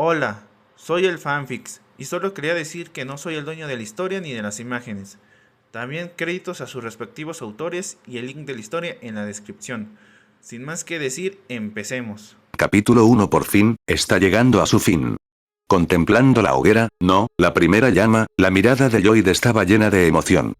Hola, soy el Fanfix y solo quería decir que no soy el dueño de la historia ni de las imágenes. También créditos a sus respectivos autores y el link de la historia en la descripción. Sin más que decir, empecemos. Capítulo 1 por fin, está llegando a su fin. Contemplando la hoguera, no, la primera llama, la mirada de Lloyd estaba llena de emoción.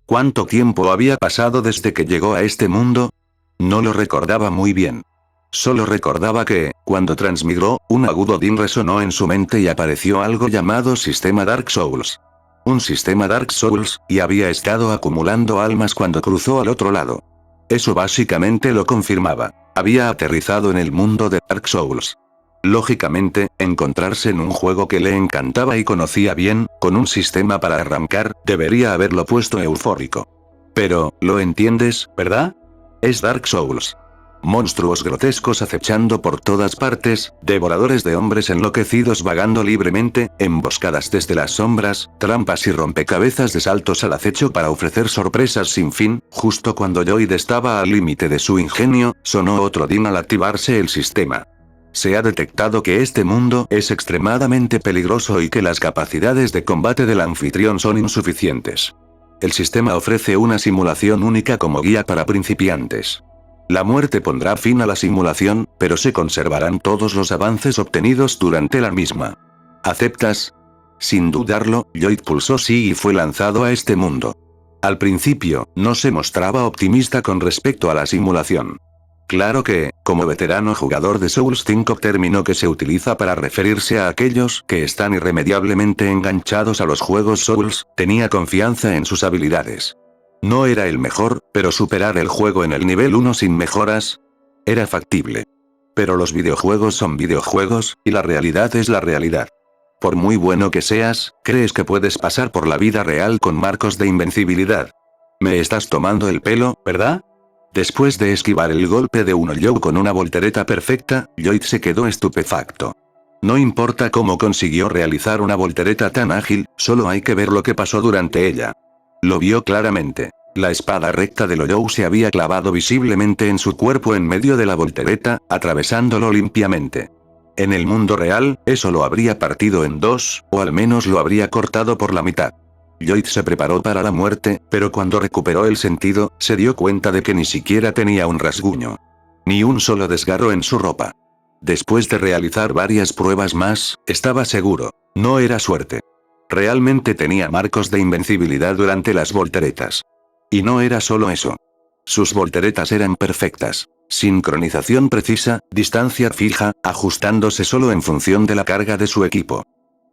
¿Cuánto tiempo había pasado desde que llegó a este mundo? No lo recordaba muy bien. Solo recordaba que, cuando transmigró, un agudo din resonó en su mente y apareció algo llamado Sistema Dark Souls. Un sistema Dark Souls, y había estado acumulando almas cuando cruzó al otro lado. Eso básicamente lo confirmaba. Había aterrizado en el mundo de Dark Souls. Lógicamente, encontrarse en un juego que le encantaba y conocía bien, con un sistema para arrancar, debería haberlo puesto eufórico. Pero, ¿lo entiendes, verdad? Es Dark Souls. Monstruos grotescos acechando por todas partes, devoradores de hombres enloquecidos vagando libremente, emboscadas desde las sombras, trampas y rompecabezas de saltos al acecho para ofrecer sorpresas sin fin. Justo cuando Lloyd estaba al límite de su ingenio, sonó otro din al activarse el sistema. Se ha detectado que este mundo es extremadamente peligroso y que las capacidades de combate del anfitrión son insuficientes. El sistema ofrece una simulación única como guía para principiantes. La muerte pondrá fin a la simulación, pero se conservarán todos los avances obtenidos durante la misma. ¿Aceptas? Sin dudarlo, Lloyd pulsó sí y fue lanzado a este mundo. Al principio, no se mostraba optimista con respecto a la simulación. Claro que, como veterano jugador de Souls 5, término que se utiliza para referirse a aquellos que están irremediablemente enganchados a los juegos Souls, tenía confianza en sus habilidades. No era el mejor, pero superar el juego en el nivel 1 sin mejoras era factible. Pero los videojuegos son videojuegos, y la realidad es la realidad. Por muy bueno que seas, crees que puedes pasar por la vida real con marcos de invencibilidad. Me estás tomando el pelo, ¿verdad? Después de esquivar el golpe de un hoyo con una voltereta perfecta, Lloyd se quedó estupefacto. No importa cómo consiguió realizar una voltereta tan ágil, solo hay que ver lo que pasó durante ella. Lo vio claramente. La espada recta del hoyo se había clavado visiblemente en su cuerpo en medio de la voltereta, atravesándolo limpiamente. En el mundo real, eso lo habría partido en dos, o al menos lo habría cortado por la mitad. Lloyd se preparó para la muerte, pero cuando recuperó el sentido, se dio cuenta de que ni siquiera tenía un rasguño. Ni un solo desgarro en su ropa. Después de realizar varias pruebas más, estaba seguro. No era suerte. Realmente tenía marcos de invencibilidad durante las volteretas. Y no era solo eso. Sus volteretas eran perfectas. Sincronización precisa, distancia fija, ajustándose solo en función de la carga de su equipo.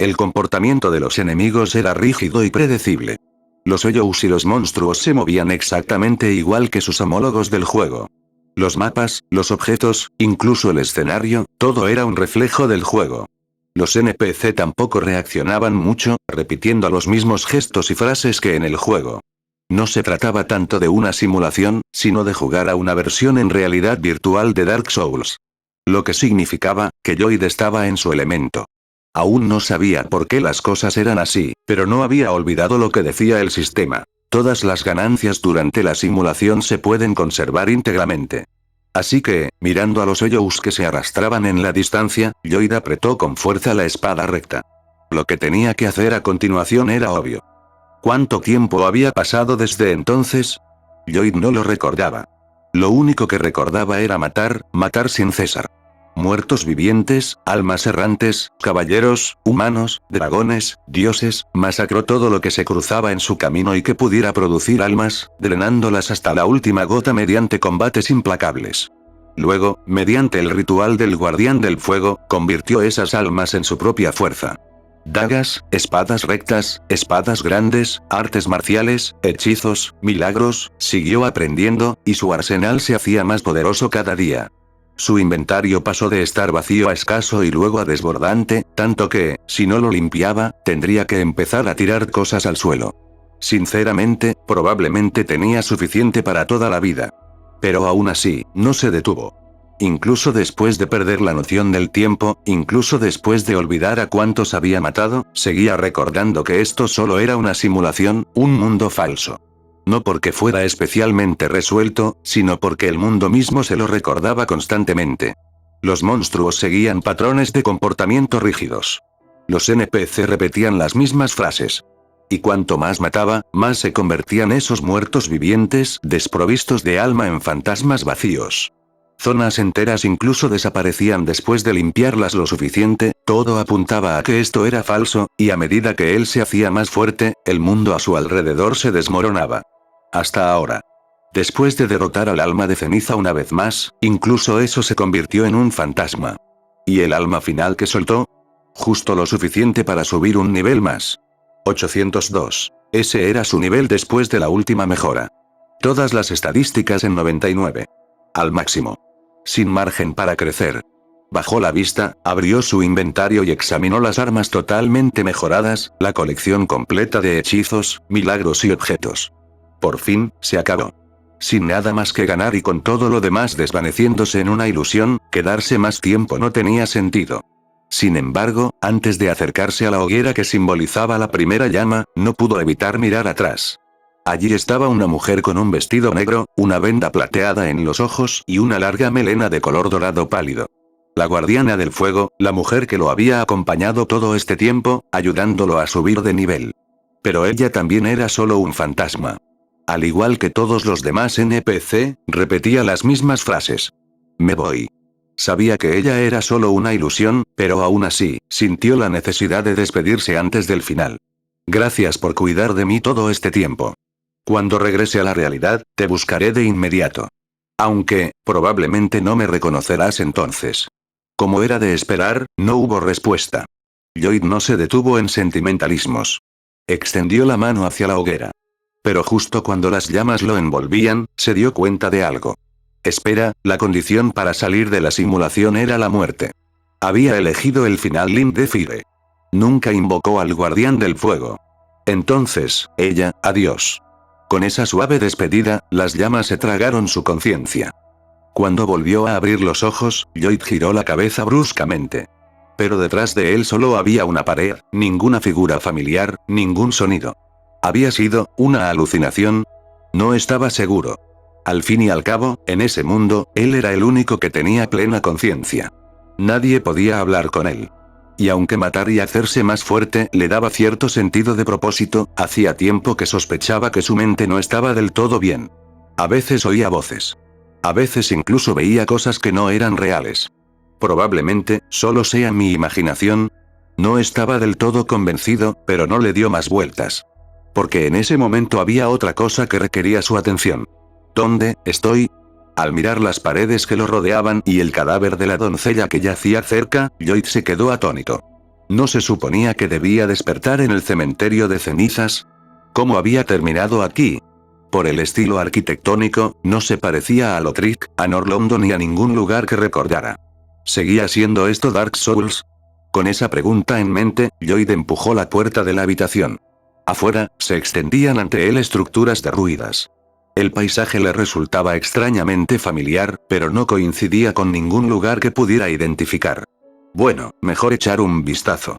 El comportamiento de los enemigos era rígido y predecible. Los hoyos y los monstruos se movían exactamente igual que sus homólogos del juego. Los mapas, los objetos, incluso el escenario, todo era un reflejo del juego. Los NPC tampoco reaccionaban mucho, repitiendo los mismos gestos y frases que en el juego. No se trataba tanto de una simulación, sino de jugar a una versión en realidad virtual de Dark Souls. Lo que significaba, que Lloyd estaba en su elemento. Aún no sabía por qué las cosas eran así, pero no había olvidado lo que decía el sistema. Todas las ganancias durante la simulación se pueden conservar íntegramente. Así que, mirando a los hoyos que se arrastraban en la distancia, Lloyd apretó con fuerza la espada recta. Lo que tenía que hacer a continuación era obvio. ¿Cuánto tiempo había pasado desde entonces? Lloyd no lo recordaba. Lo único que recordaba era matar, matar sin cesar. Muertos vivientes, almas errantes, caballeros, humanos, dragones, dioses, masacró todo lo que se cruzaba en su camino y que pudiera producir almas, drenándolas hasta la última gota mediante combates implacables. Luego, mediante el ritual del guardián del fuego, convirtió esas almas en su propia fuerza. Dagas, espadas rectas, espadas grandes, artes marciales, hechizos, milagros, siguió aprendiendo, y su arsenal se hacía más poderoso cada día. Su inventario pasó de estar vacío a escaso y luego a desbordante, tanto que, si no lo limpiaba, tendría que empezar a tirar cosas al suelo. Sinceramente, probablemente tenía suficiente para toda la vida. Pero aún así, no se detuvo. Incluso después de perder la noción del tiempo, incluso después de olvidar a cuántos había matado, seguía recordando que esto solo era una simulación, un mundo falso. No porque fuera especialmente resuelto, sino porque el mundo mismo se lo recordaba constantemente. Los monstruos seguían patrones de comportamiento rígidos. Los NPC repetían las mismas frases. Y cuanto más mataba, más se convertían esos muertos vivientes, desprovistos de alma, en fantasmas vacíos. Zonas enteras incluso desaparecían después de limpiarlas lo suficiente. Todo apuntaba a que esto era falso, y a medida que él se hacía más fuerte, el mundo a su alrededor se desmoronaba. Hasta ahora. Después de derrotar al alma de ceniza una vez más, incluso eso se convirtió en un fantasma. ¿Y el alma final que soltó? Justo lo suficiente para subir un nivel más. 802. Ese era su nivel después de la última mejora. Todas las estadísticas en 99. Al máximo. Sin margen para crecer. Bajó la vista, abrió su inventario y examinó las armas totalmente mejoradas, la colección completa de hechizos, milagros y objetos. Por fin, se acabó. Sin nada más que ganar y con todo lo demás desvaneciéndose en una ilusión, quedarse más tiempo no tenía sentido. Sin embargo, antes de acercarse a la hoguera que simbolizaba la primera llama, no pudo evitar mirar atrás. Allí estaba una mujer con un vestido negro, una venda plateada en los ojos y una larga melena de color dorado pálido. La guardiana del fuego, la mujer que lo había acompañado todo este tiempo, ayudándolo a subir de nivel. Pero ella también era solo un fantasma. Al igual que todos los demás NPC, repetía las mismas frases. Me voy. Sabía que ella era solo una ilusión, pero aún así, sintió la necesidad de despedirse antes del final. Gracias por cuidar de mí todo este tiempo. Cuando regrese a la realidad, te buscaré de inmediato. Aunque, probablemente no me reconocerás entonces. Como era de esperar, no hubo respuesta. Lloyd no se detuvo en sentimentalismos. Extendió la mano hacia la hoguera. Pero justo cuando las llamas lo envolvían, se dio cuenta de algo. Espera, la condición para salir de la simulación era la muerte. Había elegido el final Limp de Fire. Nunca invocó al guardián del fuego. Entonces, ella, adiós. Con esa suave despedida, las llamas se tragaron su conciencia. Cuando volvió a abrir los ojos, Lloyd giró la cabeza bruscamente. Pero detrás de él solo había una pared, ninguna figura familiar, ningún sonido. ¿Había sido una alucinación? No estaba seguro. Al fin y al cabo, en ese mundo, él era el único que tenía plena conciencia. Nadie podía hablar con él. Y aunque matar y hacerse más fuerte le daba cierto sentido de propósito, hacía tiempo que sospechaba que su mente no estaba del todo bien. A veces oía voces. A veces incluso veía cosas que no eran reales. Probablemente, solo sea mi imaginación. No estaba del todo convencido, pero no le dio más vueltas. Porque en ese momento había otra cosa que requería su atención. ¿Dónde estoy? Al mirar las paredes que lo rodeaban y el cadáver de la doncella que yacía cerca, Lloyd se quedó atónito. ¿No se suponía que debía despertar en el cementerio de cenizas? ¿Cómo había terminado aquí? Por el estilo arquitectónico, no se parecía a Lothric, a Norlondo ni a ningún lugar que recordara. ¿Seguía siendo esto Dark Souls? Con esa pregunta en mente, Lloyd empujó la puerta de la habitación. Afuera, se extendían ante él estructuras derruidas. El paisaje le resultaba extrañamente familiar, pero no coincidía con ningún lugar que pudiera identificar. Bueno, mejor echar un vistazo.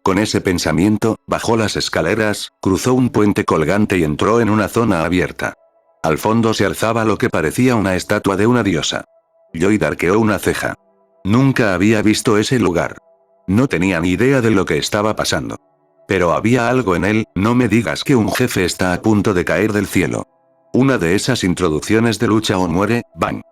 Con ese pensamiento, bajó las escaleras, cruzó un puente colgante y entró en una zona abierta. Al fondo se alzaba lo que parecía una estatua de una diosa. Lloyd arqueó una ceja. Nunca había visto ese lugar. No tenía ni idea de lo que estaba pasando. Pero había algo en él, no me digas que un jefe está a punto de caer del cielo. Una de esas introducciones de lucha o muere, ¡bang!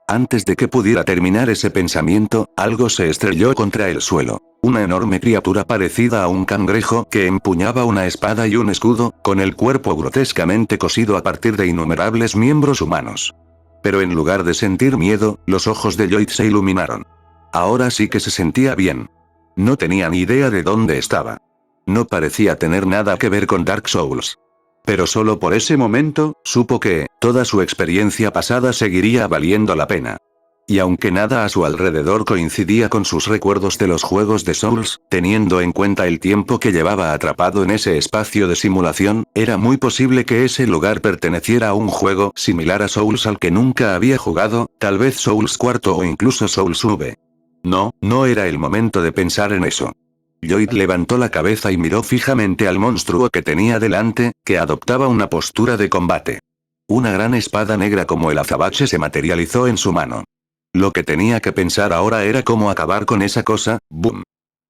Antes de que pudiera terminar ese pensamiento, algo se estrelló contra el suelo. Una enorme criatura parecida a un cangrejo que empuñaba una espada y un escudo, con el cuerpo grotescamente cosido a partir de innumerables miembros humanos. Pero en lugar de sentir miedo, los ojos de Lloyd se iluminaron. Ahora sí que se sentía bien. No tenía ni idea de dónde estaba. No parecía tener nada que ver con Dark Souls. Pero solo por ese momento, supo que, toda su experiencia pasada seguiría valiendo la pena. Y aunque nada a su alrededor coincidía con sus recuerdos de los juegos de Souls, teniendo en cuenta el tiempo que llevaba atrapado en ese espacio de simulación, era muy posible que ese lugar perteneciera a un juego similar a Souls al que nunca había jugado, tal vez Souls IV o incluso Souls V. No, no era el momento de pensar en eso. Lloyd levantó la cabeza y miró fijamente al monstruo que tenía delante, que adoptaba una postura de combate. Una gran espada negra como el azabache se materializó en su mano. Lo que tenía que pensar ahora era cómo acabar con esa cosa. ¡Boom!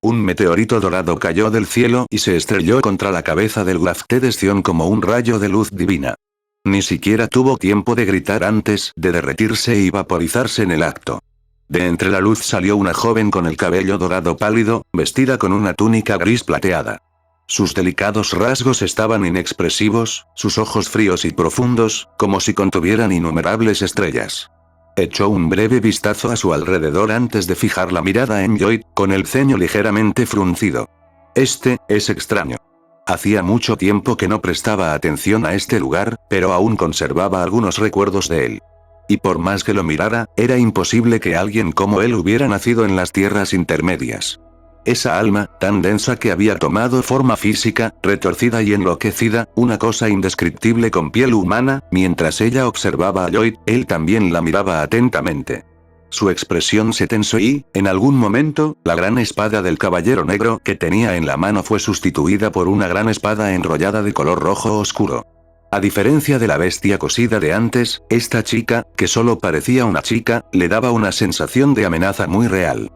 Un meteorito dorado cayó del cielo y se estrelló contra la cabeza del Glaftedestion como un rayo de luz divina. Ni siquiera tuvo tiempo de gritar antes de derretirse y vaporizarse en el acto. De entre la luz salió una joven con el cabello dorado pálido, vestida con una túnica gris plateada. Sus delicados rasgos estaban inexpresivos, sus ojos fríos y profundos, como si contuvieran innumerables estrellas. Echó un breve vistazo a su alrededor antes de fijar la mirada en Lloyd, con el ceño ligeramente fruncido. Este, es extraño. Hacía mucho tiempo que no prestaba atención a este lugar, pero aún conservaba algunos recuerdos de él. Y por más que lo mirara, era imposible que alguien como él hubiera nacido en las tierras intermedias. Esa alma, tan densa que había tomado forma física, retorcida y enloquecida, una cosa indescriptible con piel humana, mientras ella observaba a Lloyd, él también la miraba atentamente. Su expresión se tensó y, en algún momento, la gran espada del caballero negro que tenía en la mano fue sustituida por una gran espada enrollada de color rojo oscuro. A diferencia de la bestia cosida de antes, esta chica, que solo parecía una chica, le daba una sensación de amenaza muy real.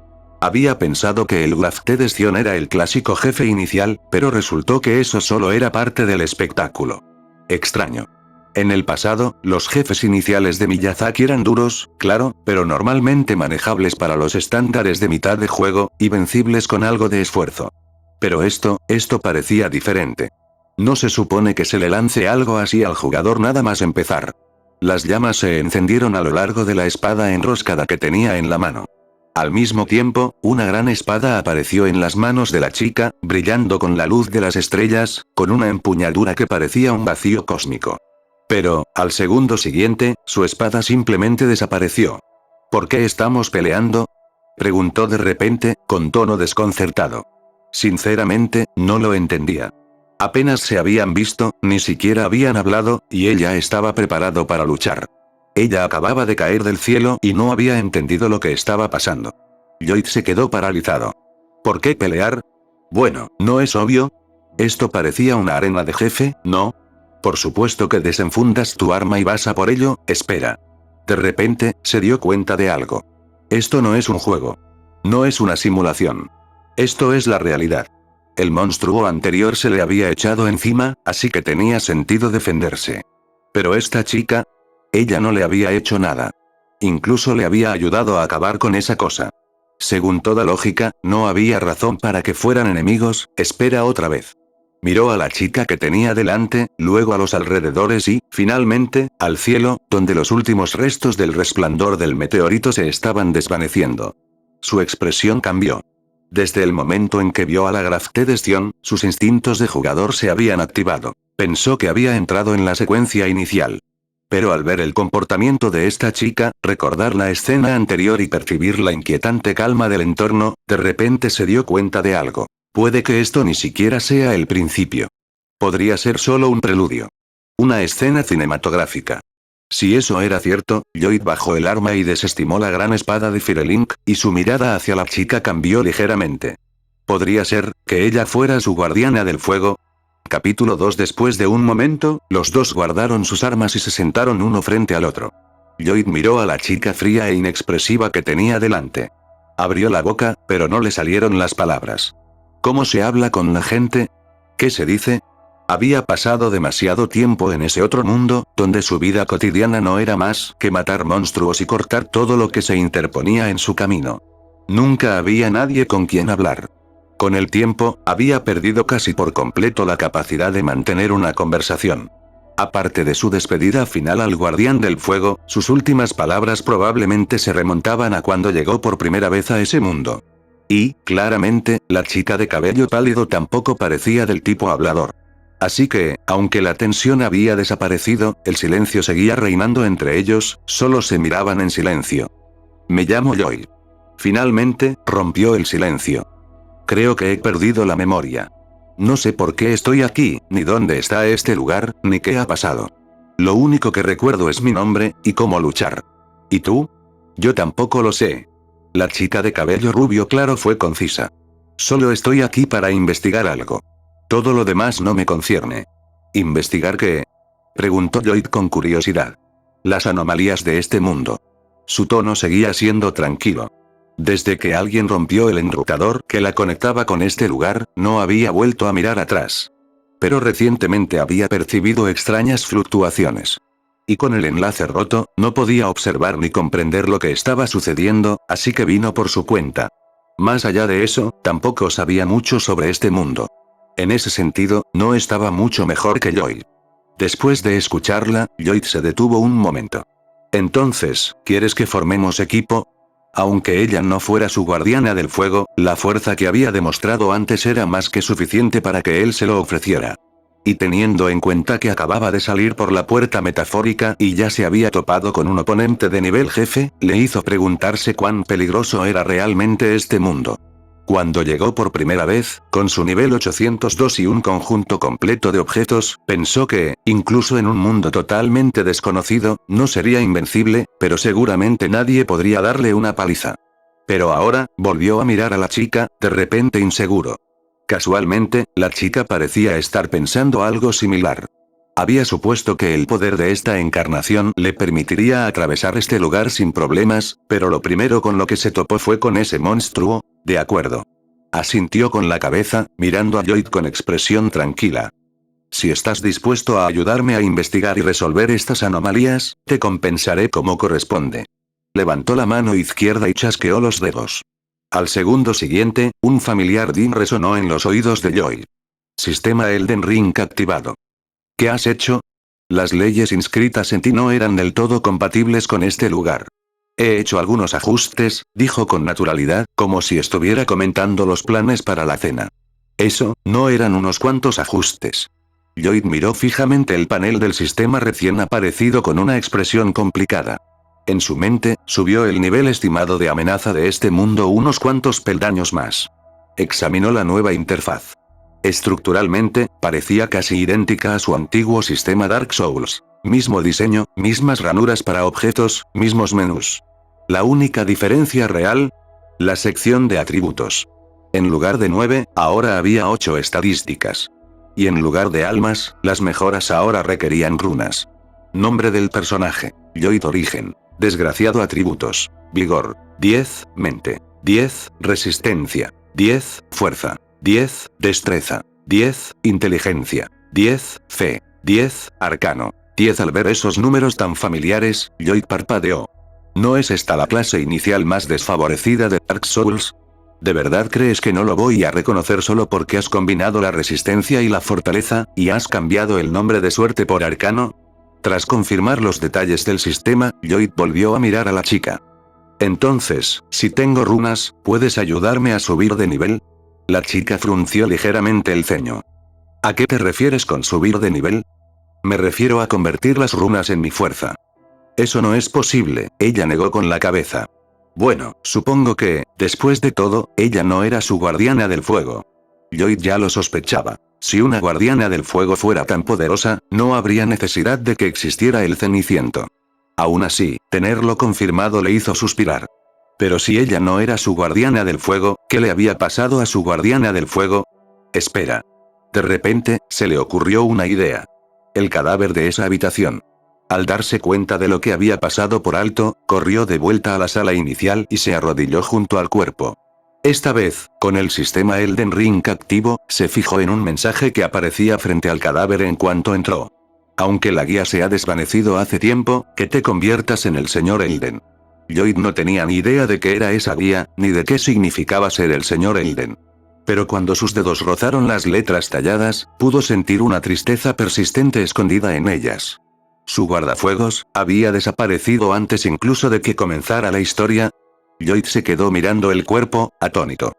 Había pensado que el Glaftedestion era el clásico jefe inicial, pero resultó que eso solo era parte del espectáculo. Extraño. En el pasado, los jefes iniciales de Miyazaki eran duros, claro, pero normalmente manejables para los estándares de mitad de juego, y vencibles con algo de esfuerzo. Pero esto parecía diferente. No se supone que se le lance algo así al jugador nada más empezar. Las llamas se encendieron a lo largo de la espada enroscada que tenía en la mano. Al mismo tiempo, una gran espada apareció en las manos de la chica, brillando con la luz de las estrellas, con una empuñadura que parecía un vacío cósmico. Pero, al segundo siguiente, su espada simplemente desapareció. ¿Por qué estamos peleando?, preguntó de repente, con tono desconcertado. Sinceramente, no lo entendía. Apenas se habían visto, ni siquiera habían hablado, y él ya estaba preparado para luchar. Ella acababa de caer del cielo y no había entendido lo que estaba pasando. Lloyd se quedó paralizado. ¿Por qué pelear? Bueno, ¿no es obvio? Esto parecía una arena de jefe, ¿no? Por supuesto que desenfundas tu arma y vas a por ello. Espera. De repente, se dio cuenta de algo. Esto no es un juego. No es una simulación. Esto es la realidad. El monstruo anterior se le había echado encima, así que tenía sentido defenderse. Pero esta chica... ella no le había hecho nada. Incluso le había ayudado a acabar con esa cosa. Según toda lógica, no había razón para que fueran enemigos. Espera otra vez. Miró a la chica que tenía delante, luego a los alrededores y, finalmente, al cielo, donde los últimos restos del resplandor del meteorito se estaban desvaneciendo. Su expresión cambió. Desde el momento en que vio a la Glaftedestion, sus instintos de jugador se habían activado. Pensó que había entrado en la secuencia inicial. Pero al ver el comportamiento de esta chica, recordar la escena anterior y percibir la inquietante calma del entorno, de repente se dio cuenta de algo. Puede que esto ni siquiera sea el principio. Podría ser solo un preludio. Una escena cinematográfica. Si eso era cierto, Lloyd bajó el arma y desestimó la gran espada de Firelink, y su mirada hacia la chica cambió ligeramente. ¿Podría ser que ella fuera su guardiana del fuego? Capítulo 2. Después de un momento, los dos guardaron sus armas y se sentaron uno frente al otro. Lloyd miró a la chica fría e inexpresiva que tenía delante. Abrió la boca, pero no le salieron las palabras. ¿Cómo se habla con la gente? ¿Qué se dice? Había pasado demasiado tiempo en ese otro mundo, donde su vida cotidiana no era más que matar monstruos y cortar todo lo que se interponía en su camino. Nunca había nadie con quien hablar. Con el tiempo, había perdido casi por completo la capacidad de mantener una conversación. Aparte de su despedida final al guardián del fuego, sus últimas palabras probablemente se remontaban a cuando llegó por primera vez a ese mundo. Y, claramente, la chica de cabello pálido tampoco parecía del tipo hablador. Así que, aunque la tensión había desaparecido, el silencio seguía reinando entre ellos, solo se miraban en silencio. Me llamo Lloyd. Finalmente, rompió el silencio. Creo que he perdido la memoria. No sé por qué estoy aquí, ni dónde está este lugar, ni qué ha pasado. Lo único que recuerdo es mi nombre, y cómo luchar. ¿Y tú? Yo tampoco lo sé. La chica de cabello rubio claro fue concisa. Solo estoy aquí para investigar algo. Todo lo demás no me concierne. ¿Investigar qué?, preguntó Lloyd con curiosidad. Las anomalías de este mundo. Su tono seguía siendo tranquilo. Desde que alguien rompió el enrutador que la conectaba con este lugar, no había vuelto a mirar atrás. Pero recientemente había percibido extrañas fluctuaciones. Y con el enlace roto, no podía observar ni comprender lo que estaba sucediendo, así que vino por su cuenta. Más allá de eso, tampoco sabía mucho sobre este mundo. En ese sentido, no estaba mucho mejor que Lloyd. Después de escucharla, Lloyd se detuvo un momento. Entonces, ¿quieres que formemos equipo? Aunque ella no fuera su guardiana del fuego, la fuerza que había demostrado antes era más que suficiente para que él se lo ofreciera. Y teniendo en cuenta que acababa de salir por la puerta metafórica y ya se había topado con un oponente de nivel jefe, le hizo preguntarse cuán peligroso era realmente este mundo. Cuando llegó por primera vez, con su nivel 802 y un conjunto completo de objetos, pensó que, incluso en un mundo totalmente desconocido, no sería invencible, pero seguramente nadie podría darle una paliza. Pero ahora, volvió a mirar a la chica, de repente inseguro. Casualmente, la chica parecía estar pensando algo similar. Había supuesto que el poder de esta encarnación le permitiría atravesar este lugar sin problemas, pero lo primero con lo que se topó fue con ese monstruo. De acuerdo. Asintió con la cabeza, mirando a Lloyd con expresión tranquila. Si estás dispuesto a ayudarme a investigar y resolver estas anomalías, te compensaré como corresponde. Levantó la mano izquierda y chasqueó los dedos. Al segundo siguiente, un familiar din resonó en los oídos de Lloyd. Sistema Elden Ring activado. ¿Qué has hecho? Las leyes inscritas en ti no eran del todo compatibles con este lugar. He hecho algunos ajustes, dijo con naturalidad, como si estuviera comentando los planes para la cena. Eso, no eran unos cuantos ajustes. Lloyd miró fijamente el panel del sistema recién aparecido con una expresión complicada. En su mente, subió el nivel estimado de amenaza de este mundo unos cuantos peldaños más. Examinó la nueva interfaz. Estructuralmente, parecía casi idéntica a su antiguo sistema Dark Souls. Mismo diseño, mismas ranuras para objetos, mismos menús. La única diferencia real, la sección de atributos. En lugar de 9, ahora había 8 estadísticas. Y en lugar de almas, las mejoras ahora requerían runas. Nombre del personaje, Lloyd Origen. Desgraciado atributos. Vigor, 10, mente. 10, resistencia. 10, fuerza. 10, destreza. 10, inteligencia. 10, fe. 10, arcano. 10. Al ver esos números tan familiares, Lloyd parpadeó. ¿No es esta la clase inicial más desfavorecida de Dark Souls? ¿De verdad crees que no lo voy a reconocer solo porque has combinado la resistencia y la fortaleza, y has cambiado el nombre de suerte por arcano? Tras confirmar los detalles del sistema, Lloyd volvió a mirar a la chica. Entonces, si tengo runas, ¿puedes ayudarme a subir de nivel? La chica frunció ligeramente el ceño. ¿A qué te refieres con subir de nivel? Me refiero a convertir las runas en mi fuerza. Eso no es posible, ella negó con la cabeza. Bueno, supongo que, después de todo, ella no era su guardiana del fuego. Lloyd ya lo sospechaba. Si una guardiana del fuego fuera tan poderosa, no habría necesidad de que existiera el Ceniciento. Aún así, tenerlo confirmado le hizo suspirar. Pero si ella no era su guardiana del fuego, ¿qué le había pasado a su guardiana del fuego? Espera. De repente, se le ocurrió una idea. El cadáver de esa habitación. Al darse cuenta de lo que había pasado por alto, corrió de vuelta a la sala inicial y se arrodilló junto al cuerpo. Esta vez, con el sistema Elden Ring activo, se fijó en un mensaje que aparecía frente al cadáver en cuanto entró. Aunque la guía se ha desvanecido hace tiempo, que te conviertas en el señor Elden. Lloyd no tenía ni idea de qué era esa guía, ni de qué significaba ser el señor Elden. Pero cuando sus dedos rozaron las letras talladas, pudo sentir una tristeza persistente escondida en ellas. Su guardafuegos había desaparecido antes incluso de que comenzara la historia. Lloyd se quedó mirando el cuerpo, atónito.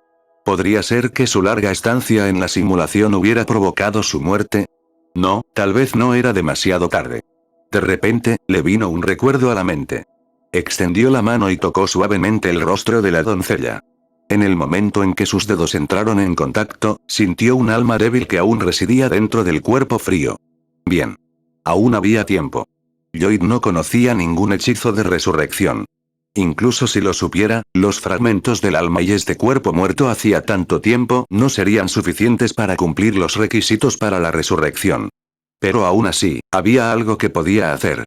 ¿Podría ser que su larga estancia en la simulación hubiera provocado su muerte? No, tal vez no era demasiado tarde. De repente, le vino un recuerdo a la mente. Extendió la mano y tocó suavemente el rostro de la doncella. En el momento en que sus dedos entraron en contacto, sintió un alma débil que aún residía dentro del cuerpo frío. Bien. Aún había tiempo. Lloyd no conocía ningún hechizo de resurrección. Incluso si lo supiera, los fragmentos del alma y este cuerpo muerto hacía tanto tiempo no serían suficientes para cumplir los requisitos para la resurrección. Pero aún así, había algo que podía hacer.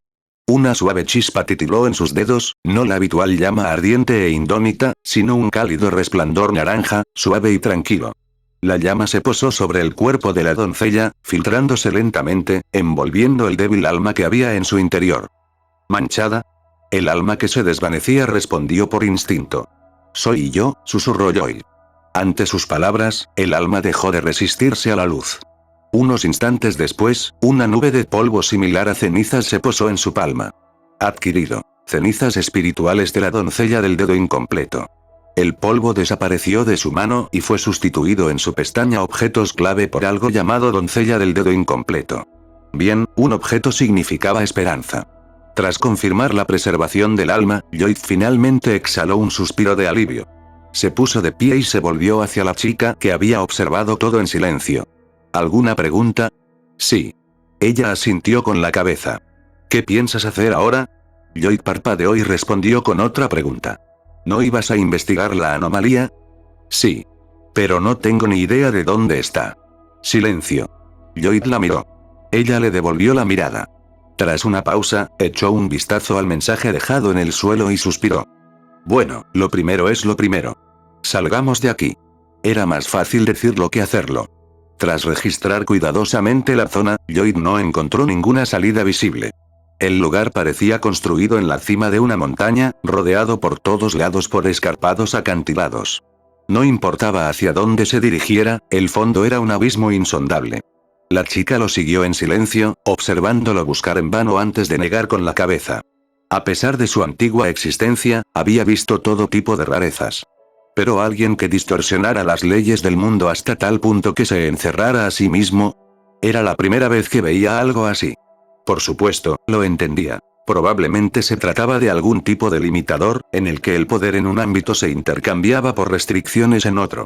Una suave chispa titiló en sus dedos, no la habitual llama ardiente e indómita, sino un cálido resplandor naranja, suave y tranquilo. La llama se posó sobre el cuerpo de la doncella, filtrándose lentamente, envolviendo el débil alma que había en su interior. ¿Manchada? El alma que se desvanecía respondió por instinto. «Soy yo», susurró Joy. Ante sus palabras, el alma dejó de resistirse a la luz. Unos instantes después, una nube de polvo similar a cenizas se posó en su palma. Adquirido. Cenizas espirituales de la doncella del dedo incompleto. El polvo desapareció de su mano y fue sustituido en su pestaña objetos clave por algo llamado doncella del dedo incompleto. Bien, un objeto significaba esperanza. Tras confirmar la preservación del alma, Lloyd finalmente exhaló un suspiro de alivio. Se puso de pie y se volvió hacia la chica que había observado todo en silencio. ¿Alguna pregunta? Sí. Ella asintió con la cabeza. ¿Qué piensas hacer ahora? Lloyd parpadeó y respondió con otra pregunta. ¿No ibas a investigar la anomalía? Sí. Pero no tengo ni idea de dónde está. Silencio. Lloyd la miró. Ella le devolvió la mirada. Tras una pausa, echó un vistazo al mensaje dejado en el suelo y suspiró. Bueno, lo primero es lo primero. Salgamos de aquí. Era más fácil decirlo que hacerlo. Tras registrar cuidadosamente la zona, Lloyd no encontró ninguna salida visible. El lugar parecía construido en la cima de una montaña, rodeado por todos lados por escarpados acantilados. No importaba hacia dónde se dirigiera, el fondo era un abismo insondable. La chica lo siguió en silencio, observándolo buscar en vano antes de negar con la cabeza. A pesar de su antigua existencia, había visto todo tipo de rarezas. Pero alguien que distorsionara las leyes del mundo hasta tal punto que se encerrara a sí mismo, era la primera vez que veía algo así. Por supuesto, lo entendía. Probablemente se trataba de algún tipo de limitador, en el que el poder en un ámbito se intercambiaba por restricciones en otro.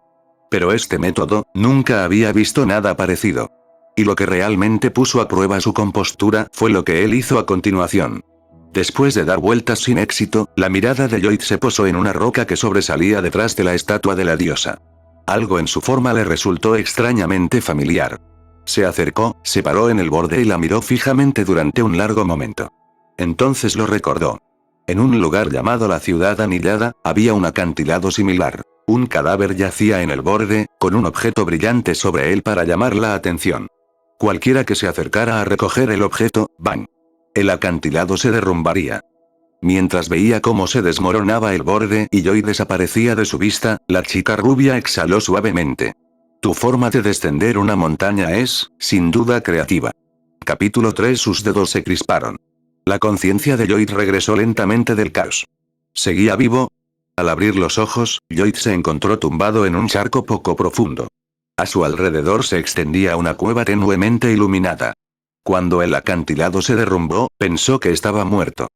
Pero este método, nunca había visto nada parecido. Y lo que realmente puso a prueba su compostura fue lo que él hizo a continuación. Después de dar vueltas sin éxito, la mirada de Lloyd se posó en una roca que sobresalía detrás de la estatua de la diosa. Algo en su forma le resultó extrañamente familiar. Se acercó, se paró en el borde y la miró fijamente durante un largo momento. Entonces lo recordó. En un lugar llamado la Ciudad Anillada, había un acantilado similar. Un cadáver yacía en el borde, con un objeto brillante sobre él para llamar la atención. Cualquiera que se acercara a recoger el objeto, ¡bang! El acantilado se derrumbaría. Mientras veía cómo se desmoronaba el borde y Joy desaparecía de su vista, la chica rubia exhaló suavemente. Tu forma de descender una montaña es, sin duda, creativa. Capítulo 3. Sus dedos se crisparon. La conciencia de Lloyd regresó lentamente del caos. ¿Seguía vivo? Al abrir los ojos, Lloyd se encontró tumbado en un charco poco profundo. A su alrededor se extendía una cueva tenuemente iluminada. Cuando el acantilado se derrumbó, pensó que estaba muerto.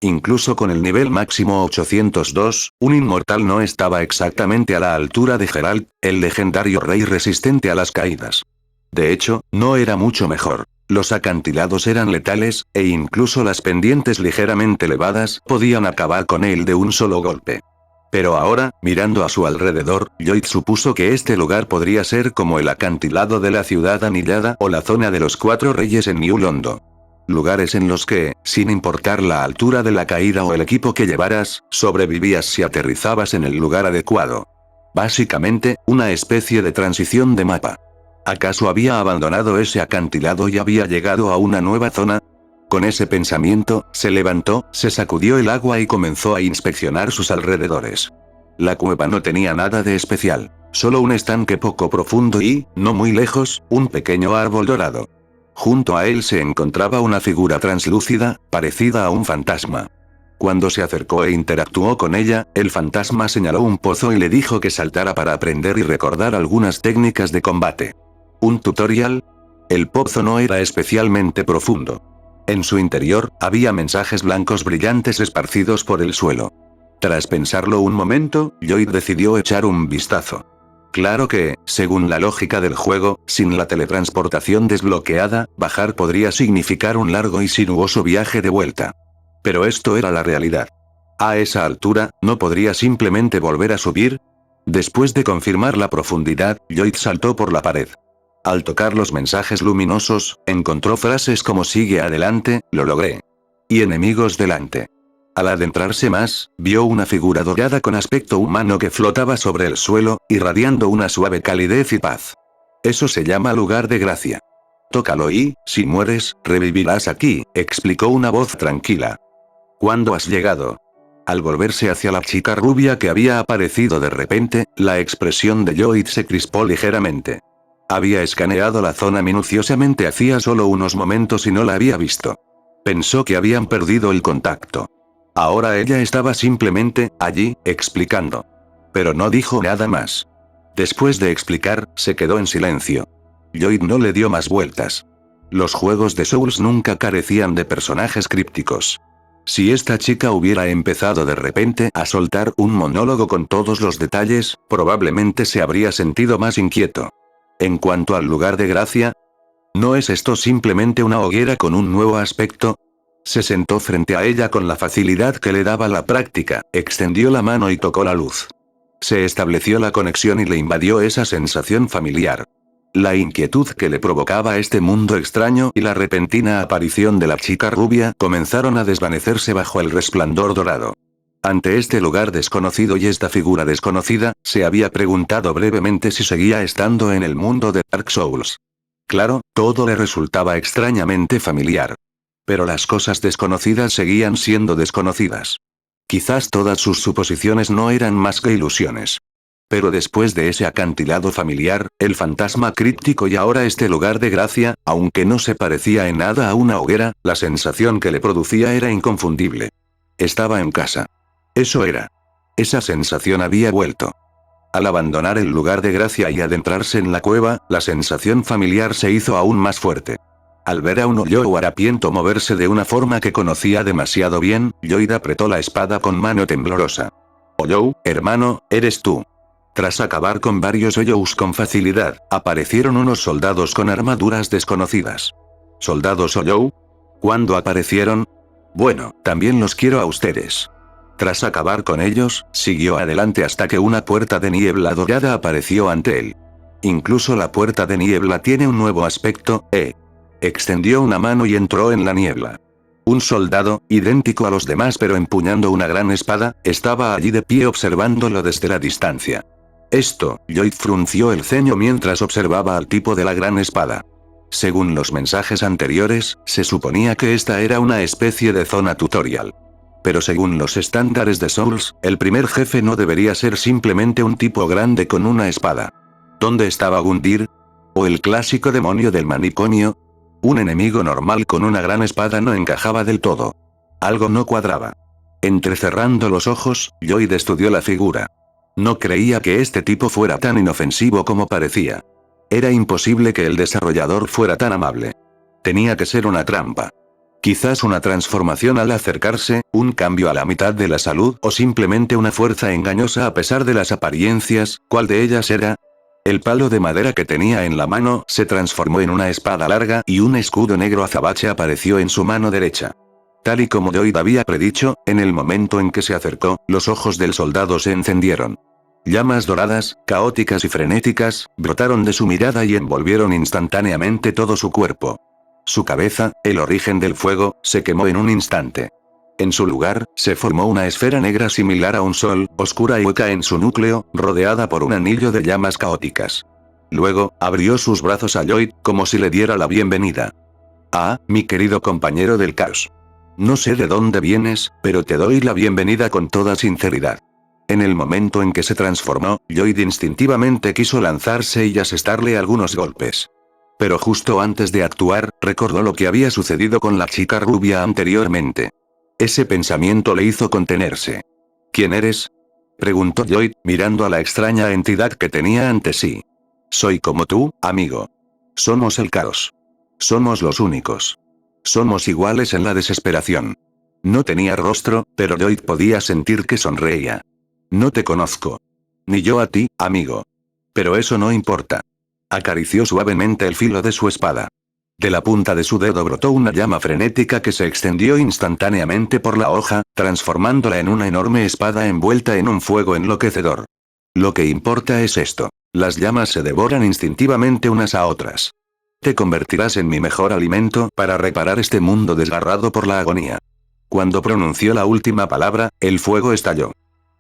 Incluso con el nivel máximo 802, un inmortal no estaba exactamente a la altura de Geralt, el legendario rey resistente a las caídas. De hecho, no era mucho mejor. Los acantilados eran letales, e incluso las pendientes ligeramente elevadas podían acabar con él de un solo golpe. Pero ahora, mirando a su alrededor, Lloyd supuso que este lugar podría ser como el acantilado de la Ciudad Anillada o la zona de los Cuatro Reyes en New Londo. Lugares en los que, sin importar la altura de la caída o el equipo que llevaras, sobrevivías si aterrizabas en el lugar adecuado. Básicamente, una especie de transición de mapa. ¿Acaso había abandonado ese acantilado y había llegado a una nueva zona? Con ese pensamiento, se levantó, se sacudió el agua y comenzó a inspeccionar sus alrededores. La cueva no tenía nada de especial, solo un estanque poco profundo y, no muy lejos, un pequeño árbol dorado. Junto a él se encontraba una figura translúcida, parecida a un fantasma. Cuando se acercó e interactuó con ella, el fantasma señaló un pozo y le dijo que saltara para aprender y recordar algunas técnicas de combate. ¿Un tutorial? El pozo no era especialmente profundo. En su interior, había mensajes blancos brillantes esparcidos por el suelo. Tras pensarlo un momento, Lloyd decidió echar un vistazo. Claro que, según la lógica del juego, sin la teletransportación desbloqueada, bajar podría significar un largo y sinuoso viaje de vuelta. Pero esto era la realidad. A esa altura, ¿no podría simplemente volver a subir? Después de confirmar la profundidad, Lloyd saltó por la pared. Al tocar los mensajes luminosos, encontró frases como sigue adelante, lo logré. Y enemigos delante. Al adentrarse más, vio una figura dorada con aspecto humano que flotaba sobre el suelo, irradiando una suave calidez y paz. Eso se llama lugar de gracia. Tócalo y, si mueres, revivirás aquí, explicó una voz tranquila. ¿Cuándo has llegado? Al volverse hacia la chica rubia que había aparecido de repente, la expresión de Lloyd se crispó ligeramente. Había escaneado la zona minuciosamente hacía solo unos momentos y no la había visto. Pensó que habían perdido el contacto. Ahora ella estaba simplemente allí, explicando. Pero no dijo nada más. Después de explicar, se quedó en silencio. Lloyd no le dio más vueltas. Los juegos de Souls nunca carecían de personajes crípticos. Si esta chica hubiera empezado de repente a soltar un monólogo con todos los detalles, probablemente se habría sentido más inquieto. En cuanto al lugar de gracia, ¿no es esto simplemente una hoguera con un nuevo aspecto? Se sentó frente a ella con la facilidad que le daba la práctica, extendió la mano y tocó la luz. Se estableció la conexión y le invadió esa sensación familiar. La inquietud que le provocaba este mundo extraño y la repentina aparición de la chica rubia comenzaron a desvanecerse bajo el resplandor dorado. Ante este lugar desconocido y esta figura desconocida, se había preguntado brevemente si seguía estando en el mundo de Dark Souls. Claro, todo le resultaba extrañamente familiar. Pero las cosas desconocidas seguían siendo desconocidas. Quizás todas sus suposiciones no eran más que ilusiones. Pero después de ese acantilado familiar, el fantasma críptico y ahora este lugar de gracia, aunque no se parecía en nada a una hoguera, la sensación que le producía era inconfundible. Estaba en casa. Eso era. Esa sensación había vuelto. Al abandonar el lugar de gracia y adentrarse en la cueva, la sensación familiar se hizo aún más fuerte. Al ver a un Ollou harapiento moverse de una forma que conocía demasiado bien, Lloyd apretó la espada con mano temblorosa. Ollou, hermano, eres tú. Tras acabar con varios Ollous con facilidad, aparecieron unos soldados con armaduras desconocidas. ¿Soldados Ollou? ¿Cuándo aparecieron? Bueno, también los quiero a ustedes. Tras acabar con ellos, siguió adelante hasta que una puerta de niebla dorada apareció ante él. Incluso la puerta de niebla tiene un nuevo aspecto, Extendió una mano y entró en la niebla. Un soldado, idéntico a los demás pero empuñando una gran espada, estaba allí de pie observándolo desde la distancia. Lloyd frunció el ceño mientras observaba al tipo de la gran espada. Según los mensajes anteriores, se suponía que esta era una especie de zona tutorial. Pero según los estándares de Souls, el primer jefe no debería ser simplemente un tipo grande con una espada. ¿Dónde estaba Gundyr? ¿O el clásico demonio del manicomio? Un enemigo normal con una gran espada no encajaba del todo. Algo no cuadraba. Entrecerrando los ojos, Lloyd estudió la figura. No creía que este tipo fuera tan inofensivo como parecía. Era imposible que el desarrollador fuera tan amable. Tenía que ser una trampa. Quizás una transformación al acercarse, un cambio a la mitad de la salud o simplemente una fuerza engañosa a pesar de las apariencias. ¿Cuál de ellas era? El palo de madera que tenía en la mano se transformó en una espada larga y un escudo negro azabache apareció en su mano derecha. Tal y como Lloyd había predicho, en el momento en que se acercó, los ojos del soldado se encendieron. Llamas doradas, caóticas y frenéticas, brotaron de su mirada y envolvieron instantáneamente todo su cuerpo. Su cabeza, el origen del fuego, se quemó en un instante. En su lugar, se formó una esfera negra similar a un sol, oscura y hueca en su núcleo, rodeada por un anillo de llamas caóticas. Luego, abrió sus brazos a Lloyd, como si le diera la bienvenida. Ah, mi querido compañero del caos. No sé de dónde vienes, pero te doy la bienvenida con toda sinceridad. En el momento en que se transformó, Lloyd instintivamente quiso lanzarse y asestarle algunos golpes. Pero justo antes de actuar, recordó lo que había sucedido con la chica rubia anteriormente. Ese pensamiento le hizo contenerse. ¿Quién eres? Preguntó Lloyd, mirando a la extraña entidad que tenía ante sí. Soy como tú, amigo. Somos el caos. Somos los únicos. Somos iguales en la desesperación. No tenía rostro, pero Lloyd podía sentir que sonreía. No te conozco. Ni yo a ti, amigo. Pero eso no importa. Acarició suavemente el filo de su espada. De la punta de su dedo brotó una llama frenética que se extendió instantáneamente por la hoja, transformándola en una enorme espada envuelta en un fuego enloquecedor. Lo que importa es esto. Las llamas se devoran instintivamente unas a otras. Te convertirás en mi mejor alimento para reparar este mundo desgarrado por la agonía. Cuando pronunció la última palabra, el fuego estalló.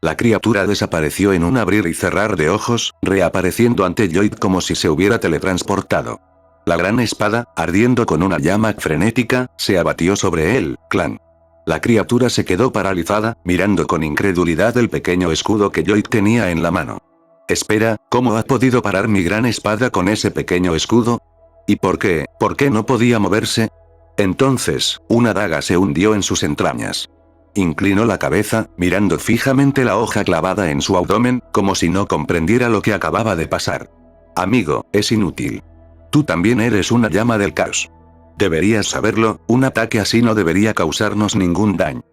La criatura desapareció en un abrir y cerrar de ojos, reapareciendo ante Lloyd como si se hubiera teletransportado. La gran espada, ardiendo con una llama frenética, se abatió sobre él, clan. La criatura se quedó paralizada, mirando con incredulidad el pequeño escudo que Lloyd tenía en la mano. Espera, ¿cómo ha podido parar mi gran espada con ese pequeño escudo? ¿Y por qué no podía moverse? Entonces, una daga se hundió en sus entrañas. Inclinó la cabeza, mirando fijamente la hoja clavada en su abdomen, como si no comprendiera lo que acababa de pasar. Amigo, es inútil. Tú también eres una llama del caos. Deberías saberlo, un ataque así no debería causarnos ningún daño.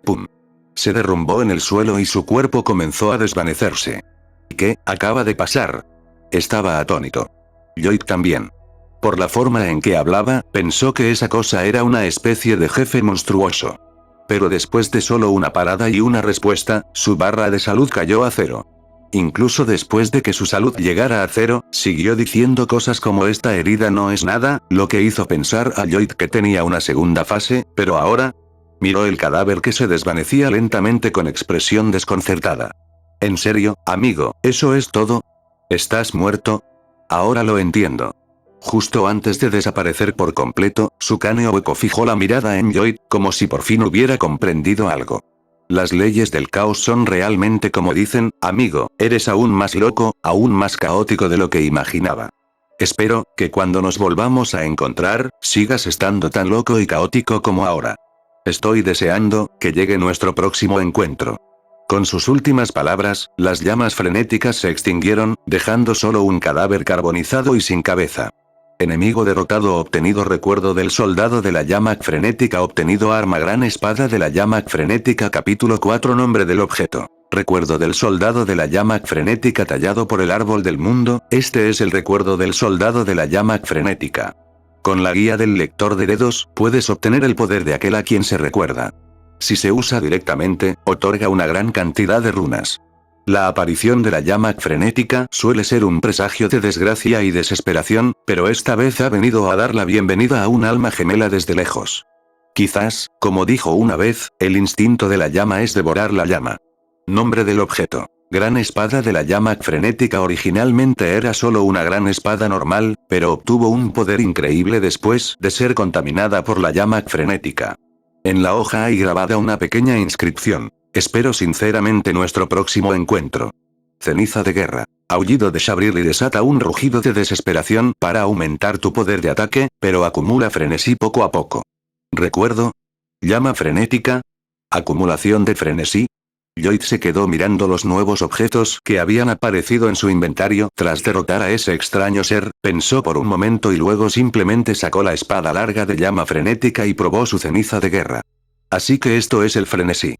¡Pum! Se derrumbó en el suelo y su cuerpo comenzó a desvanecerse. ¿Qué acaba de pasar? Estaba atónito. Lloyd también. Por la forma en que hablaba, pensó que esa cosa era una especie de jefe monstruoso. Pero después de solo una parada y una respuesta, su barra de salud cayó a cero. Incluso después de que su salud llegara a cero, siguió diciendo cosas como esta herida no es nada, lo que hizo pensar a Lloyd que tenía una segunda fase, pero ahora... Miró el cadáver que se desvanecía lentamente con expresión desconcertada. ¿En serio, amigo, eso es todo? ¿Estás muerto? Ahora lo entiendo. Justo antes de desaparecer por completo, su cráneo hueco fijó la mirada en Lloyd, como si por fin hubiera comprendido algo. Las leyes del caos son realmente como dicen, amigo, eres aún más loco, aún más caótico de lo que imaginaba. Espero, que cuando nos volvamos a encontrar, sigas estando tan loco y caótico como ahora. Estoy deseando, que llegue nuestro próximo encuentro. Con sus últimas palabras, las llamas frenéticas se extinguieron, dejando solo un cadáver carbonizado y sin cabeza. Enemigo derrotado obtenido recuerdo del soldado de la llama frenética obtenido arma gran espada de la llama frenética capítulo 4 nombre del objeto. Recuerdo del soldado de la llama frenética tallado por el árbol del mundo, este es el recuerdo del soldado de la llama frenética. Con la guía del lector de dedos, puedes obtener el poder de aquel a quien se recuerda. Si se usa directamente, otorga una gran cantidad de runas. La aparición de la llama frenética suele ser un presagio de desgracia y desesperación, pero esta vez ha venido a dar la bienvenida a un alma gemela desde lejos. Quizás, como dijo una vez, el instinto de la llama es devorar la llama. Nombre del objeto. Gran espada de la llama frenética originalmente era solo una gran espada normal, pero obtuvo un poder increíble después de ser contaminada por la llama frenética. En la hoja hay grabada una pequeña inscripción. Espero sinceramente nuestro próximo encuentro. Ceniza de guerra. Aullido de Shabril y desata un rugido de desesperación para aumentar tu poder de ataque, pero acumula frenesí poco a poco. Recuerdo. Llama frenética. Acumulación de frenesí. Lloyd se quedó mirando los nuevos objetos que habían aparecido en su inventario tras derrotar a ese extraño ser, pensó por un momento y luego simplemente sacó la espada larga de llama frenética y probó su ceniza de guerra. Así que esto es el frenesí.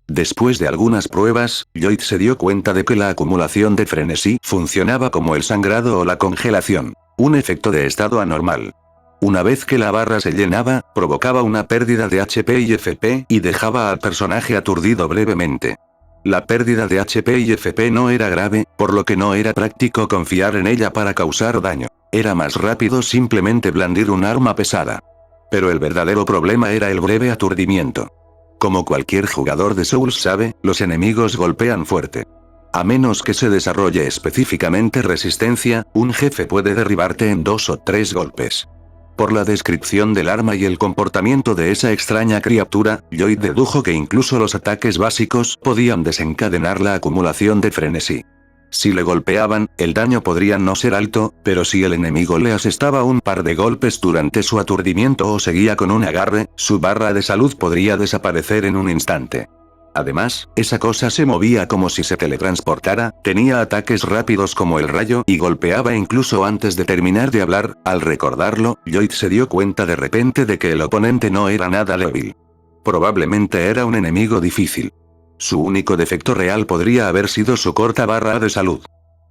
Después de algunas pruebas, Lloyd se dio cuenta de que la acumulación de frenesí funcionaba como el sangrado o la congelación, un efecto de estado anormal. Una vez que la barra se llenaba, provocaba una pérdida de HP y FP y dejaba al personaje aturdido brevemente. La pérdida de HP y FP no era grave, por lo que no era práctico confiar en ella para causar daño. Era más rápido simplemente blandir un arma pesada. Pero el verdadero problema era el breve aturdimiento. Como cualquier jugador de Souls sabe, los enemigos golpean fuerte. A menos que se desarrolle específicamente resistencia, un jefe puede derribarte en 2 o 3 golpes. Por la descripción del arma y el comportamiento de esa extraña criatura, Lloyd dedujo que incluso los ataques básicos podían desencadenar la acumulación de frenesí. Si le golpeaban, el daño podría no ser alto, pero si el enemigo le asestaba un par de golpes durante su aturdimiento o seguía con un agarre, su barra de salud podría desaparecer en un instante. Además, esa cosa se movía como si se teletransportara, tenía ataques rápidos como el rayo y golpeaba incluso antes de terminar de hablar. Al recordarlo, Lloyd se dio cuenta de repente de que el oponente no era nada débil. Probablemente era un enemigo difícil. Su único defecto real podría haber sido su corta barra de salud.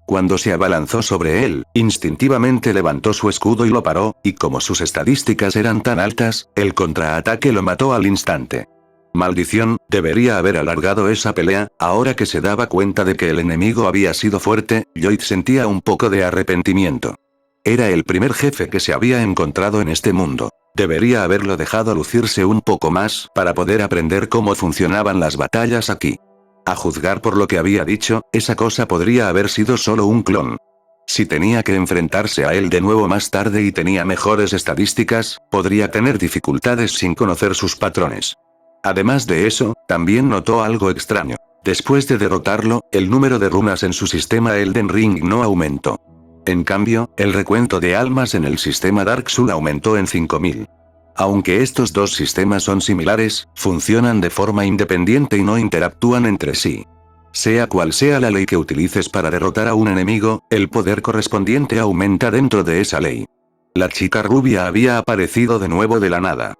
Cuando se abalanzó sobre él, instintivamente levantó su escudo y lo paró, y como sus estadísticas eran tan altas, el contraataque lo mató al instante. Maldición, debería haber alargado esa pelea. Ahora que se daba cuenta de que el enemigo había sido fuerte, Lloyd sentía un poco de arrepentimiento. Era el primer jefe que se había encontrado en este mundo. Debería haberlo dejado lucirse un poco más para poder aprender cómo funcionaban las batallas aquí. A juzgar por lo que había dicho, esa cosa podría haber sido solo un clon. Si tenía que enfrentarse a él de nuevo más tarde y tenía mejores estadísticas, podría tener dificultades sin conocer sus patrones. Además de eso, también notó algo extraño. Después de derrotarlo, el número de runas en su sistema Elden Ring no aumentó. En cambio, el recuento de almas en el sistema Dark Souls aumentó en 5000. Aunque estos dos sistemas son similares, funcionan de forma independiente y no interactúan entre sí. Sea cual sea la ley que utilices para derrotar a un enemigo, el poder correspondiente aumenta dentro de esa ley. La chica rubia había aparecido de nuevo de la nada.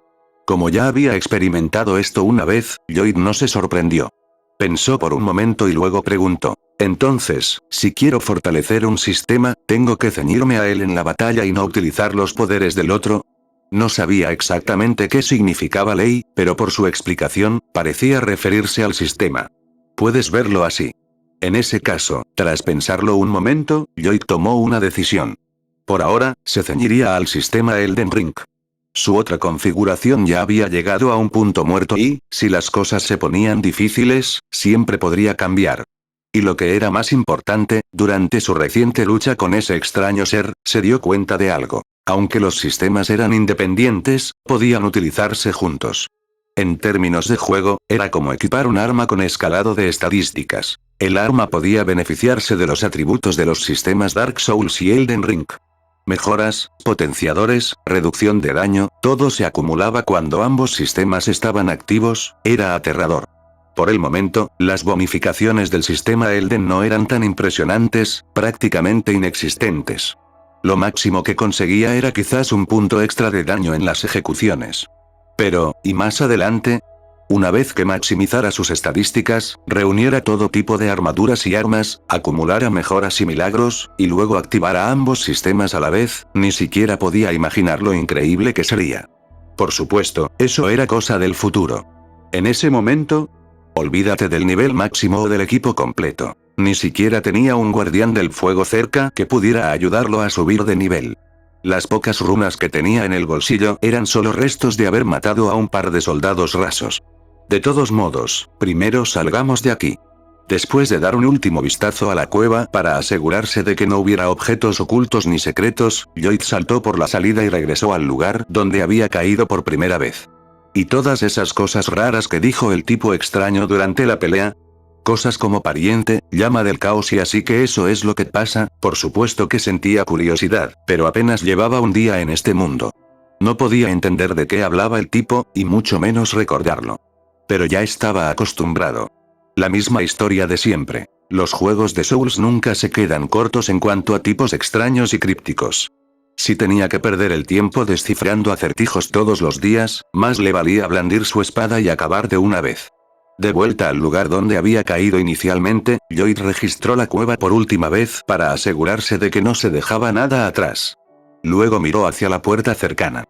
Como ya había experimentado esto una vez, Lloyd no se sorprendió. Pensó por un momento y luego preguntó: entonces, si quiero fortalecer un sistema, ¿tengo que ceñirme a él en la batalla y no utilizar los poderes del otro? No sabía exactamente qué significaba ley, pero por su explicación, parecía referirse al sistema. Puedes verlo así. En ese caso, tras pensarlo un momento, Lloyd tomó una decisión. Por ahora, se ceñiría al sistema Elden Ring. Su otra configuración ya había llegado a un punto muerto y, si las cosas se ponían difíciles, siempre podría cambiar. Y lo que era más importante, durante su reciente lucha con ese extraño ser, se dio cuenta de algo. Aunque los sistemas eran independientes, podían utilizarse juntos. En términos de juego, era como equipar un arma con escalado de estadísticas. El arma podía beneficiarse de los atributos de los sistemas Dark Souls y Elden Ring. Mejoras, potenciadores, reducción de daño, todo se acumulaba cuando ambos sistemas estaban activos, era aterrador. Por el momento, las bonificaciones del sistema Elden no eran tan impresionantes, prácticamente inexistentes. Lo máximo que conseguía era quizás un punto extra de daño en las ejecuciones. Pero, ¿y más adelante? Una vez que maximizara sus estadísticas, reuniera todo tipo de armaduras y armas, acumulara mejoras y milagros, y luego activara ambos sistemas a la vez, ni siquiera podía imaginar lo increíble que sería. Por supuesto, eso era cosa del futuro. En ese momento, olvídate del nivel máximo o del equipo completo. Ni siquiera tenía un guardián del fuego cerca que pudiera ayudarlo a subir de nivel. Las pocas runas que tenía en el bolsillo eran solo restos de haber matado a un par de soldados rasos. De todos modos, primero salgamos de aquí. Después de dar un último vistazo a la cueva para asegurarse de que no hubiera objetos ocultos ni secretos, Lloyd saltó por la salida y regresó al lugar donde había caído por primera vez. Y todas esas cosas raras que dijo el tipo extraño durante la pelea. Cosas como pariente, llama del caos y así que eso es lo que pasa, por supuesto que sentía curiosidad, pero apenas llevaba un día en este mundo. No podía entender de qué hablaba el tipo, y mucho menos recordarlo. Pero ya estaba acostumbrado. La misma historia de siempre. Los juegos de Souls nunca se quedan cortos en cuanto a tipos extraños y crípticos. Si tenía que perder el tiempo descifrando acertijos todos los días, más le valía blandir su espada y acabar de una vez. De vuelta al lugar donde había caído inicialmente, Lloyd registró la cueva por última vez para asegurarse de que no se dejaba nada atrás. Luego miró hacia la puerta cercana.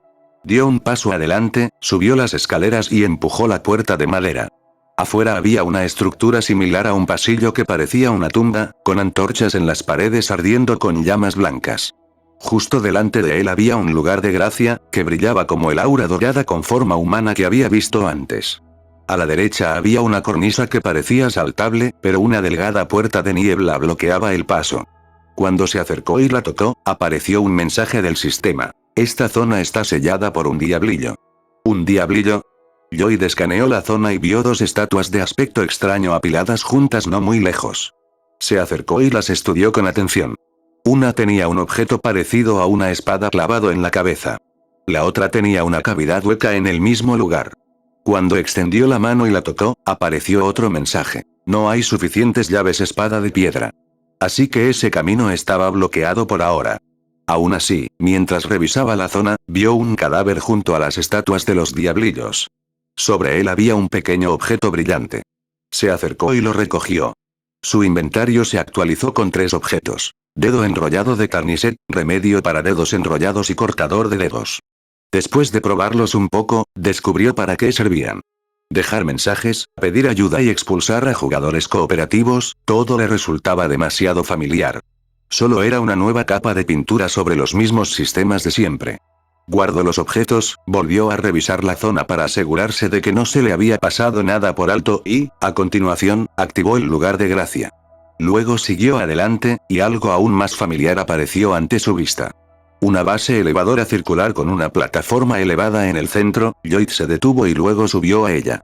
Dio un paso adelante, subió las escaleras y empujó la puerta de madera. Afuera había una estructura similar a un pasillo que parecía una tumba, con antorchas en las paredes ardiendo con llamas blancas. Justo delante de él había un lugar de gracia, que brillaba como el aura dorada con forma humana que había visto antes. A la derecha había una cornisa que parecía saltable, pero una delgada puerta de niebla bloqueaba el paso. Cuando se acercó y la tocó, apareció un mensaje del sistema. Esta zona está sellada por un diablillo. ¿Un diablillo? Lloyd escaneó la zona y vio dos estatuas de aspecto extraño apiladas juntas no muy lejos. Se acercó y las estudió con atención. Una tenía un objeto parecido a una espada clavado en la cabeza. La otra tenía una cavidad hueca en el mismo lugar. Cuando extendió la mano y la tocó, apareció otro mensaje. No hay suficientes llaves espada de piedra. Así que ese camino estaba bloqueado por ahora. Aún así, mientras revisaba la zona, vio un cadáver junto a las estatuas de los diablillos. Sobre él había un pequeño objeto brillante. Se acercó y lo recogió. Su inventario se actualizó con 3 objetos. Dedo enrollado de carniset, remedio para dedos enrollados y cortador de dedos. Después de probarlos un poco, descubrió para qué servían. Dejar mensajes, pedir ayuda y expulsar a jugadores cooperativos, todo le resultaba demasiado familiar. Solo era una nueva capa de pintura sobre los mismos sistemas de siempre. Guardó los objetos, volvió a revisar la zona para asegurarse de que no se le había pasado nada por alto y, a continuación, activó el lugar de gracia. Luego siguió adelante, y algo aún más familiar apareció ante su vista. Una base elevadora circular con una plataforma elevada en el centro. Lloyd se detuvo y luego subió a ella.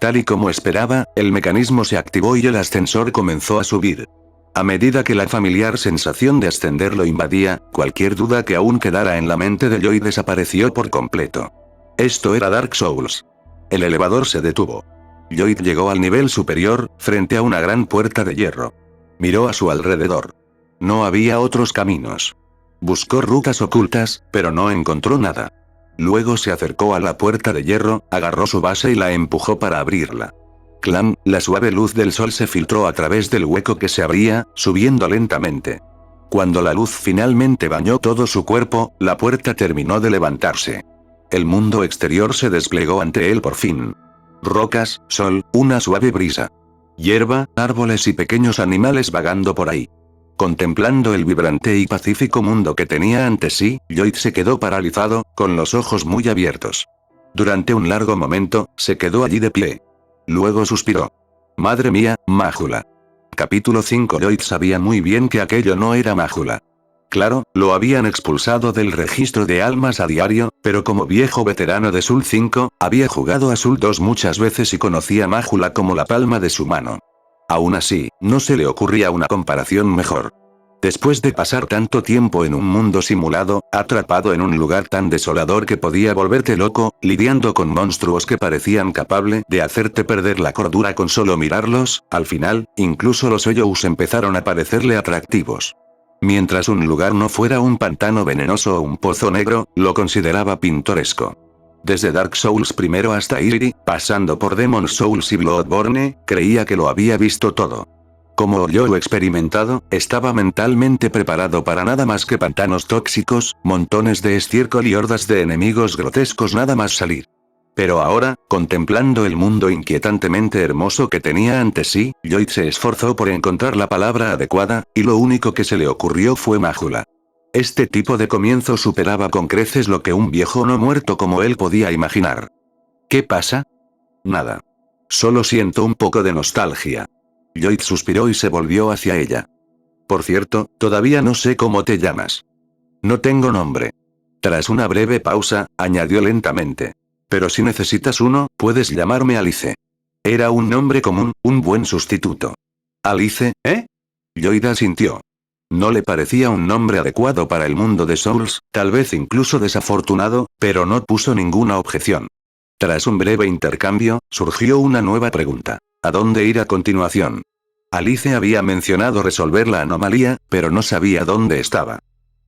Tal y como esperaba, el mecanismo se activó y el ascensor comenzó a subir. A medida que la familiar sensación de ascender lo invadía, cualquier duda que aún quedara en la mente de Lloyd desapareció por completo. Esto era Dark Souls. El elevador se detuvo. Lloyd llegó al nivel superior, frente a una gran puerta de hierro. Miró a su alrededor. No había otros caminos. Buscó rutas ocultas, pero no encontró nada. Luego se acercó a la puerta de hierro, agarró su base y la empujó para abrirla. Clam, la suave luz del sol se filtró a través del hueco que se abría, subiendo lentamente. Cuando la luz finalmente bañó todo su cuerpo, la puerta terminó de levantarse. El mundo exterior se desplegó ante él por fin. Rocas, sol, una suave brisa. Hierba, árboles y pequeños animales vagando por ahí. Contemplando el vibrante y pacífico mundo que tenía ante sí, Lloyd se quedó paralizado, con los ojos muy abiertos. Durante un largo momento, se quedó allí de pie. Luego suspiró. Madre mía, Majula. Capítulo 5. Lloyd sabía muy bien que aquello no era Majula. Claro, lo habían expulsado del registro de almas a diario, pero como viejo veterano de Soul 5, había jugado a Soul 2 muchas veces y conocía Majula como la palma de su mano. Aún así, no se le ocurría una comparación mejor. Después de pasar tanto tiempo en un mundo simulado, atrapado en un lugar tan desolador que podía volverte loco, lidiando con monstruos que parecían capables de hacerte perder la cordura con solo mirarlos, al final, incluso los hoyos empezaron a parecerle atractivos. Mientras un lugar no fuera un pantano venenoso o un pozo negro, lo consideraba pintoresco. Desde Dark Souls primero hasta Eerie, pasando por Demon Souls y Bloodborne, creía que lo había visto todo. Como yo experimentado, estaba mentalmente preparado para nada más que pantanos tóxicos, montones de estiércol y hordas de enemigos grotescos nada más salir. Pero ahora, contemplando el mundo inquietantemente hermoso que tenía ante sí, Lloyd se esforzó por encontrar la palabra adecuada, y lo único que se le ocurrió fue Majula. Este tipo de comienzo superaba con creces lo que un viejo no muerto como él podía imaginar. ¿Qué pasa? Nada. Solo siento un poco de nostalgia. Lloyd suspiró y se volvió hacia ella. Por cierto, todavía no sé cómo te llamas. No tengo nombre. Tras una breve pausa, añadió lentamente. Pero si necesitas uno, puedes llamarme Alice. Era un nombre común, un buen sustituto. ¿Alice, eh? Lloyd asintió. No le parecía un nombre adecuado para el mundo de Souls, tal vez incluso desafortunado, pero no puso ninguna objeción. Tras un breve intercambio, surgió una nueva pregunta. ¿A dónde ir a continuación? Alice había mencionado resolver la anomalía, pero no sabía dónde estaba.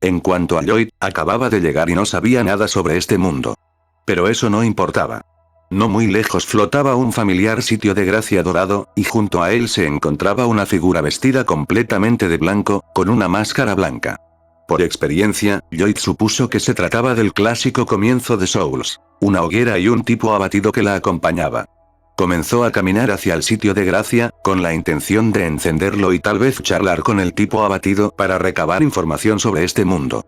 En cuanto a Lloyd, acababa de llegar y no sabía nada sobre este mundo. Pero eso no importaba. No muy lejos flotaba un familiar sitio de gracia dorado, y junto a él se encontraba una figura vestida completamente de blanco, con una máscara blanca. Por experiencia, Lloyd supuso que se trataba del clásico comienzo de Souls, una hoguera y un tipo abatido que la acompañaba. Comenzó a caminar hacia el sitio de gracia, con la intención de encenderlo y tal vez charlar con el tipo abatido para recabar información sobre este mundo.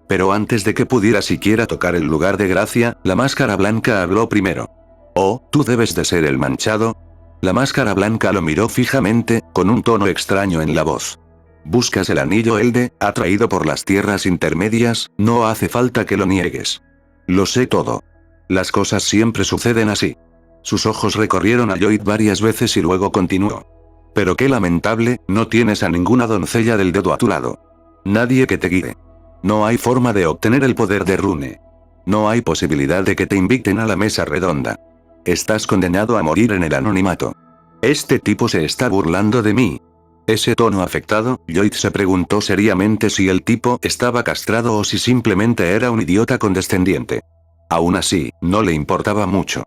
Pero antes de que pudiera siquiera tocar el lugar de gracia, la máscara blanca habló primero. «Oh, tú debes de ser el manchado». La máscara blanca lo miró fijamente, con un tono extraño en la voz. «Buscas el anillo Elde, atraído por las tierras intermedias, no hace falta que lo niegues. Lo sé todo. Las cosas siempre suceden así». Sus ojos recorrieron a Lloyd varias veces y luego continuó. «Pero qué lamentable, no tienes a ninguna doncella del dedo a tu lado. Nadie que te guíe. No hay forma de obtener el poder de Rune. No hay posibilidad de que te inviten a la mesa redonda. Estás condenado a morir en el anonimato. Este tipo se está burlando de mí». Ese tono afectado, Lloyd se preguntó seriamente si el tipo estaba castrado o si simplemente era un idiota condescendiente. Aún así, no le importaba mucho.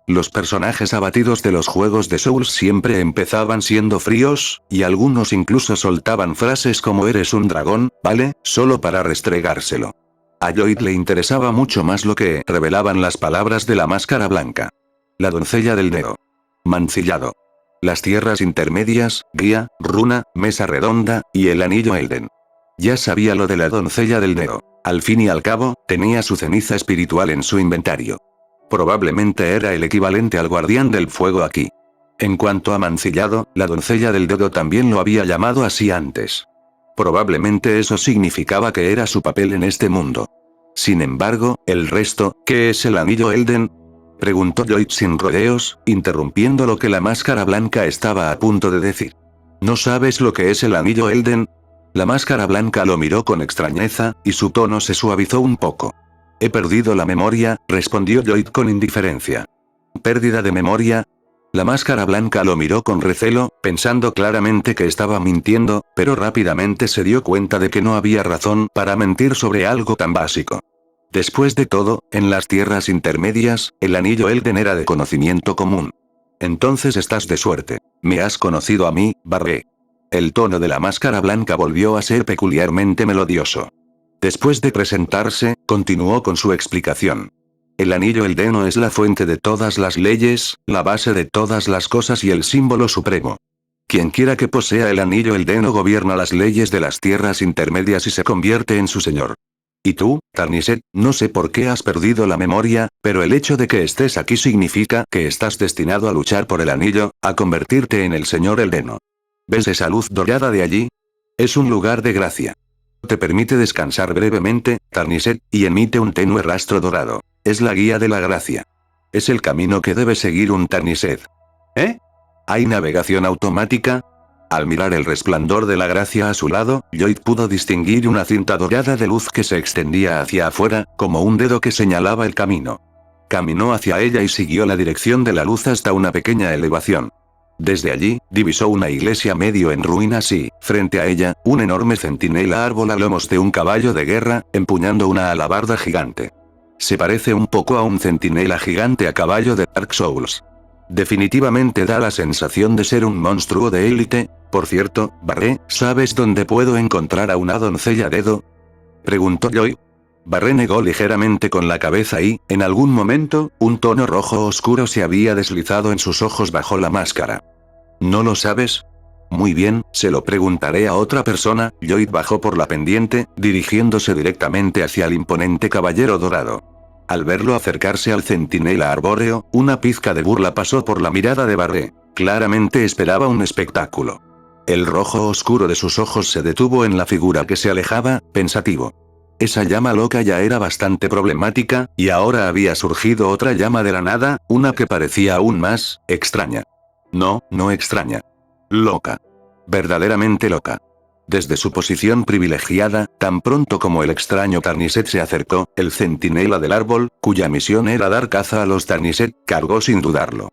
Los personajes abatidos de los juegos de Souls siempre empezaban siendo fríos, y algunos incluso soltaban frases como «eres un dragón, ¿vale?», solo para restregárselo. A Lloyd le interesaba mucho más lo que revelaban las palabras de la máscara blanca. La doncella del dedo. Mancillado. Las tierras intermedias, guía, runa, mesa redonda, y el anillo Elden. Ya sabía lo de la doncella del dedo. Al fin y al cabo, tenía su ceniza espiritual en su inventario. Probablemente era el equivalente al guardián del fuego aquí. En cuanto a Mancillado, la doncella del dedo también lo había llamado así antes. Probablemente eso significaba que era su papel en este mundo. Sin embargo, el resto, ¿qué es el anillo Elden?, preguntó Lloyd sin rodeos, interrumpiendo lo que la máscara blanca estaba a punto de decir. ¿No sabes lo que es el anillo Elden? La máscara blanca lo miró con extrañeza, y su tono se suavizó un poco. He perdido la memoria, respondió Lloyd con indiferencia. ¿Pérdida de memoria? La máscara blanca lo miró con recelo, pensando claramente que estaba mintiendo, pero rápidamente se dio cuenta de que no había razón para mentir sobre algo tan básico. Después de todo, en las tierras intermedias, el anillo Elden era de conocimiento común. Entonces estás de suerte. Me has conocido a mí, Barré. El tono de la máscara blanca volvió a ser peculiarmente melodioso. Después de presentarse, continuó con su explicación. El anillo Eldeno es la fuente de todas las leyes, la base de todas las cosas y el símbolo supremo. Quienquiera que posea el anillo Eldeno gobierna las leyes de las tierras intermedias y se convierte en su señor. Y tú, Tarniset, no sé por qué has perdido la memoria, pero el hecho de que estés aquí significa que estás destinado a luchar por el anillo, a convertirte en el señor Eldeno. ¿Ves esa luz dorada de allí? Es un lugar de gracia. Te permite descansar brevemente, Tarniset, y emite un tenue rastro dorado. Es la guía de la gracia. Es el camino que debe seguir un Tarniset. ¿Eh? ¿Hay navegación automática? Al mirar el resplandor de la gracia a su lado, Lloyd pudo distinguir una cinta dorada de luz que se extendía hacia afuera, como un dedo que señalaba el camino. Caminó hacia ella y siguió la dirección de la luz hasta una pequeña elevación. Desde allí, divisó una iglesia medio en ruinas y, frente a ella, un enorme centinela árbol a lomos de un caballo de guerra, empuñando una alabarda gigante. Se parece un poco a un centinela gigante a caballo de Dark Souls. Definitivamente da la sensación de ser un monstruo de élite. Por cierto, Barré, ¿sabes dónde puedo encontrar a una doncella dedo?, preguntó Lloyd. Barré negó ligeramente con la cabeza y, en algún momento, un tono rojo oscuro se había deslizado en sus ojos bajo la máscara. ¿No lo sabes? Muy bien, se lo preguntaré a otra persona. Lloyd bajó por la pendiente, dirigiéndose directamente hacia el imponente caballero dorado. Al verlo acercarse al centinela arbóreo, una pizca de burla pasó por la mirada de Barré. Claramente esperaba un espectáculo. El rojo oscuro de sus ojos se detuvo en la figura que se alejaba, pensativo. Esa llama loca ya era bastante problemática, y ahora había surgido otra llama de la nada, una que parecía aún más extraña. No, no extraña. Loca. Verdaderamente loca. Desde su posición privilegiada, tan pronto como el extraño Tarniset se acercó, el centinela del árbol, cuya misión era dar caza a los Tarniset, cargó sin dudarlo.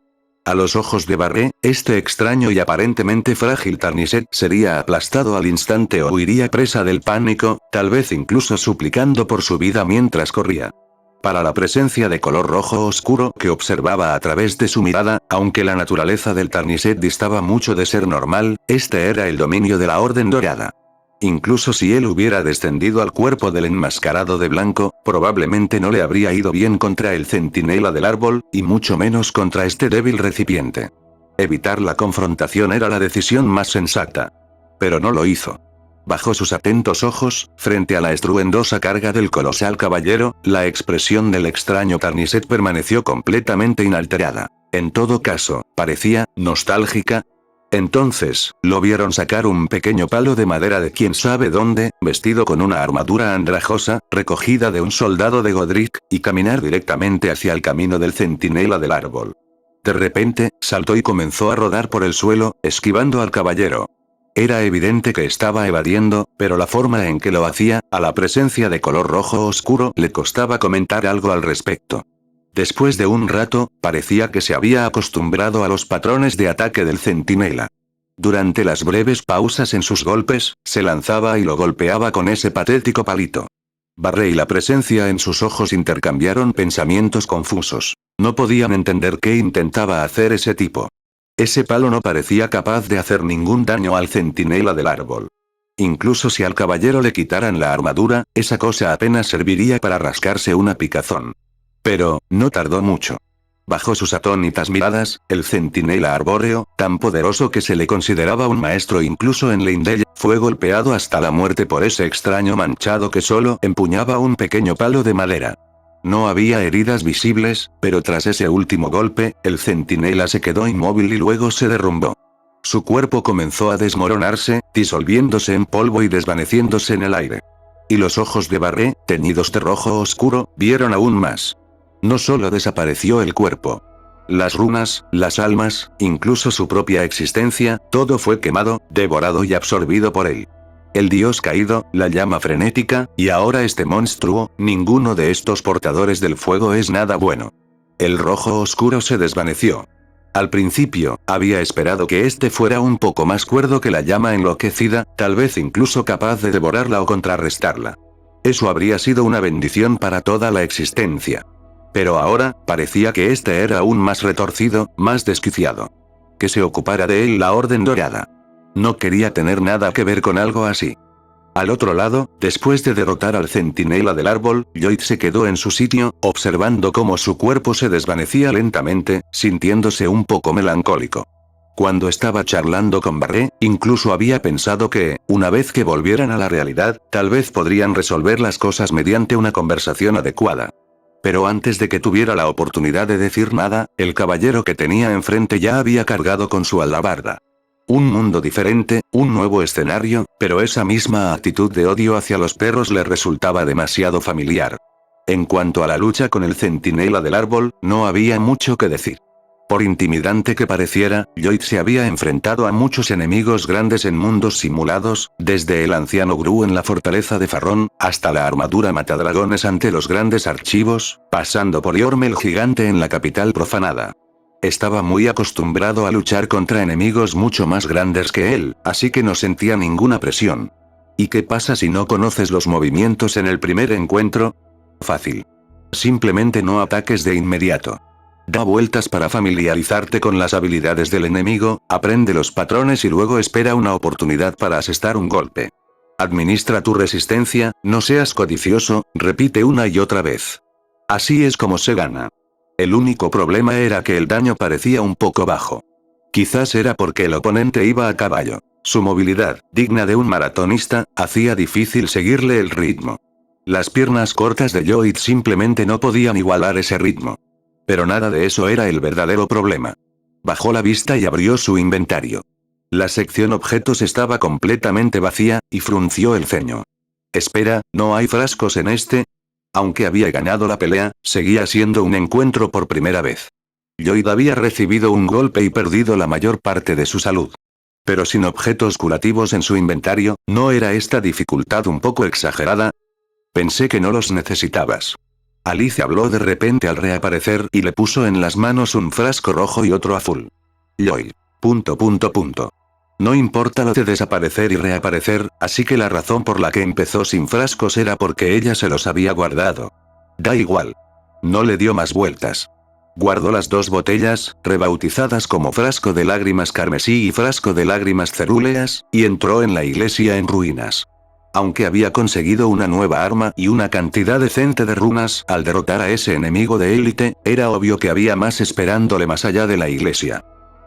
A los ojos de Barré, este extraño y aparentemente frágil Tarniset sería aplastado al instante o iría presa del pánico, tal vez incluso suplicando por su vida mientras corría. Para la presencia de color rojo oscuro que observaba a través de su mirada, aunque la naturaleza del Tarniset distaba mucho de ser normal, este era el dominio de la Orden Dorada. Incluso si él hubiera descendido al cuerpo del enmascarado de blanco, probablemente no le habría ido bien contra el centinela del árbol, y mucho menos contra este débil recipiente. Evitar la confrontación era la decisión más sensata. Pero no lo hizo. Bajo sus atentos ojos, frente a la estruendosa carga del colosal caballero, la expresión del extraño Tarniset permaneció completamente inalterada. En todo caso, parecía nostálgica. Entonces, lo vieron sacar un pequeño palo de madera de quién sabe dónde, vestido con una armadura andrajosa, recogida de un soldado de Godric, y caminar directamente hacia el camino del centinela del árbol. De repente, saltó y comenzó a rodar por el suelo, esquivando al caballero. Era evidente que estaba evadiendo, pero la forma en que lo hacía, a la presencia de color rojo oscuro, le costaba comentar algo al respecto. Después de un rato, parecía que se había acostumbrado a los patrones de ataque del centinela. Durante las breves pausas en sus golpes, se lanzaba y lo golpeaba con ese patético palito. Barré y la presencia en sus ojos intercambiaron pensamientos confusos. No podían entender qué intentaba hacer ese tipo. Ese palo no parecía capaz de hacer ningún daño al centinela del árbol. Incluso si al caballero le quitaran la armadura, esa cosa apenas serviría para rascarse una picazón. Pero, no tardó mucho. Bajo sus atónitas miradas, el centinela arbóreo, tan poderoso que se le consideraba un maestro incluso en Leyndell, fue golpeado hasta la muerte por ese extraño manchado que solo empuñaba un pequeño palo de madera. No había heridas visibles, pero tras ese último golpe, el centinela se quedó inmóvil y luego se derrumbó. Su cuerpo comenzó a desmoronarse, disolviéndose en polvo y desvaneciéndose en el aire. Y los ojos de Barré, teñidos de rojo oscuro, vieron aún más. No solo desapareció el cuerpo. Las runas, las almas, incluso su propia existencia, todo fue quemado, devorado y absorbido por él. El dios caído, la llama frenética, y ahora este monstruo, ninguno de estos portadores del fuego es nada bueno. El rojo oscuro se desvaneció. Al principio, había esperado que este fuera un poco más cuerdo que la llama enloquecida, tal vez incluso capaz de devorarla o contrarrestarla. Eso habría sido una bendición para toda la existencia. Pero ahora, parecía que este era aún más retorcido, más desquiciado. Que se ocupara de él la Orden Dorada. No quería tener nada que ver con algo así. Al otro lado, después de derrotar al centinela del árbol, Lloyd se quedó en su sitio, observando cómo su cuerpo se desvanecía lentamente, sintiéndose un poco melancólico. Cuando estaba charlando con Barré, incluso había pensado que, una vez que volvieran a la realidad, tal vez podrían resolver las cosas mediante una conversación adecuada. Pero antes de que tuviera la oportunidad de decir nada, el caballero que tenía enfrente ya había cargado con su alabarda. Un mundo diferente, un nuevo escenario, pero esa misma actitud de odio hacia los perros le resultaba demasiado familiar. En cuanto a la lucha con el centinela del árbol, no había mucho que decir. Por intimidante que pareciera, Lloyd se había enfrentado a muchos enemigos grandes en mundos simulados, desde el anciano Gru en la fortaleza de Farrón, hasta la armadura matadragones ante los grandes archivos, pasando por Yorm el gigante en la capital profanada. Estaba muy acostumbrado a luchar contra enemigos mucho más grandes que él, así que no sentía ninguna presión. ¿Y qué pasa si no conoces los movimientos en el primer encuentro? Fácil. Simplemente no ataques de inmediato. Da vueltas para familiarizarte con las habilidades del enemigo, aprende los patrones y luego espera una oportunidad para asestar un golpe. Administra tu resistencia, no seas codicioso, repite una y otra vez. Así es como se gana. El único problema era que el daño parecía un poco bajo. Quizás era porque el oponente iba a caballo. Su movilidad, digna de un maratonista, hacía difícil seguirle el ritmo. Las piernas cortas de Lloyd simplemente no podían igualar ese ritmo. Pero nada de eso era el verdadero problema. Bajó la vista y abrió su inventario. La sección objetos estaba completamente vacía, y frunció el ceño. Espera, ¿no hay frascos en este? Aunque había ganado la pelea, seguía siendo un encuentro por primera vez. Lloyd había recibido un golpe y perdido la mayor parte de su salud. Pero sin objetos curativos en su inventario, ¿no era esta dificultad un poco exagerada? Pensé que no los necesitabas. Alice habló de repente al reaparecer y le puso en las manos un frasco rojo y otro azul. Lloyd. ... No importa lo de desaparecer y reaparecer, así que la razón por la que empezó sin frascos era porque ella se los había guardado. Da igual. No le dio más vueltas. Guardó las dos botellas, rebautizadas como frasco de lágrimas carmesí y frasco de lágrimas cerúleas, y entró en la iglesia en ruinas. Aunque había conseguido una nueva arma y una cantidad decente de runas al derrotar a ese enemigo de élite, era obvio que había más esperándole más allá de la iglesia.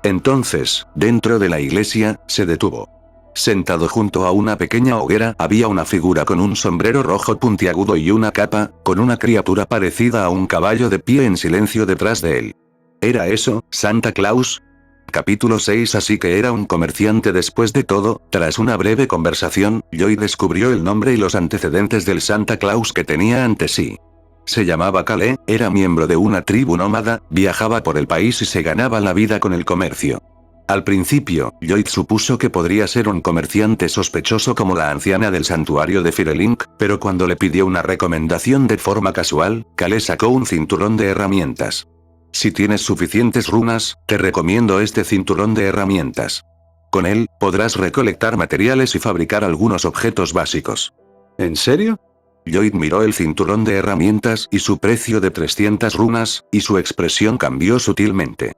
Entonces, dentro de la iglesia, se detuvo. Sentado junto a una pequeña hoguera había una figura con un sombrero rojo puntiagudo y una capa, con una criatura parecida a un caballo de pie en silencio detrás de él. ¿Era eso, Santa Claus? Capítulo 6. Así que era un comerciante después de todo. Tras una breve conversación, Lloyd descubrió el nombre y los antecedentes del Santa Claus que tenía ante sí. Se llamaba Calais, era miembro de una tribu nómada, viajaba por el país y se ganaba la vida con el comercio. Al principio, Lloyd supuso que podría ser un comerciante sospechoso como la anciana del santuario de Firelink, pero cuando le pidió una recomendación de forma casual, Calais sacó un cinturón de herramientas. Si tienes suficientes runas, te recomiendo este cinturón de herramientas. Con él, podrás recolectar materiales y fabricar algunos objetos básicos. ¿En serio? Lloyd miró el cinturón de herramientas y su precio de 300 runas, y su expresión cambió sutilmente.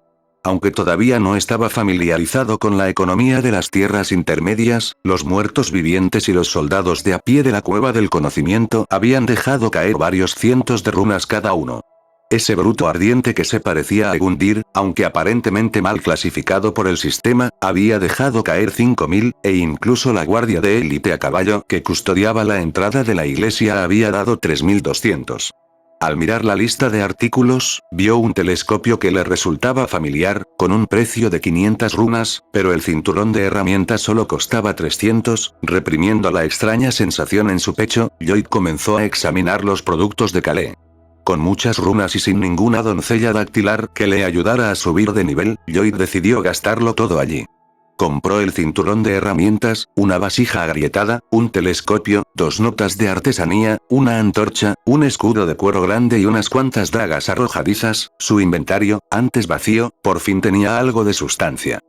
Aunque todavía no estaba familiarizado con la economía de las tierras intermedias, los muertos vivientes y los soldados de a pie de la cueva del conocimiento habían dejado caer varios cientos de runas cada uno. Ese bruto ardiente que se parecía a Gundir, aunque aparentemente mal clasificado por el sistema, había dejado caer 5000, e incluso la guardia de élite a caballo que custodiaba la entrada de la iglesia había dado 3200. Al mirar la lista de artículos, vio un telescopio que le resultaba familiar, con un precio de 500 runas, pero el cinturón de herramientas solo costaba 300, reprimiendo la extraña sensación en su pecho, Lloyd comenzó a examinar los productos de Calais. Con muchas runas y sin ninguna doncella dactilar que le ayudara a subir de nivel, Lloyd decidió gastarlo todo allí. Compró el cinturón de herramientas, una vasija agrietada, un telescopio, 2 notas de artesanía, una antorcha, un escudo de cuero grande y unas cuantas dagas arrojadizas. Su inventario, antes vacío, por fin tenía algo de sustancia.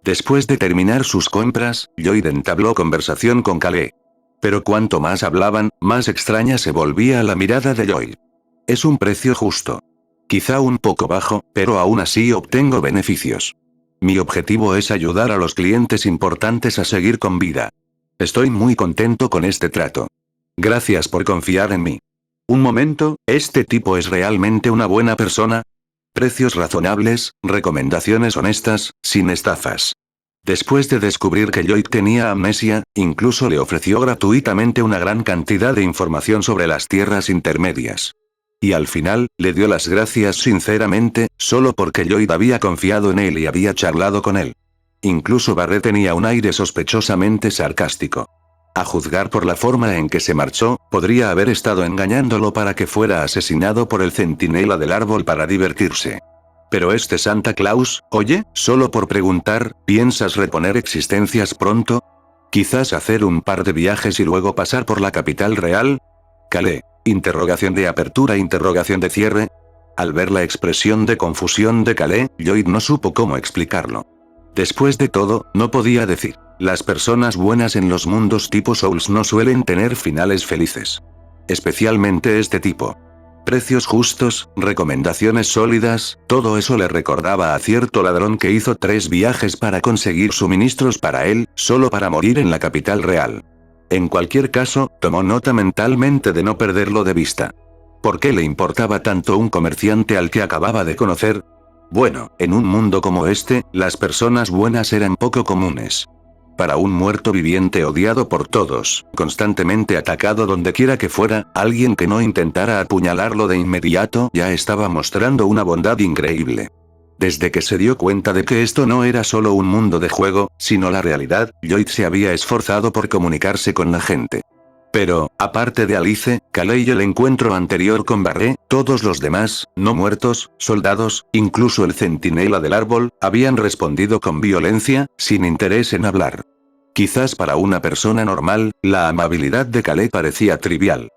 Después de terminar sus compras, Lloyd entabló conversación con Calais. Pero cuanto más hablaban, más extraña se volvía la mirada de Lloyd. Es un precio justo. Quizá un poco bajo, pero aún así obtengo beneficios. Mi objetivo es ayudar a los clientes importantes a seguir con vida. Estoy muy contento con este trato. Gracias por confiar en mí. Un momento, ¿este tipo es realmente una buena persona? Precios razonables, recomendaciones honestas, sin estafas. Después de descubrir que Lloyd tenía amnesia, incluso le ofreció gratuitamente una gran cantidad de información sobre las tierras intermedias. Y al final, le dio las gracias sinceramente, solo porque Lloyd había confiado en él y había charlado con él. Incluso Barret tenía un aire sospechosamente sarcástico. A juzgar por la forma en que se marchó, podría haber estado engañándolo para que fuera asesinado por el centinela del árbol para divertirse. Pero este Santa Claus, oye, solo por preguntar, ¿piensas reponer existencias pronto? ¿Quizás hacer un par de viajes y luego pasar por la capital real? Calais. Interrogación de apertura, interrogación de cierre. Al ver la expresión de confusión de Calais, Lloyd no supo cómo explicarlo. Después de todo, no podía decir. Las personas buenas en los mundos tipo Souls no suelen tener finales felices. Especialmente este tipo. Precios justos, recomendaciones sólidas, todo eso le recordaba a cierto ladrón que hizo 3 viajes para conseguir suministros para él, solo para morir en la capital real. En cualquier caso, tomó nota mentalmente de no perderlo de vista. ¿Por qué le importaba tanto un comerciante al que acababa de conocer? Bueno, en un mundo como este, las personas buenas eran poco comunes. Para un muerto viviente odiado por todos, constantemente atacado donde quiera que fuera, alguien que no intentara apuñalarlo de inmediato ya estaba mostrando una bondad increíble. Desde que se dio cuenta de que esto no era solo un mundo de juego, sino la realidad, Lloyd se había esforzado por comunicarse con la gente. Pero, aparte de Alice, Calais y el encuentro anterior con Barret, todos los demás, no muertos, soldados, incluso el centinela del árbol, habían respondido con violencia, sin interés en hablar. Quizás para una persona normal, la amabilidad de Calais parecía trivial.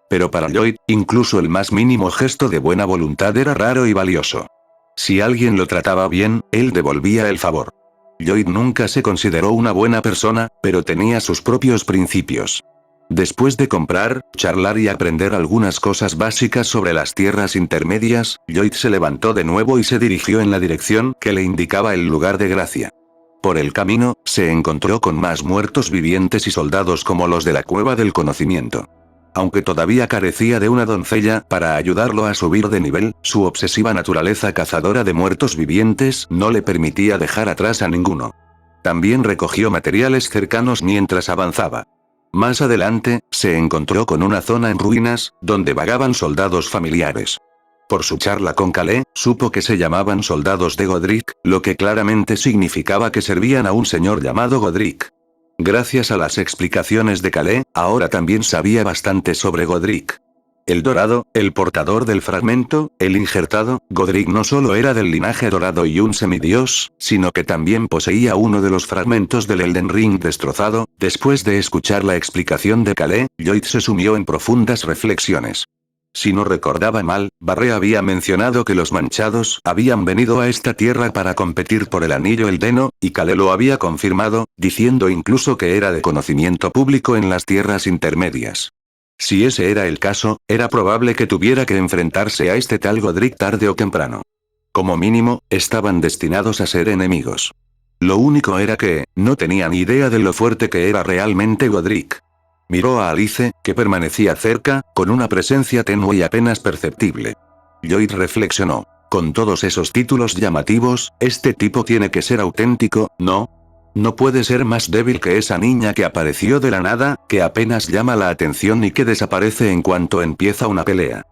Pero para Lloyd, incluso el más mínimo gesto de buena voluntad era raro y valioso. Si alguien lo trataba bien, él devolvía el favor. Lloyd nunca se consideró una buena persona, pero tenía sus propios principios. Después de comprar, charlar y aprender algunas cosas básicas sobre las tierras intermedias, Lloyd se levantó de nuevo y se dirigió en la dirección que le indicaba el lugar de gracia. Por el camino, se encontró con más muertos vivientes y soldados como los de la Cueva del Conocimiento. Aunque todavía carecía de una doncella para ayudarlo a subir de nivel, su obsesiva naturaleza cazadora de muertos vivientes no le permitía dejar atrás a ninguno. También recogió materiales cercanos mientras avanzaba. Más adelante, se encontró con una zona en ruinas, donde vagaban soldados familiares. Por su charla con Calais, supo que se llamaban soldados de Godric, lo que claramente significaba que servían a un señor llamado Godric. Gracias a las explicaciones de Calais, ahora también sabía bastante sobre Godric. El dorado, el portador del fragmento, el injertado, Godric no solo era del linaje dorado y un semidios, sino que también poseía uno de los fragmentos del Elden Ring destrozado. Después de escuchar la explicación de Calais, Lloyd se sumió en profundas reflexiones. Si no recordaba mal, Barret había mencionado que los manchados habían venido a esta tierra para competir por el anillo Eldeno, y Calais lo había confirmado, diciendo incluso que era de conocimiento público en las tierras intermedias. Si ese era el caso, era probable que tuviera que enfrentarse a este tal Godric tarde o temprano. Como mínimo, estaban destinados a ser enemigos. Lo único era que, no tenían idea de lo fuerte que era realmente Godric. Miró a Alice, que permanecía cerca, con una presencia tenue y apenas perceptible. Lloyd reflexionó. Con todos esos títulos llamativos, este tipo tiene que ser auténtico, ¿no? No puede ser más débil que esa niña que apareció de la nada, que apenas llama la atención y que desaparece en cuanto empieza una pelea.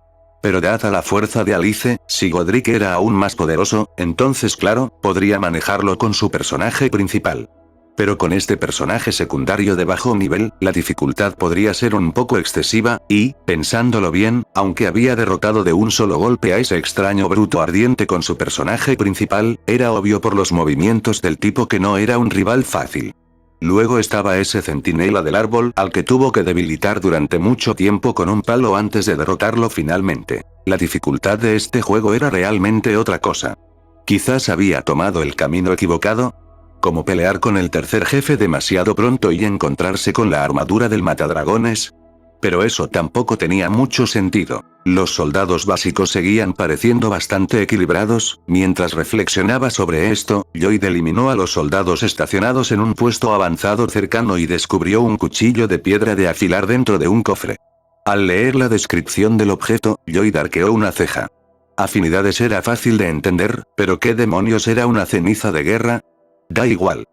Pero dada la fuerza de Alice, si Godric era aún más poderoso, entonces claro, podría manejarlo con su personaje principal. Pero con este personaje secundario de bajo nivel, la dificultad podría ser un poco excesiva, y, pensándolo bien, aunque había derrotado de un solo golpe a ese extraño bruto ardiente con su personaje principal, era obvio por los movimientos del tipo que no era un rival fácil. Luego estaba ese centinela del árbol al que tuvo que debilitar durante mucho tiempo con un palo antes de derrotarlo finalmente. La dificultad de este juego era realmente otra cosa. Quizás había tomado el camino equivocado, como pelear con el tercer jefe demasiado pronto y encontrarse con la armadura del matadragones. Pero eso tampoco tenía mucho sentido. Los soldados básicos seguían pareciendo bastante equilibrados. Mientras reflexionaba sobre esto, Lloyd eliminó a los soldados estacionados en un puesto avanzado cercano y descubrió un cuchillo de piedra de afilar dentro de un cofre. Al leer la descripción del objeto, Lloyd arqueó una ceja. Afinidades era fácil de entender, pero ¿qué demonios era una ceniza de guerra? Da igual.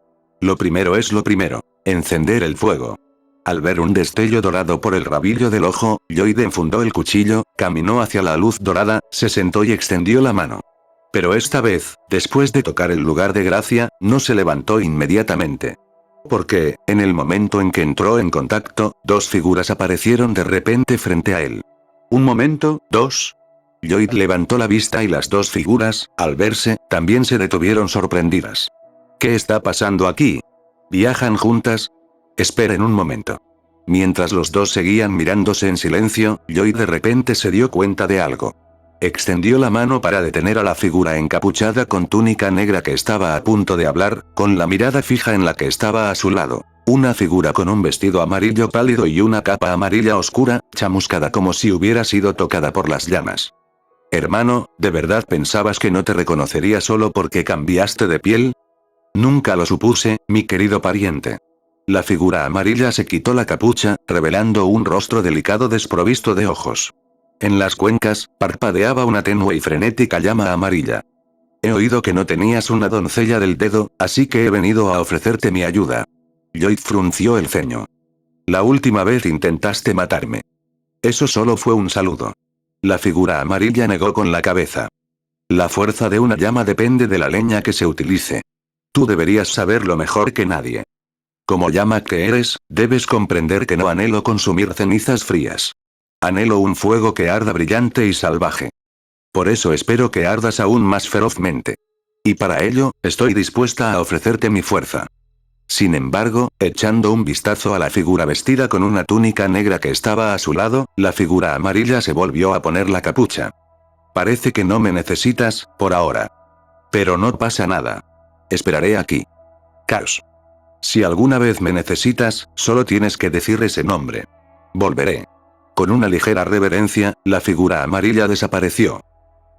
Lo primero es lo primero. Encender el fuego. Al ver un destello dorado por el rabillo del ojo, Lloyd enfundó el cuchillo, caminó hacia la luz dorada, se sentó y extendió la mano. Pero esta vez, después de tocar el lugar de gracia, no se levantó inmediatamente. Porque, en el momento en que entró en contacto, dos figuras aparecieron de repente frente a él. Un momento, dos. Lloyd levantó la vista y las dos figuras, al verse, también se detuvieron sorprendidas. ¿Qué está pasando aquí? ¿Viajan juntas? Esperen un momento. Mientras los dos seguían mirándose en silencio, Lloyd de repente se dio cuenta de algo. Extendió la mano para detener a la figura encapuchada con túnica negra que estaba a punto de hablar, con la mirada fija en la que estaba a su lado. Una figura con un vestido amarillo pálido y una capa amarilla oscura, chamuscada como si hubiera sido tocada por las llamas. Hermano, ¿de verdad pensabas que no te reconocería solo porque cambiaste de piel? Nunca lo supuse, mi querido pariente. La figura amarilla se quitó la capucha, revelando un rostro delicado desprovisto de ojos. En las cuencas, parpadeaba una tenue y frenética llama amarilla. He oído que no tenías una doncella del dedo, así que he venido a ofrecerte mi ayuda. Lloyd frunció el ceño. La última vez intentaste matarme. Eso solo fue un saludo. La figura amarilla negó con la cabeza. La fuerza de una llama depende de la leña que se utilice. Tú deberías saberlo mejor que nadie. Como llama que eres, debes comprender que no anhelo consumir cenizas frías. Anhelo un fuego que arda brillante y salvaje. Por eso espero que ardas aún más ferozmente. Y para ello, estoy dispuesta a ofrecerte mi fuerza. Sin embargo, echando un vistazo a la figura vestida con una túnica negra que estaba a su lado, la figura amarilla se volvió a poner la capucha. Parece que no me necesitas, por ahora. Pero no pasa nada. Esperaré aquí. Caos. Si alguna vez me necesitas, solo tienes que decir ese nombre. Volveré. Con una ligera reverencia, la figura amarilla desapareció.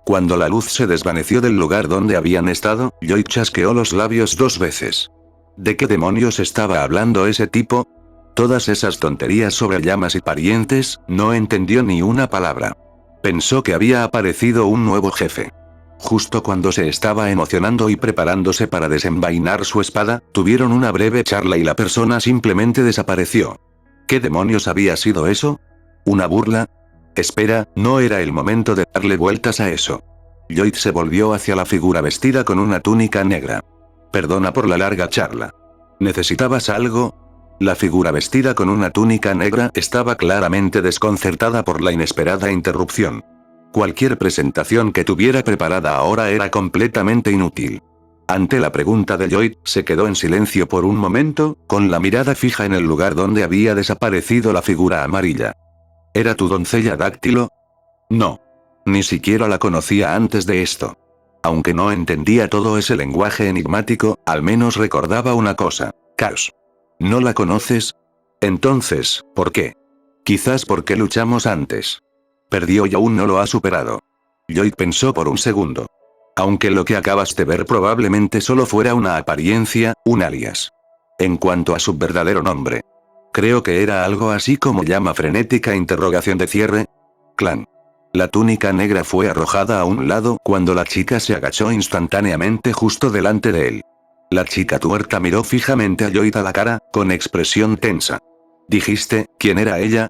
Cuando la luz se desvaneció del lugar donde habían estado, Lloyd chasqueó los labios 2 veces. ¿De qué demonios estaba hablando ese tipo? Todas esas tonterías sobre llamas y parientes, no entendió ni una palabra. Pensó que había aparecido un nuevo jefe. Justo cuando se estaba emocionando y preparándose para desenvainar su espada, tuvieron una breve charla y la persona simplemente desapareció. ¿Qué demonios había sido eso? ¿Una burla? Espera, no era el momento de darle vueltas a eso. Lloyd se volvió hacia la figura vestida con una túnica negra. Perdona por la larga charla. ¿Necesitabas algo? La figura vestida con una túnica negra estaba claramente desconcertada por la inesperada interrupción. Cualquier presentación que tuviera preparada ahora era completamente inútil. Ante la pregunta de Lloyd, se quedó en silencio por un momento, con la mirada fija en el lugar donde había desaparecido la figura amarilla. ¿Era tu doncella Dáctilo? No. Ni siquiera la conocía antes de esto. Aunque no entendía todo ese lenguaje enigmático, al menos recordaba una cosa. Caos. ¿No la conoces? Entonces, ¿por qué? Quizás porque luchamos antes. Perdió y aún no lo ha superado. Lloyd pensó por un segundo. Aunque lo que acabas de ver probablemente solo fuera una apariencia, un alias. En cuanto a su verdadero nombre. Creo que era algo así como llama frenética interrogación de cierre. Clan. La túnica negra fue arrojada a un lado cuando la chica se agachó instantáneamente justo delante de él. La chica tuerta miró fijamente a Lloyd a la cara, con expresión tensa. ¿Dijiste quién era ella?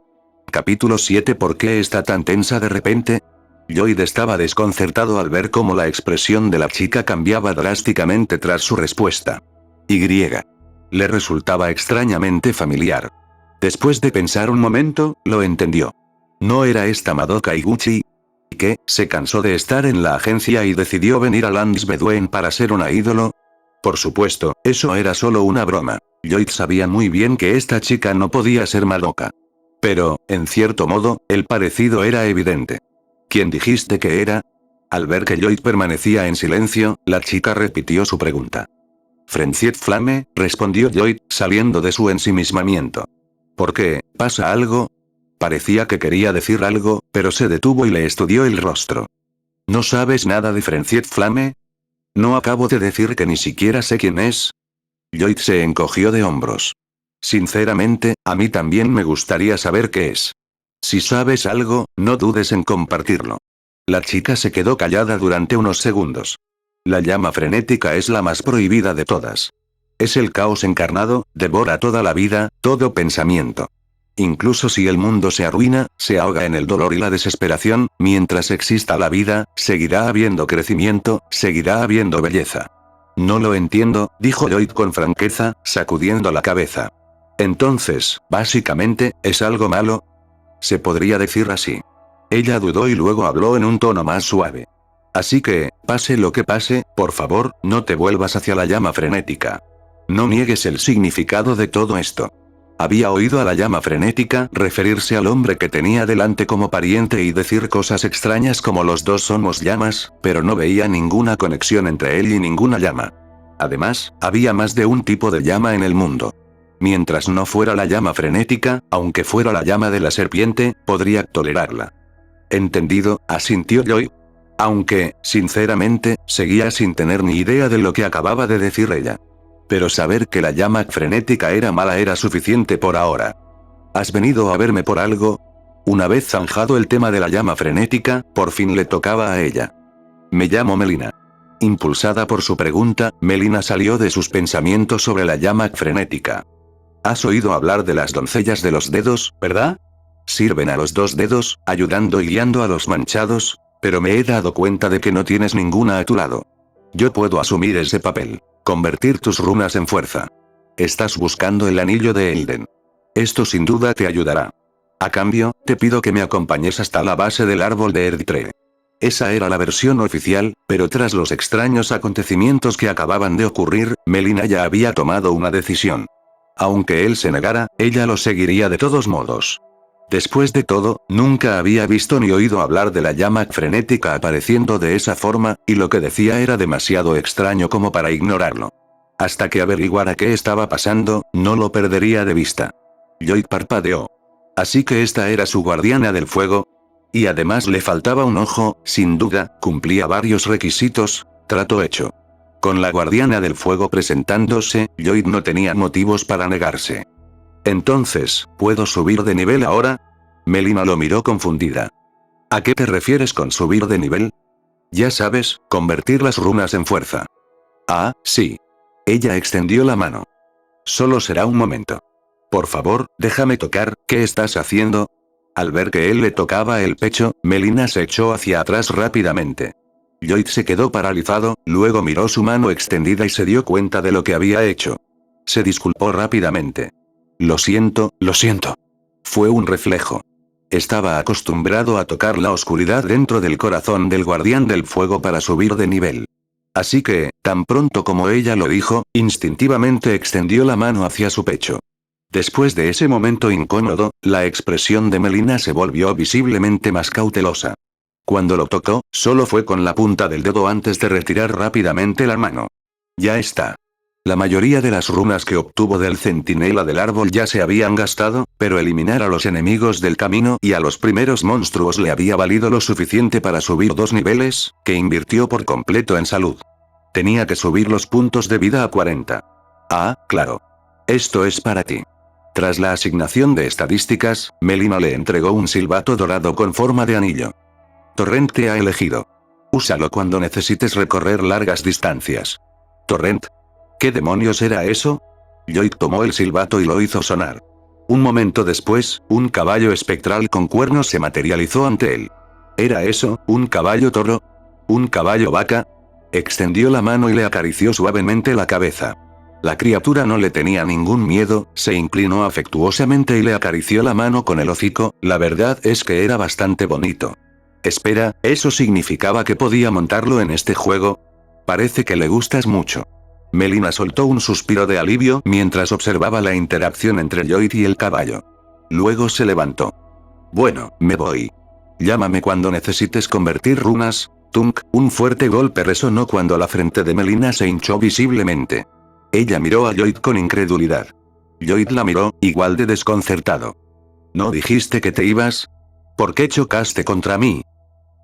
Capítulo 7. ¿Por qué está tan tensa de repente? Lloyd estaba desconcertado al ver cómo la expresión de la chica cambiaba drásticamente tras su respuesta. Le resultaba extrañamente familiar. Después de pensar un momento, lo entendió. ¿No era esta Madoka Iguchi? ¿Qué? ¿Se cansó de estar en la agencia y decidió venir a Land's Bedouin para ser una ídolo? Por supuesto, eso era solo una broma. Lloyd sabía muy bien que esta chica no podía ser Madoka. Pero, en cierto modo, el parecido era evidente. ¿Quién dijiste que era? Al ver que Lloyd permanecía en silencio, la chica repitió su pregunta. Frenzied Flame, respondió Lloyd, saliendo de su ensimismamiento. ¿Por qué? ¿Pasa algo? Parecía que quería decir algo, pero se detuvo y le estudió el rostro. ¿No sabes nada de Frenzied Flame? ¿No acabo de decir que ni siquiera sé quién es? Lloyd se encogió de hombros. Sinceramente, a mí también me gustaría saber qué es. Si sabes algo, no dudes en compartirlo. La chica se quedó callada durante unos segundos. La llama frenética es la más prohibida de todas. Es el caos encarnado, devora toda la vida, todo pensamiento. Incluso si el mundo se arruina, se ahoga en el dolor y la desesperación, mientras exista la vida, seguirá habiendo crecimiento, seguirá habiendo belleza. No lo entiendo, dijo Lloyd con franqueza, sacudiendo la cabeza. Entonces, básicamente, ¿es algo malo? Se podría decir así. Ella dudó y luego habló en un tono más suave. Así que, pase lo que pase, por favor, no te vuelvas hacia la llama frenética. No niegues el significado de todo esto. Había oído a la llama frenética referirse al hombre que tenía delante como pariente y decir cosas extrañas como los dos somos llamas, pero no veía ninguna conexión entre él y ninguna llama. Además, había más de un tipo de llama en el mundo. Mientras no fuera la llama frenética, aunque fuera la llama de la serpiente, podría tolerarla. Entendido, asintió Lloyd. Aunque, sinceramente, seguía sin tener ni idea de lo que acababa de decir ella. Pero saber que la llama frenética era mala era suficiente por ahora. ¿Has venido a verme por algo? Una vez zanjado el tema de la llama frenética, por fin le tocaba a ella. Me llamo Melina. Impulsada por su pregunta, Melina salió de sus pensamientos sobre la llama frenética. ¿Has oído hablar de las doncellas de los dedos, verdad? Sirven a los dos dedos, ayudando y guiando a los manchados, pero me he dado cuenta de que no tienes ninguna a tu lado. Yo puedo asumir ese papel. Convertir tus runas en fuerza. Estás buscando el anillo de Elden. Esto sin duda te ayudará. A cambio, te pido que me acompañes hasta la base del árbol de Erdtree. Esa era la versión oficial, pero tras los extraños acontecimientos que acababan de ocurrir, Melina ya había tomado una decisión. Aunque él se negara, ella lo seguiría de todos modos. Después de todo, nunca había visto ni oído hablar de la llama frenética apareciendo de esa forma, y lo que decía era demasiado extraño como para ignorarlo. Hasta que averiguara qué estaba pasando, no lo perdería de vista. Lloyd parpadeó. Así que esta era su guardiana del fuego. Y además le faltaba un ojo, sin duda, cumplía varios requisitos, trato hecho. Con la guardiana del fuego presentándose, Lloyd no tenía motivos para negarse. Entonces, ¿puedo subir de nivel ahora? Melina lo miró confundida. ¿A qué te refieres con subir de nivel? Ya sabes, convertir las runas en fuerza. Ah, sí. Ella extendió la mano. Solo será un momento. Por favor, déjame tocar, ¿qué estás haciendo? Al ver que él le tocaba el pecho, Melina se echó hacia atrás rápidamente. Lloyd se quedó paralizado, luego miró su mano extendida y se dio cuenta de lo que había hecho. Se disculpó rápidamente. Lo siento, lo siento. Fue un reflejo. Estaba acostumbrado a tocar la oscuridad dentro del corazón del guardián del fuego para subir de nivel. Así que, tan pronto como ella lo dijo, instintivamente extendió la mano hacia su pecho. Después de ese momento incómodo, la expresión de Melina se volvió visiblemente más cautelosa. Cuando lo tocó, solo fue con la punta del dedo antes de retirar rápidamente la mano. Ya está. La mayoría de las runas que obtuvo del centinela del árbol ya se habían gastado, pero eliminar a los enemigos del camino y a los primeros monstruos le había valido lo suficiente para subir 2 niveles, que invirtió por completo en salud. Tenía que subir los puntos de vida a 40. Ah, claro. Esto es para ti. Tras la asignación de estadísticas, Melina le entregó un silbato dorado con forma de anillo. Torrent te ha elegido. Úsalo cuando necesites recorrer largas distancias. Torrent. ¿Qué demonios era eso? Lloyd tomó el silbato y lo hizo sonar. Un momento después, un caballo espectral con cuernos se materializó ante él. ¿Era eso, un caballo toro? ¿Un caballo vaca? Extendió la mano y le acarició suavemente la cabeza. La criatura no le tenía ningún miedo, se inclinó afectuosamente y le acarició la mano con el hocico. La verdad es que era bastante bonito. Espera, ¿eso significaba que podía montarlo en este juego? Parece que le gustas mucho. Melina soltó un suspiro de alivio mientras observaba la interacción entre Lloyd y el caballo. Luego se levantó. Bueno, me voy. Llámame cuando necesites convertir runas. Tunk, un fuerte golpe resonó cuando la frente de Melina se hinchó visiblemente. Ella miró a Lloyd con incredulidad. Lloyd la miró, igual de desconcertado. ¿No dijiste que te ibas? ¿Por qué chocaste contra mí?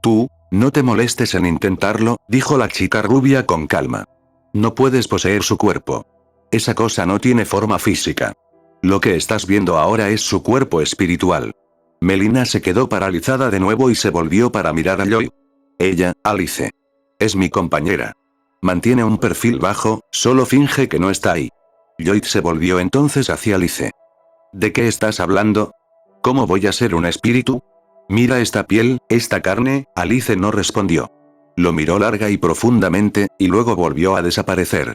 Tú, no te molestes en intentarlo, dijo la chica rubia con calma. No puedes poseer su cuerpo. Esa cosa no tiene forma física. Lo que estás viendo ahora es su cuerpo espiritual. Melina se quedó paralizada de nuevo y se volvió para mirar a Lloyd. Ella, Alice. Es mi compañera. Mantiene un perfil bajo, solo finge que no está ahí. Lloyd se volvió entonces hacia Alice. ¿De qué estás hablando? ¿Cómo voy a ser un espíritu? Mira esta piel, esta carne. Alice no respondió. Lo miró larga y profundamente, y luego volvió a desaparecer.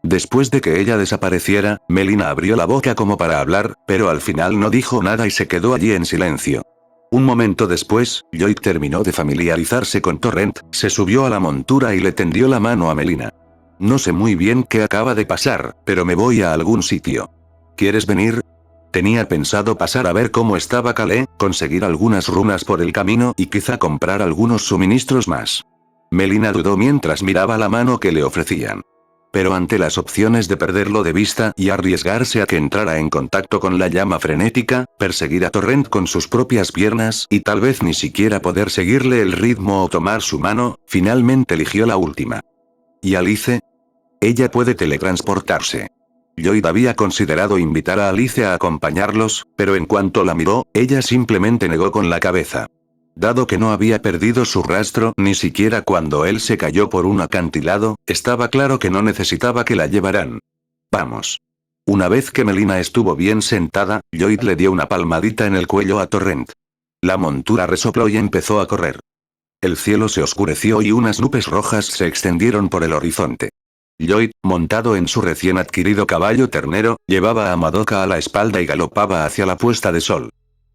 Después de que ella desapareciera, Melina abrió la boca como para hablar, pero al final no dijo nada y se quedó allí en silencio. Un momento después, Lloyd terminó de familiarizarse con Torrent, se subió a la montura y le tendió la mano a Melina. No sé muy bien qué acaba de pasar, pero me voy a algún sitio. ¿Quieres venir? Tenía pensado pasar a ver cómo estaba Calais, conseguir algunas runas por el camino y quizá comprar algunos suministros más. Melina dudó mientras miraba la mano que le ofrecían. Pero ante las opciones de perderlo de vista y arriesgarse a que entrara en contacto con la llama frenética, perseguir a Torrent con sus propias piernas y tal vez ni siquiera poder seguirle el ritmo o tomar su mano, finalmente eligió la última. ¿Y Alice? Ella puede teletransportarse. Lloyd había considerado invitar a Alice a acompañarlos, pero en cuanto la miró, ella simplemente negó con la cabeza. Dado que no había perdido su rastro ni siquiera cuando él se cayó por un acantilado, estaba claro que no necesitaba que la llevaran. Vamos. Una vez que Melina estuvo bien sentada, Lloyd le dio una palmadita en el cuello a Torrent. La montura resopló y empezó a correr. El cielo se oscureció y unas nubes rojas se extendieron por el horizonte. Lloyd, montado en su recién adquirido caballo ternero, llevaba a Madoka a la espalda y galopaba hacia la puesta de sol.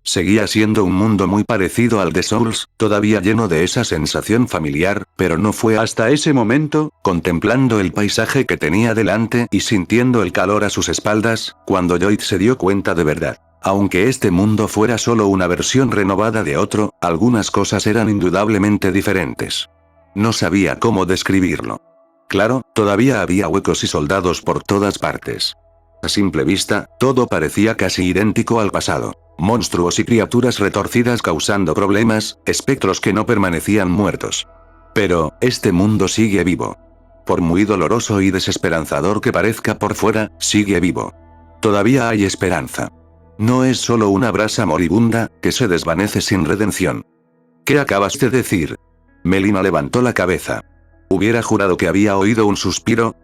Seguía siendo un mundo muy parecido al de Souls, todavía lleno de esa sensación familiar, pero no fue hasta ese momento, contemplando el paisaje que tenía delante y sintiendo el calor a sus espaldas, cuando Lloyd se dio cuenta de verdad. Aunque este mundo fuera solo una versión renovada de otro, algunas cosas eran indudablemente diferentes. No sabía cómo describirlo. Claro, todavía había huecos y soldados por todas partes. A simple vista, todo parecía casi idéntico al pasado. Monstruos y criaturas retorcidas causando problemas, espectros que no permanecían muertos. Pero, este mundo sigue vivo. Por muy doloroso y desesperanzador que parezca por fuera, sigue vivo. Todavía hay esperanza. No es solo una brasa moribunda, que se desvanece sin redención. ¿Qué acabas de decir? Melina levantó la cabeza. Hubiera jurado que había oído un suspiro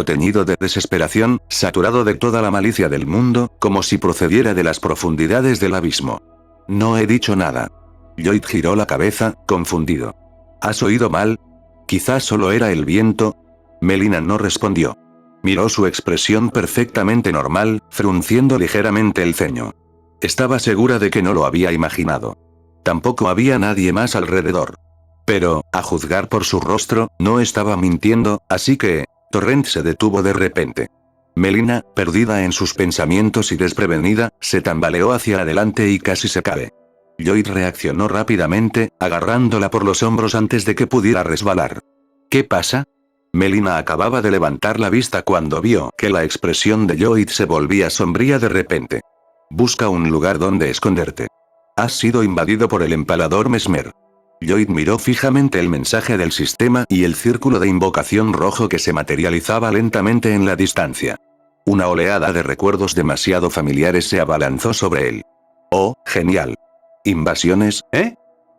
teñido de desesperación, saturado de toda la malicia del mundo, como si procediera de las profundidades del abismo. No he dicho nada. Lloyd giró la cabeza, confundido. ¿Has oído mal? Quizás solo era el viento. Melina no respondió. Miró su expresión perfectamente normal, frunciendo ligeramente el ceño. Estaba segura de que no lo había imaginado. Tampoco había nadie más alrededor. Pero, a juzgar por su rostro, no estaba mintiendo, así que... Torrent se detuvo de repente. Melina, perdida en sus pensamientos y desprevenida, se tambaleó hacia adelante y casi se cae. Lloyd reaccionó rápidamente, agarrándola por los hombros antes de que pudiera resbalar. ¿Qué pasa? Melina acababa de levantar la vista cuando vio que la expresión de Lloyd se volvía sombría de repente. Busca un lugar donde esconderte. Has sido invadido por el empalador Mesmer. Lloyd miró fijamente el mensaje del sistema y el círculo de invocación rojo que se materializaba lentamente en la distancia. Una oleada de recuerdos demasiado familiares se abalanzó sobre él. ¡Oh, genial! ¿Invasiones, eh?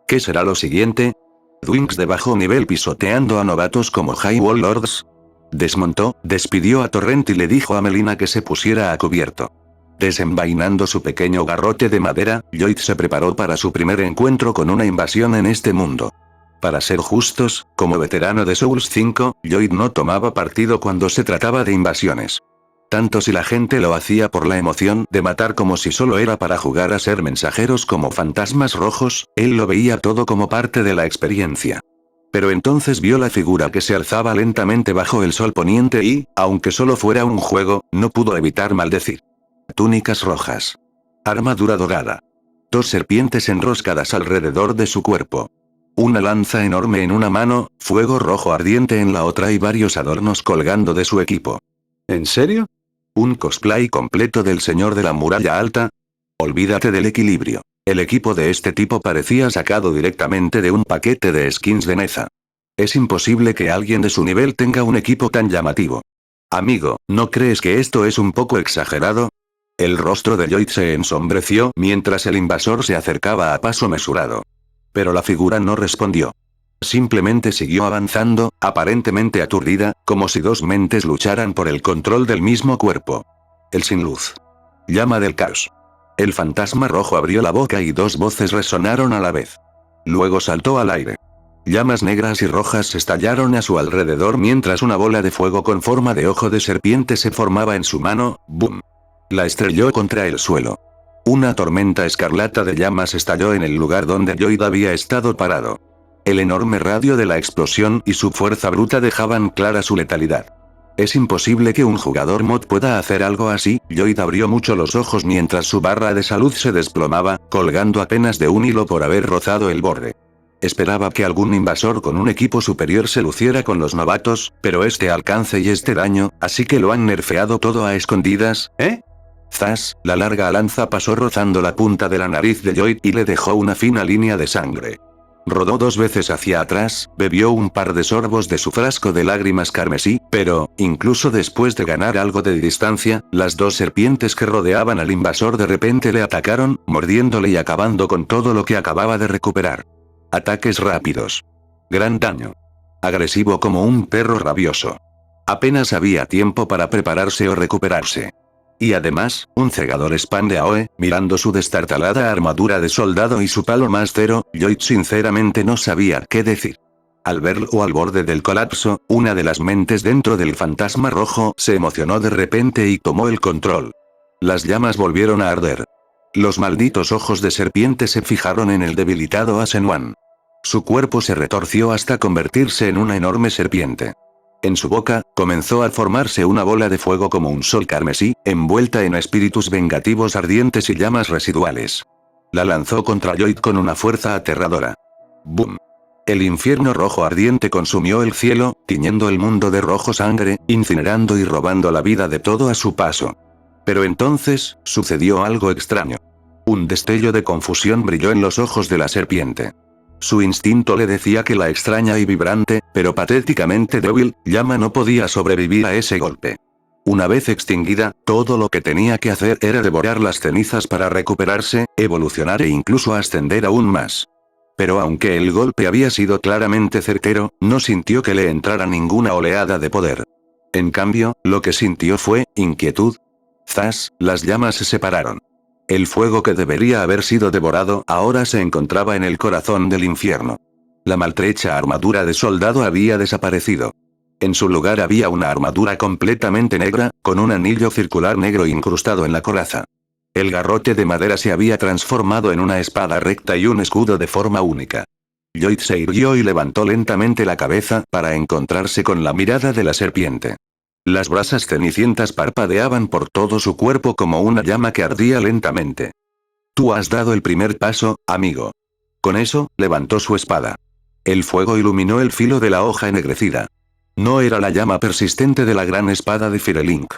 ¿Qué será lo siguiente? Dwinks de bajo nivel pisoteando a novatos como High Wall Lords. Desmontó, despidió a Torrent y le dijo a Melina que se pusiera a cubierto. Desenvainando su pequeño garrote de madera, Lloyd se preparó para su primer encuentro con una invasión en este mundo. Para ser justos, como veterano de Souls 5, Lloyd no tomaba partido cuando se trataba de invasiones. Tanto si la gente lo hacía por la emoción de matar como si solo era para jugar a ser mensajeros como fantasmas rojos, él lo veía todo como parte de la experiencia. Pero entonces vio la figura que se alzaba lentamente bajo el sol poniente y, aunque solo fuera un juego, no pudo evitar maldecir. Túnicas rojas. Armadura dorada. 2 serpientes enroscadas alrededor de su cuerpo. Una lanza enorme en una mano, fuego rojo ardiente en la otra y varios adornos colgando de su equipo. ¿En serio? ¿Un cosplay completo del señor de la muralla alta? Olvídate del equilibrio. El equipo de este tipo parecía sacado directamente de un paquete de skins de Neza. Es imposible que alguien de su nivel tenga un equipo tan llamativo. Amigo, ¿no crees que esto es un poco exagerado? El rostro de Lloyd se ensombreció mientras el invasor se acercaba a paso mesurado. Pero la figura no respondió. Simplemente siguió avanzando, aparentemente aturdida, como si 2 mentes lucharan por el control del mismo cuerpo. El sin luz. Llama del caos. El fantasma rojo abrió la boca y 2 voces resonaron a la vez. Luego saltó al aire. Llamas negras y rojas estallaron a su alrededor mientras una bola de fuego con forma de ojo de serpiente se formaba en su mano. ¡Boom! La estrelló contra el suelo. Una tormenta escarlata de llamas estalló en el lugar donde Lloyd había estado parado. El enorme radio de la explosión y su fuerza bruta dejaban clara su letalidad. Es imposible que un jugador mod pueda hacer algo así. Lloyd abrió mucho los ojos mientras su barra de salud se desplomaba, colgando apenas de un hilo por haber rozado el borde. Esperaba que algún invasor con un equipo superior se luciera con los novatos, pero este alcance y este daño, así que lo han nerfeado todo a escondidas, ¿eh? Zas, la larga lanza pasó rozando la punta de la nariz de Lloyd y le dejó una fina línea de sangre. Rodó 2 veces hacia atrás, bebió un par de sorbos de su frasco de lágrimas carmesí, pero, incluso después de ganar algo de distancia, las 2 serpientes que rodeaban al invasor de repente le atacaron, mordiéndole y acabando con todo lo que acababa de recuperar. Ataques rápidos. Gran daño. Agresivo como un perro rabioso. Apenas había tiempo para prepararse o recuperarse. Y además, un cegador spam de AOE, mirando su destartalada armadura de soldado y su palo más cero, Lloyd sinceramente no sabía qué decir. Al verlo al borde del colapso, una de las mentes dentro del fantasma rojo se emocionó de repente y tomó el control. Las llamas volvieron a arder. Los malditos ojos de serpiente se fijaron en el debilitado Asenwan. Su cuerpo se retorció hasta convertirse en una enorme serpiente. En su boca, comenzó a formarse una bola de fuego como un sol carmesí, envuelta en espíritus vengativos ardientes y llamas residuales. La lanzó contra Lloyd con una fuerza aterradora. ¡Boom! El infierno rojo ardiente consumió el cielo, tiñendo el mundo de rojo sangre, incinerando y robando la vida de todo a su paso. Pero entonces, sucedió algo extraño. Un destello de confusión brilló en los ojos de la serpiente. Su instinto le decía que la extraña y vibrante, pero patéticamente débil, llama no podía sobrevivir a ese golpe. Una vez extinguida, todo lo que tenía que hacer era devorar las cenizas para recuperarse, evolucionar e incluso ascender aún más. Pero aunque el golpe había sido claramente certero, no sintió que le entrara ninguna oleada de poder. En cambio, lo que sintió fue inquietud. Zas, las llamas se separaron. El fuego que debería haber sido devorado ahora se encontraba en el corazón del infierno. La maltrecha armadura de soldado había desaparecido. En su lugar había una armadura completamente negra, con un anillo circular negro incrustado en la coraza. El garrote de madera se había transformado en una espada recta y un escudo de forma única. Lloyd se irguió y levantó lentamente la cabeza para encontrarse con la mirada de la serpiente. Las brasas cenicientas parpadeaban por todo su cuerpo como una llama que ardía lentamente. Tú has dado el primer paso, amigo. Con eso, levantó su espada. El fuego iluminó el filo de la hoja ennegrecida. No era la llama persistente de la gran espada de Firelink.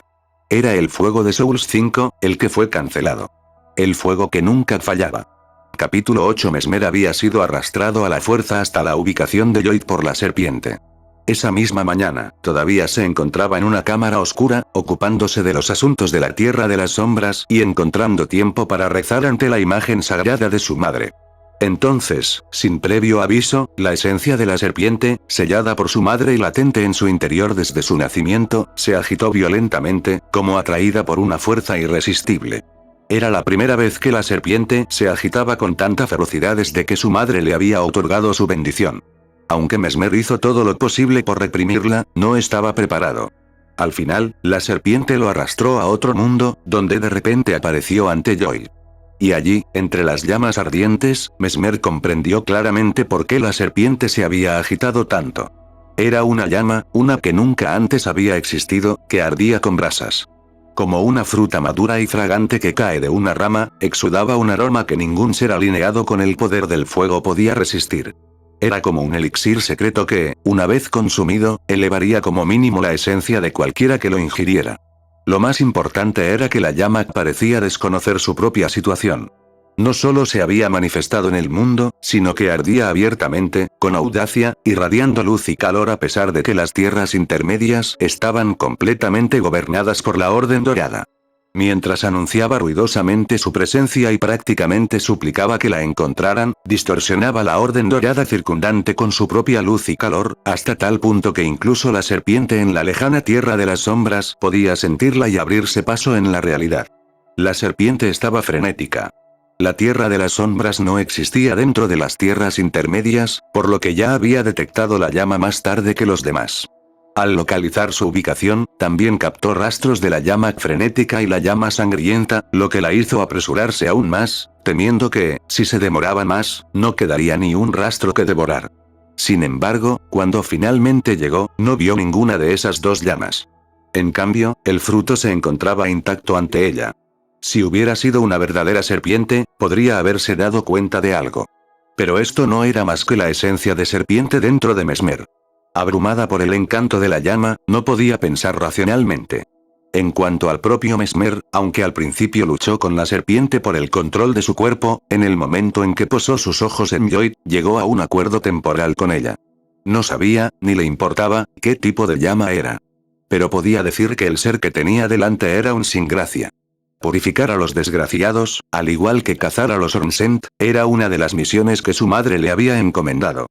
Era el fuego de Souls 5, el que fue cancelado. El fuego que nunca fallaba. Capítulo 8. Mesmer había sido arrastrado a la fuerza hasta la ubicación de Lloyd por la serpiente. Esa misma mañana, todavía se encontraba en una cámara oscura, ocupándose de los asuntos de la Tierra de las Sombras y encontrando tiempo para rezar ante la imagen sagrada de su madre. Entonces, sin previo aviso, la esencia de la serpiente, sellada por su madre y latente en su interior desde su nacimiento, se agitó violentamente, como atraída por una fuerza irresistible. Era la primera vez que la serpiente se agitaba con tanta ferocidad desde que su madre le había otorgado su bendición. Aunque Mesmer hizo todo lo posible por reprimirla, no estaba preparado. Al final, la serpiente lo arrastró a otro mundo, donde de repente apareció ante Joy. Y allí, entre las llamas ardientes, Mesmer comprendió claramente por qué la serpiente se había agitado tanto. Era una llama, una que nunca antes había existido, que ardía con brasas. Como una fruta madura y fragante que cae de una rama, exudaba un aroma que ningún ser alineado con el poder del fuego podía resistir. Era como un elixir secreto que, una vez consumido, elevaría como mínimo la esencia de cualquiera que lo ingiriera. Lo más importante era que la llama parecía desconocer su propia situación. No solo se había manifestado en el mundo, sino que ardía abiertamente, con audacia, irradiando luz y calor a pesar de que las tierras intermedias estaban completamente gobernadas por la Orden Dorada. Mientras anunciaba ruidosamente su presencia y prácticamente suplicaba que la encontraran, distorsionaba la Orden Dorada circundante con su propia luz y calor, hasta tal punto que incluso la serpiente en la lejana tierra de las sombras podía sentirla y abrirse paso en la realidad. La serpiente estaba frenética. La tierra de las sombras no existía dentro de las tierras intermedias, por lo que ya había detectado la llama más tarde que los demás. Al localizar su ubicación, también captó rastros de la llama frenética y la llama sangrienta, lo que la hizo apresurarse aún más, temiendo que, si se demoraba más, no quedaría ni un rastro que devorar. Sin embargo, cuando finalmente llegó, no vio ninguna de esas dos llamas. En cambio, el fruto se encontraba intacto ante ella. Si hubiera sido una verdadera serpiente, podría haberse dado cuenta de algo. Pero esto no era más que la esencia de serpiente dentro de Mesmer. Abrumada por el encanto de la llama, no podía pensar racionalmente. En cuanto al propio Mesmer, aunque al principio luchó con la serpiente por el control de su cuerpo, en el momento en que posó sus ojos en Joy, llegó a un acuerdo temporal con ella. No sabía, ni le importaba, qué tipo de llama era. Pero podía decir que el ser que tenía delante era un sin gracia. Purificar a los desgraciados, al igual que cazar a los Ornsent, era una de las misiones que su madre le había encomendado.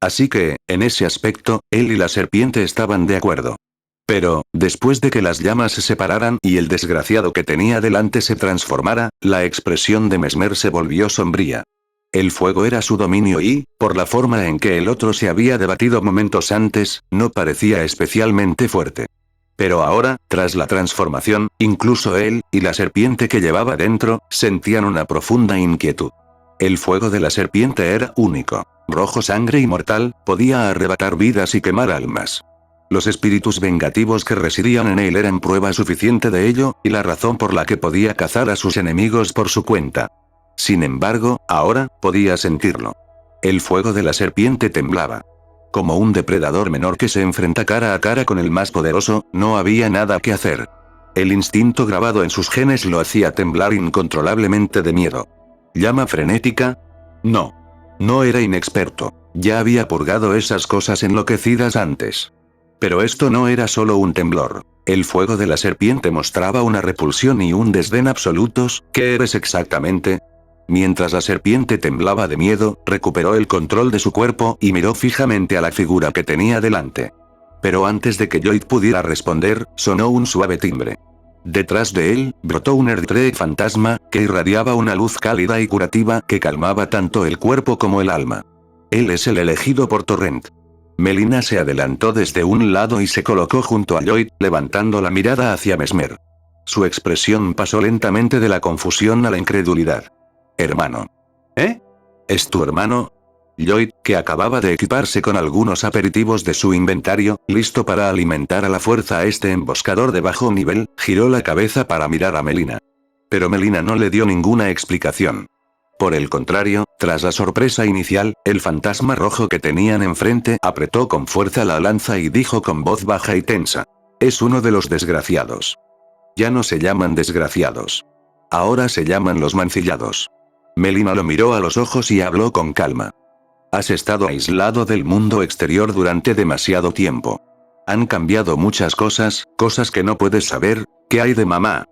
Así que, en ese aspecto, él y la serpiente estaban de acuerdo. Pero, después de que las llamas se separaran y el desgraciado que tenía delante se transformara, la expresión de Mesmer se volvió sombría. El fuego era su dominio y, por la forma en que el otro se había debatido momentos antes, no parecía especialmente fuerte. Pero ahora, tras la transformación, incluso él, y la serpiente que llevaba dentro, sentían una profunda inquietud. El fuego de la serpiente era único, rojo sangre y mortal, podía arrebatar vidas y quemar almas. Los espíritus vengativos que residían en él eran prueba suficiente de ello, y la razón por la que podía cazar a sus enemigos por su cuenta. Sin embargo, ahora, podía sentirlo. El fuego de la serpiente temblaba. Como un depredador menor que se enfrenta cara a cara con el más poderoso, no había nada que hacer. El instinto grabado en sus genes lo hacía temblar incontrolablemente de miedo. ¿Llama frenética? No. No era inexperto. Ya había purgado esas cosas enloquecidas antes. Pero esto no era solo un temblor. El fuego de la serpiente mostraba una repulsión y un desdén absolutos. ¿Qué eres exactamente? Mientras la serpiente temblaba de miedo, recuperó el control de su cuerpo y miró fijamente a la figura que tenía delante. Pero antes de que Joy pudiera responder, sonó un suave timbre. Detrás de él, brotó un Erdtree fantasma, que irradiaba una luz cálida y curativa que calmaba tanto el cuerpo como el alma. Él es el elegido por Torrent. Melina se adelantó desde un lado y se colocó junto a Lloyd, levantando la mirada hacia Mesmer. Su expresión pasó lentamente de la confusión a la incredulidad. «Hermano». «¿Eh? ¿Es tu hermano?» Lloyd, que acababa de equiparse con algunos aperitivos de su inventario, listo para alimentar a la fuerza a este emboscador de bajo nivel, giró la cabeza para mirar a Melina. Pero Melina no le dio ninguna explicación. Por el contrario, tras la sorpresa inicial, el fantasma rojo que tenían enfrente apretó con fuerza la lanza y dijo con voz baja y tensa: «Es uno de los desgraciados». «Ya no se llaman desgraciados. Ahora se llaman los mancillados». Melina lo miró a los ojos y habló con calma. «Has estado aislado del mundo exterior durante demasiado tiempo. Han cambiado muchas cosas, cosas que no puedes saber. ¿Qué hay de mamá?»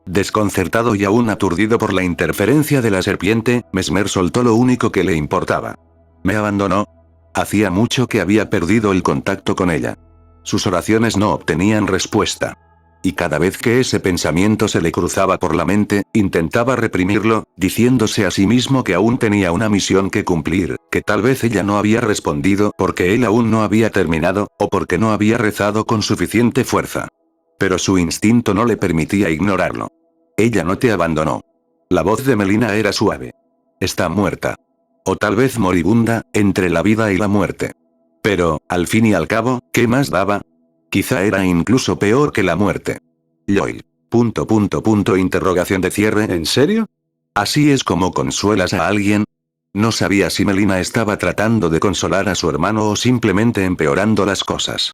Desconcertado y aún aturdido por la interferencia de la serpiente, Mesmer soltó lo único que le importaba. Me abandonó. Hacía mucho que había perdido el contacto con ella. Sus oraciones no obtenían respuesta. Y cada vez que ese pensamiento se le cruzaba por la mente, intentaba reprimirlo, diciéndose a sí mismo que aún tenía una misión que cumplir, que tal vez ella no había respondido porque él aún no había terminado, o porque no había rezado con suficiente fuerza. Pero su instinto no le permitía ignorarlo. Ella no te abandonó. La voz de Melina era suave. Está muerta. O tal vez moribunda, entre la vida y la muerte. Pero, al fin y al cabo, ¿qué más daba? Quizá era incluso peor que la muerte. Lloyd. Interrogación de cierre. ¿En serio? ¿Así es como consuelas a alguien? No sabía si Melina estaba tratando de consolar a su hermano o simplemente empeorando las cosas.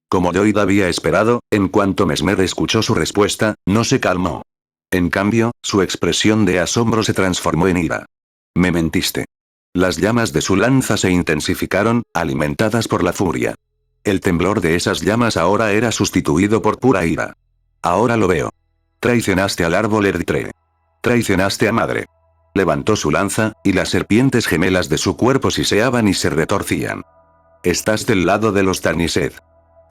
Como Lloyd había esperado, en cuanto Mesmer escuchó su respuesta, no se calmó. En cambio, su expresión de asombro se transformó en ira. Me mentiste. Las llamas de su lanza se intensificaron, alimentadas por la furia. El temblor de esas llamas ahora era sustituido por pura ira. Ahora lo veo. Traicionaste al árbol Erdtree. Traicionaste a madre. Levantó su lanza, y las serpientes gemelas de su cuerpo siseaban y se retorcían. Estás del lado de los Tarnised.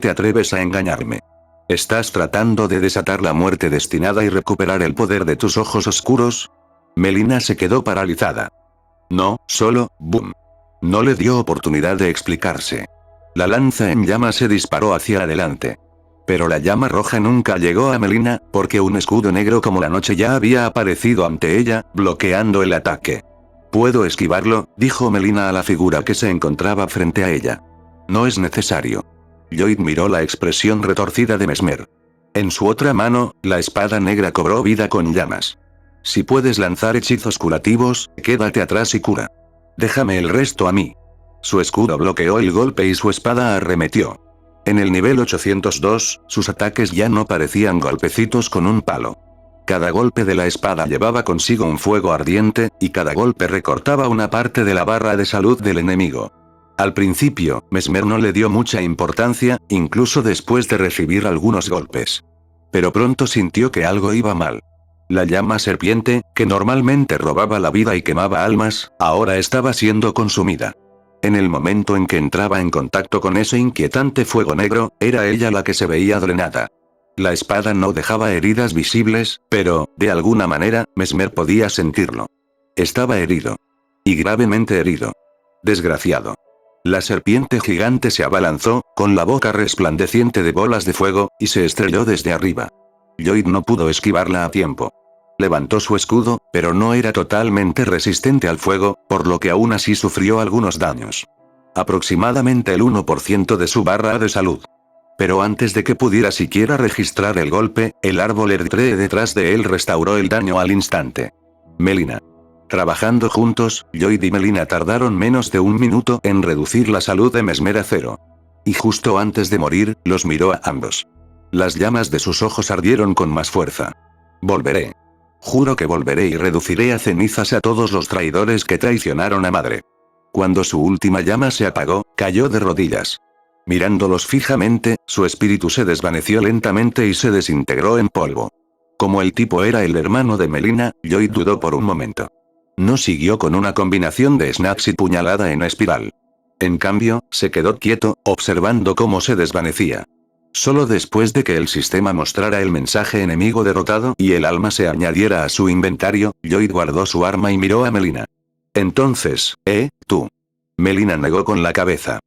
¿Te atreves a engañarme? ¿Estás tratando de desatar la muerte destinada y recuperar el poder de tus ojos oscuros? Melina se quedó paralizada. No, solo, boom. No le dio oportunidad de explicarse. La lanza en llamas se disparó hacia adelante. Pero la llama roja nunca llegó a Melina, porque un escudo negro como la noche ya había aparecido ante ella, bloqueando el ataque. «Puedo esquivarlo», dijo Melina a la figura que se encontraba frente a ella. «No es necesario». Lloyd miró la expresión retorcida de Mesmer. En su otra mano, la espada negra cobró vida con llamas. «Si puedes lanzar hechizos curativos, quédate atrás y cura. Déjame el resto a mí». Su escudo bloqueó el golpe y su espada arremetió. En el nivel 802, sus ataques ya no parecían golpecitos con un palo. Cada golpe de la espada llevaba consigo un fuego ardiente, y cada golpe recortaba una parte de la barra de salud del enemigo. Al principio, Mesmer no le dio mucha importancia, incluso después de recibir algunos golpes. Pero pronto sintió que algo iba mal. La llama serpiente, que normalmente robaba la vida y quemaba almas, ahora estaba siendo consumida. En el momento en que entraba en contacto con ese inquietante fuego negro, era ella la que se veía drenada. La espada no dejaba heridas visibles, pero, de alguna manera, Mesmer podía sentirlo. Estaba herido. Y gravemente herido. Desgraciado. La serpiente gigante se abalanzó, con la boca resplandeciente de bolas de fuego, y se estrelló desde arriba. Lloyd no pudo esquivarla a tiempo. Levantó su escudo, pero no era totalmente resistente al fuego, por lo que aún así sufrió algunos daños. Aproximadamente el 1% de su barra de salud. Pero antes de que pudiera siquiera registrar el golpe, el árbol Erdtree detrás de él restauró el daño al instante. Melina. Trabajando juntos, Lloyd y Melina tardaron menos de un minuto en reducir la salud de Mesmer a 0. Y justo antes de morir, los miró a ambos. Las llamas de sus ojos ardieron con más fuerza. Volveré. Juro que volveré y reduciré a cenizas a todos los traidores que traicionaron a madre. Cuando su última llama se apagó, cayó de rodillas. Mirándolos fijamente, su espíritu se desvaneció lentamente y se desintegró en polvo. Como el tipo era el hermano de Melina, Lloyd dudó por un momento. No siguió con una combinación de snaps y puñalada en espiral. En cambio, se quedó quieto, observando cómo se desvanecía. Solo después de que el sistema mostrara el mensaje enemigo derrotado y el alma se añadiera a su inventario, Lloyd guardó su arma y miró a Melina. Entonces, tú. Melina negó con la cabeza.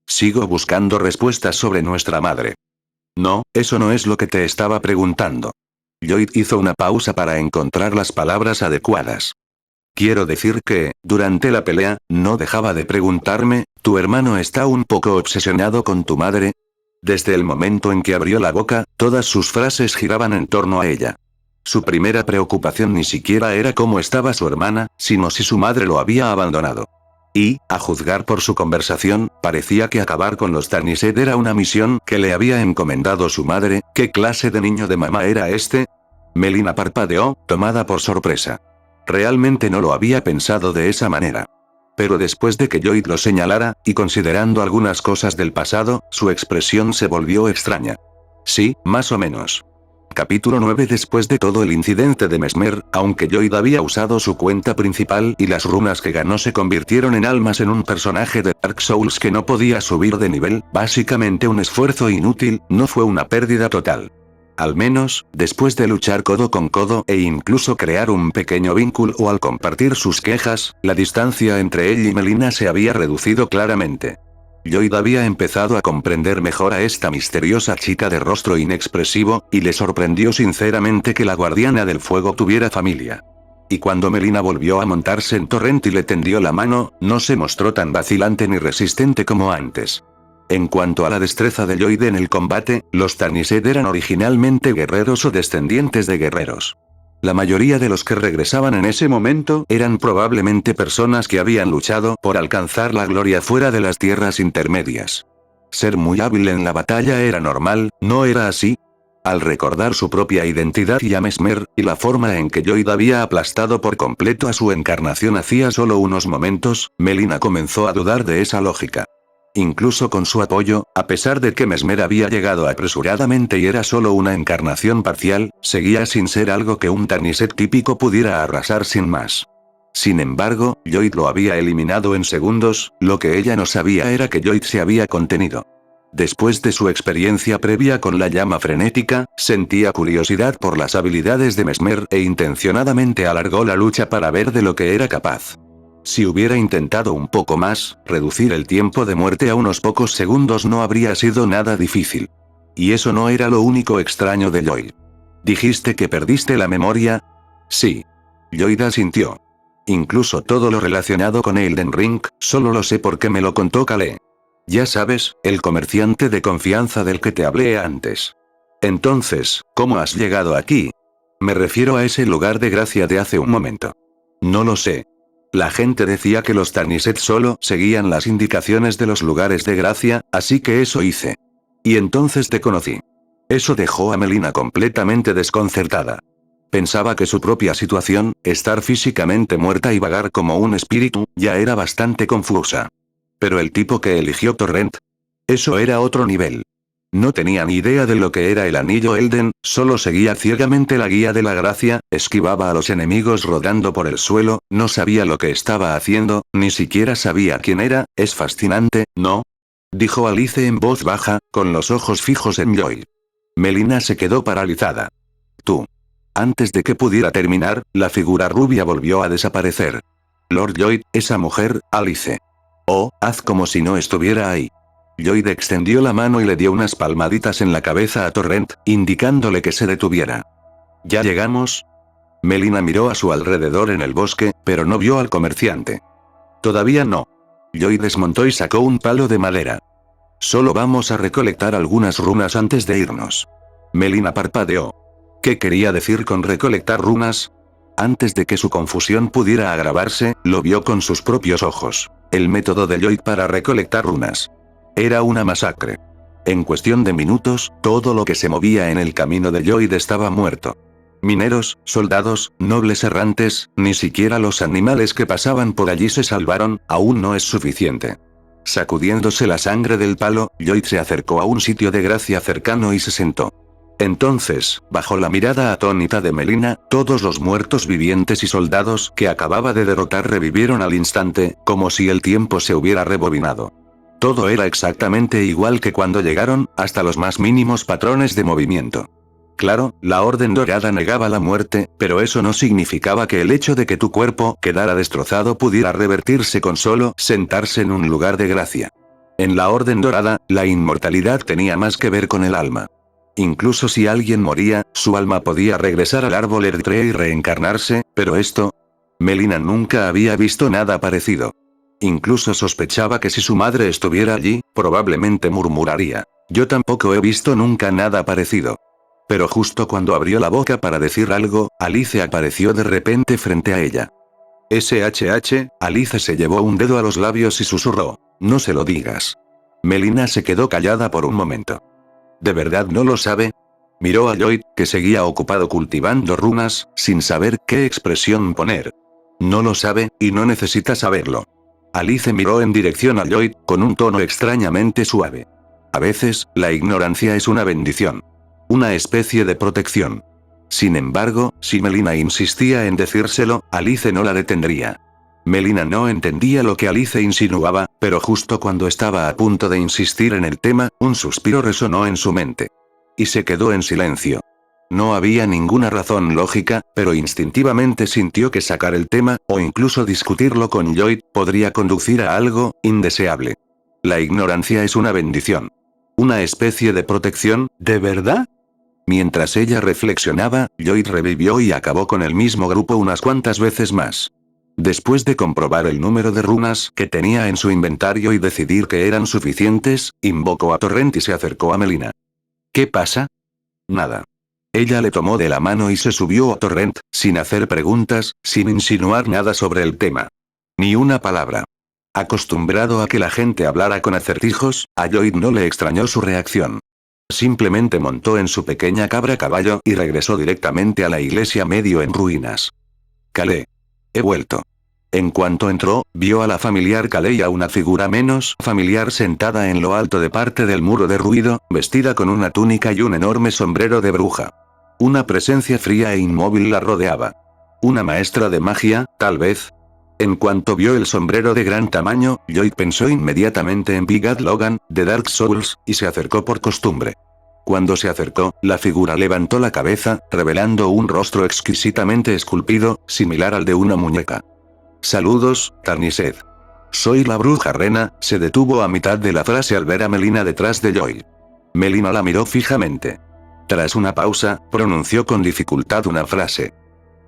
Sigo buscando respuestas sobre nuestra madre. No, eso no es lo que te estaba preguntando. Lloyd hizo una pausa para encontrar las palabras adecuadas. Quiero decir que, durante la pelea, no dejaba de preguntarme, ¿tu hermano está un poco obsesionado con tu madre? Desde el momento en que abrió la boca, todas sus frases giraban en torno a ella. Su primera preocupación ni siquiera era cómo estaba su hermana, sino si su madre lo había abandonado. Y, a juzgar por su conversación, parecía que acabar con los Tarnised era una misión que le había encomendado su madre. ¿Qué clase de niño de mamá era este? Melina parpadeó, tomada por sorpresa. Realmente no lo había pensado de esa manera. Pero después de que Lloyd lo señalara, y considerando algunas cosas del pasado, su expresión se volvió extraña. Sí, más o menos. Capítulo 9. Después de todo el incidente de Mesmer, aunque Lloyd había usado su cuenta principal y las runas que ganó se convirtieron en almas en un personaje de Dark Souls que no podía subir de nivel, básicamente un esfuerzo inútil, no fue una pérdida total. Al menos, después de luchar codo con codo e incluso crear un pequeño vínculo al compartir sus quejas, la distancia entre él y Melina se había reducido claramente. Lloyd había empezado a comprender mejor a esta misteriosa chica de rostro inexpresivo, y le sorprendió sinceramente que la guardiana del fuego tuviera familia. Y cuando Melina volvió a montarse en Torrent y le tendió la mano, no se mostró tan vacilante ni resistente como antes. En cuanto a la destreza de Lloyd en el combate, los Tarnised eran originalmente guerreros o descendientes de guerreros. La mayoría de los que regresaban en ese momento eran probablemente personas que habían luchado por alcanzar la gloria fuera de las tierras intermedias. Ser muy hábil en la batalla era normal, ¿no era así? Al recordar su propia identidad y a Mesmer, y la forma en que Lloyd había aplastado por completo a su encarnación hacía solo unos momentos, Melina comenzó a dudar de esa lógica. Incluso con su apoyo, a pesar de que Mesmer había llegado apresuradamente y era solo una encarnación parcial, seguía sin ser algo que un Tarnised típico pudiera arrasar sin más. Sin embargo, Lloyd lo había eliminado en segundos, lo que ella no sabía era que Lloyd se había contenido. Después de su experiencia previa con la llama frenética, sentía curiosidad por las habilidades de Mesmer e intencionadamente alargó la lucha para ver de lo que era capaz. Si hubiera intentado un poco más, reducir el tiempo de muerte a unos pocos segundos no habría sido nada difícil. Y eso no era lo único extraño de Lloyd. ¿Dijiste que perdiste la memoria? Sí. Lloyd asintió. Incluso todo lo relacionado con Elden Ring, solo lo sé porque me lo contó Kale. Ya sabes, el comerciante de confianza del que te hablé antes. Entonces, ¿cómo has llegado aquí? Me refiero a ese lugar de gracia de hace un momento. No lo sé. La gente decía que los Tarnised solo seguían las indicaciones de los lugares de gracia, así que eso hice. Y entonces te conocí. Eso dejó a Melina completamente desconcertada. Pensaba que su propia situación, estar físicamente muerta y vagar como un espíritu, ya era bastante confusa. Pero el tipo que eligió Torrent, eso era otro nivel. No tenía ni idea de lo que era el anillo Elden, solo seguía ciegamente la guía de la gracia, esquivaba a los enemigos rodando por el suelo, no sabía lo que estaba haciendo, ni siquiera sabía quién era. Es fascinante, ¿no? Dijo Alice en voz baja, con los ojos fijos en Lloyd. Melina se quedó paralizada. Tú. Antes de que pudiera terminar, la figura rubia volvió a desaparecer. Lord Lloyd, esa mujer, Alice. Oh, haz como si no estuviera ahí. Lloyd extendió la mano y le dio unas palmaditas en la cabeza a Torrent, indicándole que se detuviera. ¿Ya llegamos? Melina miró a su alrededor en el bosque, pero no vio al comerciante. Todavía no. Lloyd desmontó y sacó un palo de madera. Solo vamos a recolectar algunas runas antes de irnos. Melina parpadeó. ¿Qué quería decir con recolectar runas? Antes de que su confusión pudiera agravarse, lo vio con sus propios ojos. El método de Lloyd para recolectar runas. Era una masacre. En cuestión de minutos, todo lo que se movía en el camino de Lloyd estaba muerto. Mineros, soldados, nobles errantes, ni siquiera los animales que pasaban por allí se salvaron, aún no es suficiente. Sacudiéndose la sangre del palo, Lloyd se acercó a un sitio de gracia cercano y se sentó. Entonces, bajo la mirada atónita de Melina, todos los muertos vivientes y soldados que acababa de derrotar revivieron al instante, como si el tiempo se hubiera rebobinado. Todo era exactamente igual que cuando llegaron, hasta los más mínimos patrones de movimiento. Claro, la Orden Dorada negaba la muerte, pero eso no significaba que el hecho de que tu cuerpo quedara destrozado pudiera revertirse con solo sentarse en un lugar de gracia. En la Orden Dorada, la inmortalidad tenía más que ver con el alma. Incluso si alguien moría, su alma podía regresar al árbol Erdtree y reencarnarse, pero esto... Melina nunca había visto nada parecido. Incluso sospechaba que si su madre estuviera allí, probablemente murmuraría. Yo tampoco he visto nunca nada parecido. Pero justo cuando abrió la boca para decir algo, Alice apareció de repente frente a ella. SHH, Alice se llevó un dedo a los labios y susurró. No se lo digas. Melina se quedó callada por un momento. ¿De verdad no lo sabe? Miró a Lloyd, que seguía ocupado cultivando runas, sin saber qué expresión poner. No lo sabe, y no necesita saberlo. Alice miró en dirección a Lloyd, con un tono extrañamente suave. A veces, la ignorancia es una bendición. Una especie de protección. Sin embargo, si Melina insistía en decírselo, Alice no la detendría. Melina no entendía lo que Alice insinuaba, pero justo cuando estaba a punto de insistir en el tema, un suspiro resonó en su mente. Y se quedó en silencio. No había ninguna razón lógica, pero instintivamente sintió que sacar el tema, o incluso discutirlo con Lloyd, podría conducir a algo indeseable. La ignorancia es una bendición. Una especie de protección, ¿de verdad? Mientras ella reflexionaba, Lloyd revivió y acabó con el mismo grupo unas cuantas veces más. Después de comprobar el número de runas que tenía en su inventario y decidir que eran suficientes, invocó a Torrent y se acercó a Melina. ¿Qué pasa? Nada. Ella le tomó de la mano y se subió a Torrent, sin hacer preguntas, sin insinuar nada sobre el tema. Ni una palabra. Acostumbrado a que la gente hablara con acertijos, a Lloyd no le extrañó su reacción. Simplemente montó en su pequeña cabra caballo y regresó directamente a la iglesia medio en ruinas. Calé. He vuelto. En cuanto entró, vio a la familiar Calé y a una figura menos familiar sentada en lo alto de parte del muro de ruido, vestida con una túnica y un enorme sombrero de bruja. Una presencia fría e inmóvil la rodeaba. Una maestra de magia, tal vez. En cuanto vio el sombrero de gran tamaño, Lloyd pensó inmediatamente en Big Ad Logan, de Dark Souls, y se acercó por costumbre. Cuando se acercó, la figura levantó la cabeza, revelando un rostro exquisitamente esculpido, similar al de una muñeca. Saludos, Tarnised. Soy la bruja Rena, se detuvo a mitad de la frase al ver a Melina detrás de Lloyd. Melina la miró fijamente. Tras una pausa, pronunció con dificultad una frase.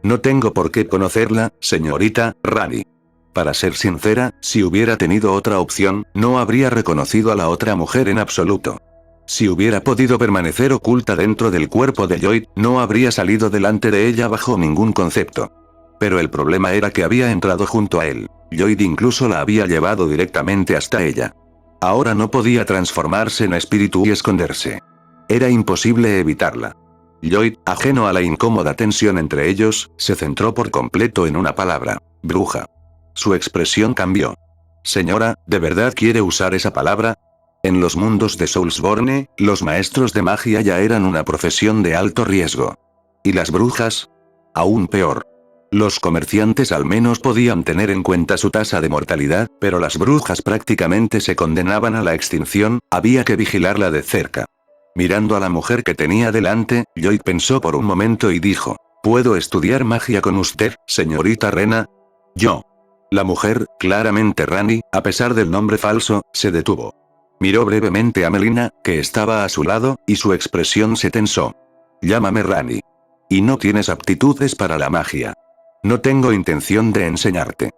No tengo por qué conocerla, señorita Rani. Para ser sincera, si hubiera tenido otra opción, no habría reconocido a la otra mujer en absoluto. Si hubiera podido permanecer oculta dentro del cuerpo de Lloyd, no habría salido delante de ella bajo ningún concepto. Pero el problema era que había entrado junto a él. Lloyd incluso la había llevado directamente hasta ella. Ahora no podía transformarse en espíritu y esconderse. Era imposible evitarla. Lloyd, ajeno a la incómoda tensión entre ellos, se centró por completo en una palabra: bruja. Su expresión cambió. Señora, ¿de verdad quiere usar esa palabra? En los mundos de Soulsborne, los maestros de magia ya eran una profesión de alto riesgo. ¿Y las brujas? Aún peor. Los comerciantes al menos podían tener en cuenta su tasa de mortalidad, pero las brujas prácticamente se condenaban a la extinción, había que vigilarla de cerca. Mirando a la mujer que tenía delante, Lloyd pensó por un momento y dijo: ¿Puedo estudiar magia con usted, señorita Rena? Yo. La mujer, claramente Rani, a pesar del nombre falso, se detuvo. Miró brevemente a Melina, que estaba a su lado, y su expresión se tensó. Llámame Rani. Y no tienes aptitudes para la magia. No tengo intención de enseñarte.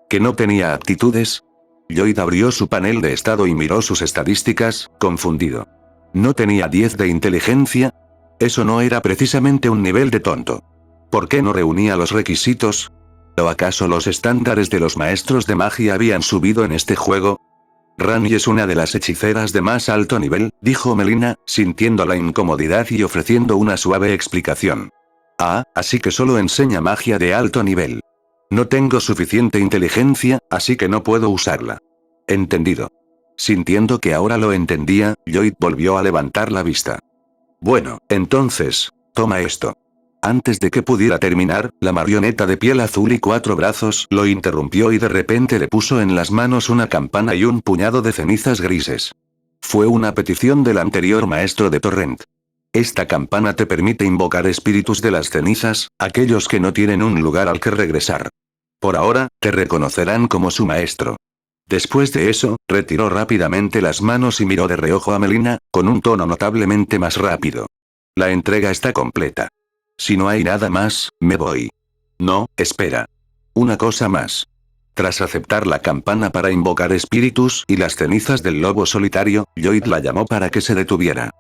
¿Que no tenía aptitudes? Lloyd abrió su panel de estado y miró sus estadísticas, confundido. ¿No tenía 10 de inteligencia? Eso no era precisamente un nivel de tonto. ¿Por qué no reunía los requisitos? ¿O acaso los estándares de los maestros de magia habían subido en este juego? Rani es una de las hechiceras de más alto nivel, dijo Melina, sintiendo la incomodidad y ofreciendo una suave explicación. Ah, así que solo enseña magia de alto nivel. No tengo suficiente inteligencia, así que no puedo usarla. Entendido. Sintiendo que ahora lo entendía, Lloyd volvió a levantar la vista. Bueno, entonces, toma esto. Antes de que pudiera terminar, la marioneta de piel azul y 4 brazos lo interrumpió y de repente le puso en las manos una campana y un puñado de cenizas grises. Fue una petición del anterior maestro de Torrent. Esta campana te permite invocar espíritus de las cenizas, aquellos que no tienen un lugar al que regresar. Por ahora, te reconocerán como su maestro. Después de eso, retiró rápidamente las manos y miró de reojo a Melina, con un tono notablemente más rápido. La entrega está completa. Si no hay nada más, me voy. No, espera. Una cosa más. Tras aceptar la campana para invocar espíritus y las cenizas del lobo solitario, Lloyd la llamó para que se detuviera.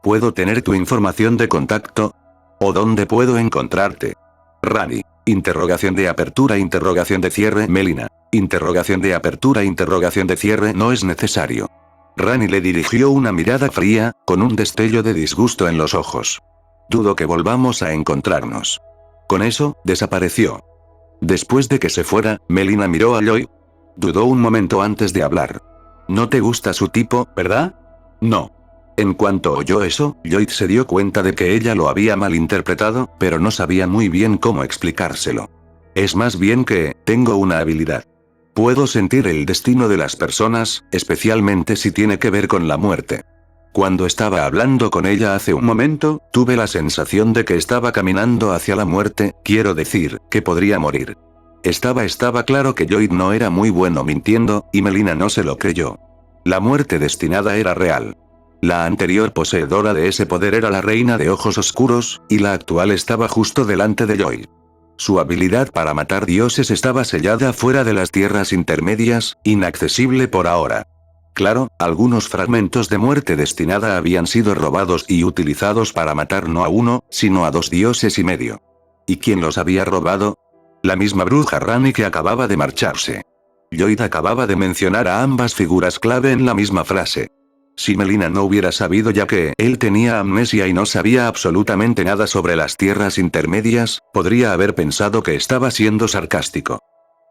¿Puedo tener tu información de contacto? ¿O dónde puedo encontrarte? Rani. Interrogación de apertura, interrogación de cierre. Melina. Interrogación de apertura, interrogación de cierre. No es necesario. Rani le dirigió una mirada fría, con un destello de disgusto en los ojos. Dudo que volvamos a encontrarnos. Con eso, desapareció. Después de que se fuera, Melina miró a Lloyd. Dudó un momento antes de hablar. No te gusta su tipo, ¿verdad? No. En cuanto oyó eso, Lloyd se dio cuenta de que ella lo había malinterpretado, pero no sabía muy bien cómo explicárselo. Es más bien que, tengo una habilidad. Puedo sentir el destino de las personas, especialmente si tiene que ver con la muerte. Cuando estaba hablando con ella hace un momento, tuve la sensación de que estaba caminando hacia la muerte, quiero decir, que podría morir. Estaba claro que Lloyd no era muy bueno mintiendo, y Melina no se lo creyó. La muerte destinada era real. La anterior poseedora de ese poder era la reina de ojos oscuros, y la actual estaba justo delante de Lloyd. Su habilidad para matar dioses estaba sellada fuera de las tierras intermedias, inaccesible por ahora. Claro, algunos fragmentos de muerte destinada habían sido robados y utilizados para matar no a uno, sino a 2 dioses y medio. ¿Y quién los había robado? La misma bruja Rani que acababa de marcharse. Lloyd acababa de mencionar a ambas figuras clave en la misma frase. Si Melina no hubiera sabido ya que él tenía amnesia y no sabía absolutamente nada sobre las tierras intermedias, podría haber pensado que estaba siendo sarcástico.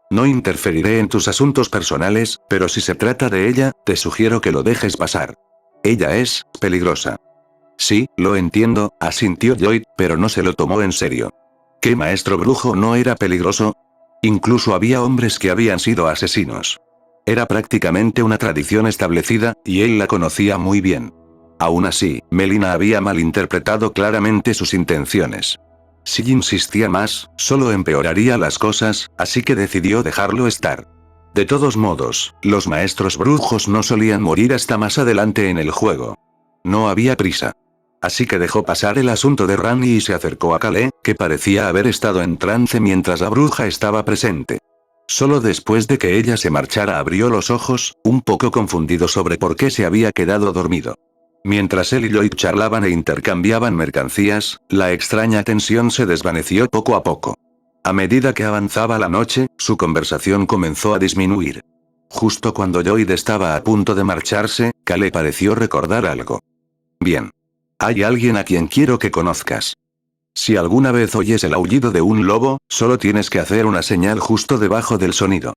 No interferiré en tus asuntos personales, pero si se trata de ella, te sugiero que lo dejes pasar. Ella es peligrosa. Sí, lo entiendo, asintió Lloyd, pero no se lo tomó en serio. ¿Qué maestro brujo no era peligroso? Incluso había hombres que habían sido asesinos. Era prácticamente una tradición establecida, y él la conocía muy bien. Aún así, Melina había malinterpretado claramente sus intenciones. Si insistía más, solo empeoraría las cosas, así que decidió dejarlo estar. De todos modos, los maestros brujos no solían morir hasta más adelante en el juego. No había prisa. Así que dejó pasar el asunto de Rani y se acercó a Calais, que parecía haber estado en trance mientras la bruja estaba presente. Solo después de que ella se marchara abrió los ojos, un poco confundido sobre por qué se había quedado dormido. Mientras él y Lloyd charlaban e intercambiaban mercancías, la extraña tensión se desvaneció poco a poco. A medida que avanzaba la noche, su conversación comenzó a disminuir. Justo cuando Lloyd estaba a punto de marcharse, Calais pareció recordar algo. Bien. Hay alguien a quien quiero que conozcas. Si alguna vez oyes el aullido de un lobo, solo tienes que hacer una señal justo debajo del sonido.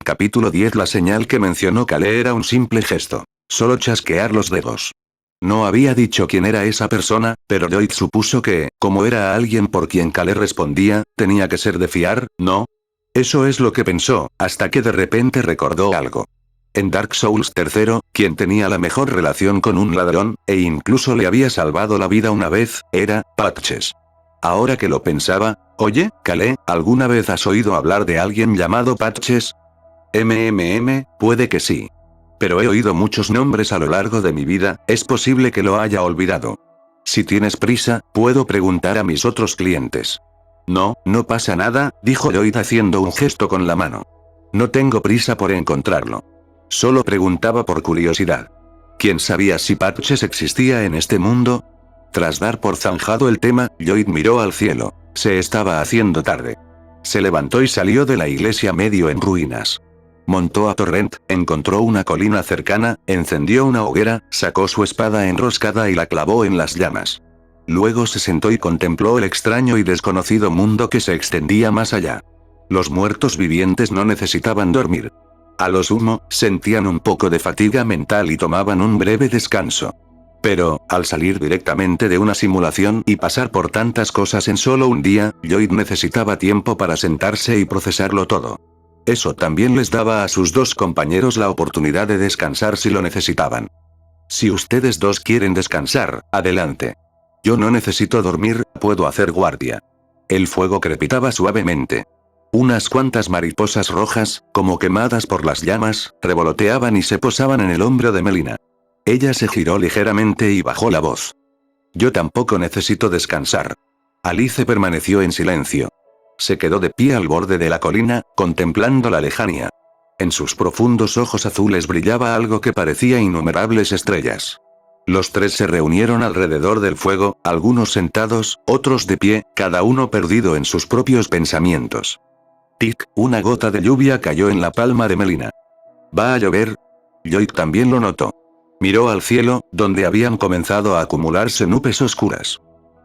Capítulo 10. La señal que mencionó Calais era un simple gesto. Solo chasquear los dedos. No había dicho quién era esa persona, pero Lloyd supuso que, como era alguien por quien Calais respondía, tenía que ser de fiar, ¿no? Eso es lo que pensó, hasta que de repente recordó algo. En Dark Souls 3, quien tenía la mejor relación con un ladrón, e incluso le había salvado la vida una vez, era Patches. Ahora que lo pensaba, oye, Calais, ¿alguna vez has oído hablar de alguien llamado Patches? Puede que sí. Pero he oído muchos nombres a lo largo de mi vida, es posible que lo haya olvidado. Si tienes prisa, puedo preguntar a mis otros clientes. No, no pasa nada, dijo Lloyd haciendo un gesto con la mano. No tengo prisa por encontrarlo. Solo preguntaba por curiosidad. ¿Quién sabía si Patches existía en este mundo? Tras dar por zanjado el tema, Lloyd miró al cielo. Se estaba haciendo tarde. Se levantó y salió de la iglesia medio en ruinas. Montó a Torrent, encontró una colina cercana, encendió una hoguera, sacó su espada enroscada y la clavó en las llamas. Luego se sentó y contempló el extraño y desconocido mundo que se extendía más allá. Los muertos vivientes no necesitaban dormir. A lo sumo, sentían un poco de fatiga mental y tomaban un breve descanso. Pero, al salir directamente de una simulación y pasar por tantas cosas en solo un día, Lloyd necesitaba tiempo para sentarse y procesarlo todo. Eso también les daba a sus 2 compañeros la oportunidad de descansar si lo necesitaban. Si ustedes 2 quieren descansar, adelante. Yo no necesito dormir, puedo hacer guardia. El fuego crepitaba suavemente. Unas cuantas mariposas rojas, como quemadas por las llamas, revoloteaban y se posaban en el hombro de Melina. Ella se giró ligeramente y bajó la voz. Yo tampoco necesito descansar. Alice permaneció en silencio. Se quedó de pie al borde de la colina, contemplando la lejanía. En sus profundos ojos azules brillaba algo que parecía innumerables estrellas. Los 3 se reunieron alrededor del fuego, algunos sentados, otros de pie, cada uno perdido en sus propios pensamientos. Tic, una gota de lluvia cayó en la palma de Melina. ¿Va a llover? Lloyd también lo notó. Miró al cielo, donde habían comenzado a acumularse nubes oscuras.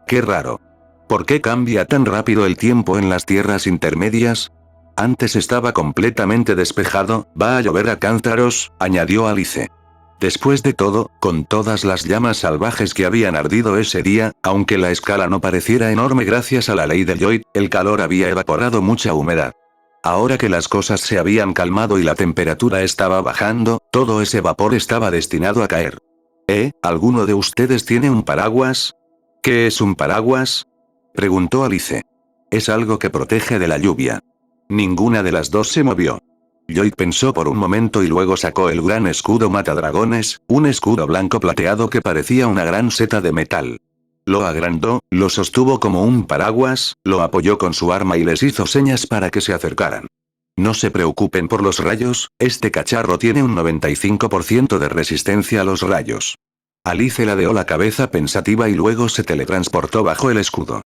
Qué raro. ¿Por qué cambia tan rápido el tiempo en las tierras intermedias? Antes estaba completamente despejado, va a llover a cántaros, añadió Alice. Después de todo, con todas las llamas salvajes que habían ardido ese día, aunque la escala no pareciera enorme gracias a la ley de Lloyd, el calor había evaporado mucha humedad. Ahora que las cosas se habían calmado y la temperatura estaba bajando, todo ese vapor estaba destinado a caer. ¿Alguno de ustedes tiene un paraguas? ¿Qué es un paraguas?, preguntó Alice. Es algo que protege de la lluvia. Ninguna de las dos se movió. Lloyd pensó por un momento y luego sacó el gran escudo matadragones, un escudo blanco plateado que parecía una gran seta de metal. Lo agrandó, lo sostuvo como un paraguas, lo apoyó con su arma y les hizo señas para que se acercaran. No se preocupen por los rayos, este cacharro tiene un 95% de resistencia a los rayos. Alice ladeó la cabeza pensativa y luego se teletransportó bajo el escudo.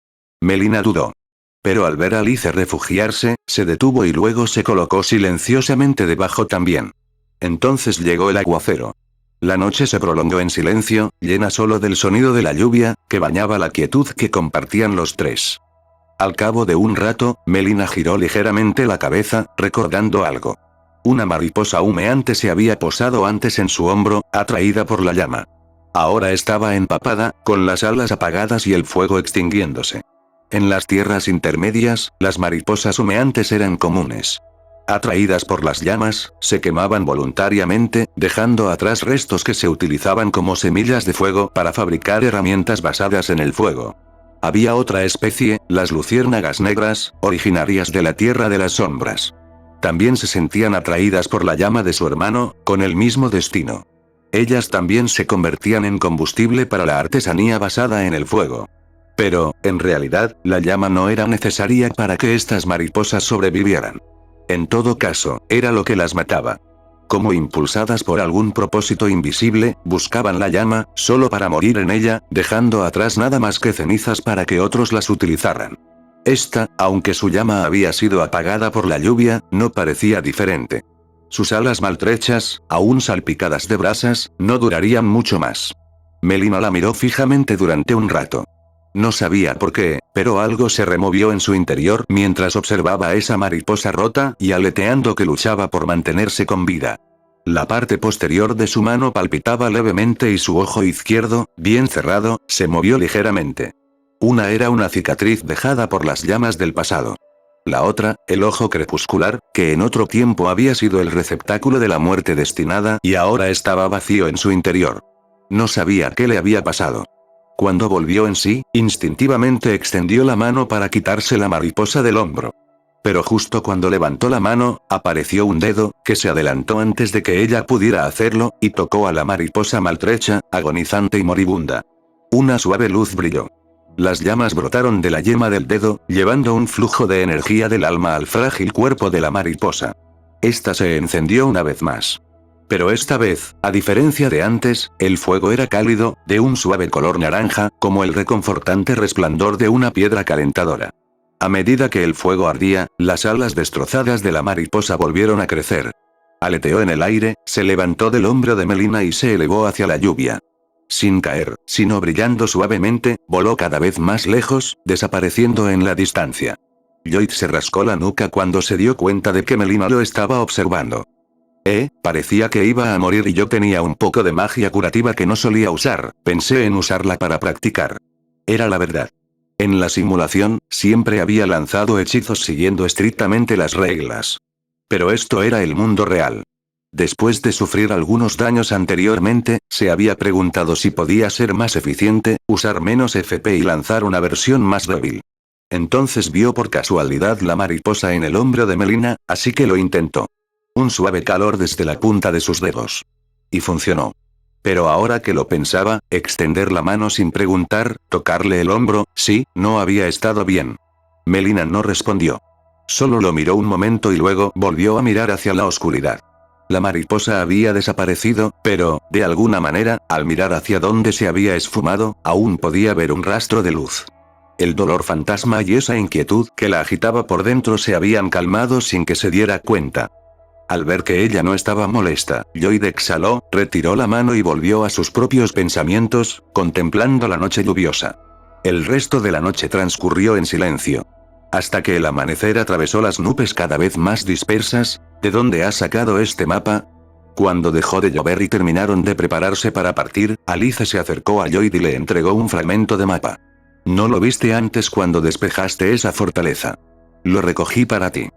Melina dudó. Pero al ver a Alice refugiarse, se detuvo y luego se colocó silenciosamente debajo también. Entonces llegó el aguacero. La noche se prolongó en silencio, llena solo del sonido de la lluvia, que bañaba la quietud que compartían los tres. Al cabo de un rato, Melina giró ligeramente la cabeza, recordando algo. Una mariposa humeante se había posado antes en su hombro, atraída por la llama. Ahora estaba empapada, con las alas apagadas y el fuego extinguiéndose. En las tierras intermedias, las mariposas humeantes eran comunes. Atraídas por las llamas, se quemaban voluntariamente, dejando atrás restos que se utilizaban como semillas de fuego para fabricar herramientas basadas en el fuego. Había otra especie, las luciérnagas negras, originarias de la Tierra de las Sombras. También se sentían atraídas por la llama de su hermano, con el mismo destino. Ellas también se convertían en combustible para la artesanía basada en el fuego. Pero, en realidad, la llama no era necesaria para que estas mariposas sobrevivieran. En todo caso, era lo que las mataba. Como impulsadas por algún propósito invisible, buscaban la llama, solo para morir en ella, dejando atrás nada más que cenizas para que otros las utilizaran. Esta, aunque su llama había sido apagada por la lluvia, no parecía diferente. Sus alas maltrechas, aún salpicadas de brasas, no durarían mucho más. Melina la miró fijamente durante un rato. No sabía por qué, pero algo se removió en su interior mientras observaba a esa mariposa rota y aleteando que luchaba por mantenerse con vida. La parte posterior de su mano palpitaba levemente y su ojo izquierdo, bien cerrado, se movió ligeramente. Una era una cicatriz dejada por las llamas del pasado. La otra, el ojo crepuscular, que en otro tiempo había sido el receptáculo de la muerte destinada y ahora estaba vacío en su interior. No sabía qué le había pasado. Cuando volvió en sí, instintivamente extendió la mano para quitarse la mariposa del hombro. Pero justo cuando levantó la mano, apareció un dedo, que se adelantó antes de que ella pudiera hacerlo, y tocó a la mariposa maltrecha, agonizante y moribunda. Una suave luz brilló. Las llamas brotaron de la yema del dedo, llevando un flujo de energía del alma al frágil cuerpo de la mariposa. Esta se encendió una vez más. Pero esta vez, a diferencia de antes, el fuego era cálido, de un suave color naranja, como el reconfortante resplandor de una piedra calentadora. A medida que el fuego ardía, las alas destrozadas de la mariposa volvieron a crecer. Aleteó en el aire, se levantó del hombro de Melina y se elevó hacia la lluvia. Sin caer, sino brillando suavemente, voló cada vez más lejos, desapareciendo en la distancia. Lloyd se rascó la nuca cuando se dio cuenta de que Melina lo estaba observando. Parecía que iba a morir y yo tenía un poco de magia curativa que no solía usar, pensé en usarla para practicar. Era la verdad. En la simulación, siempre había lanzado hechizos siguiendo estrictamente las reglas. Pero esto era el mundo real. Después de sufrir algunos daños anteriormente, se había preguntado si podía ser más eficiente, usar menos FP y lanzar una versión más débil. Entonces vio por casualidad la mariposa en el hombro de Melina, así que lo intentó. Un suave calor desde la punta de sus dedos. Y funcionó. Pero ahora que lo pensaba, extender la mano sin preguntar, tocarle el hombro, sí, no había estado bien. Melina no respondió. Solo lo miró un momento y luego volvió a mirar hacia la oscuridad. La mariposa había desaparecido, pero, de alguna manera, al mirar hacia donde se había esfumado, aún podía ver un rastro de luz. El dolor fantasma y esa inquietud que la agitaba por dentro se habían calmado sin que se diera cuenta. Al ver que ella no estaba molesta, Lloyd exhaló, retiró la mano y volvió a sus propios pensamientos, contemplando la noche lluviosa. El resto de la noche transcurrió en silencio. Hasta que el amanecer atravesó las nubes cada vez más dispersas. ¿De dónde has sacado este mapa? Cuando dejó de llover y terminaron de prepararse para partir, Alice se acercó a Lloyd y le entregó un fragmento de mapa. No lo viste antes cuando despejaste esa fortaleza. Lo recogí para ti.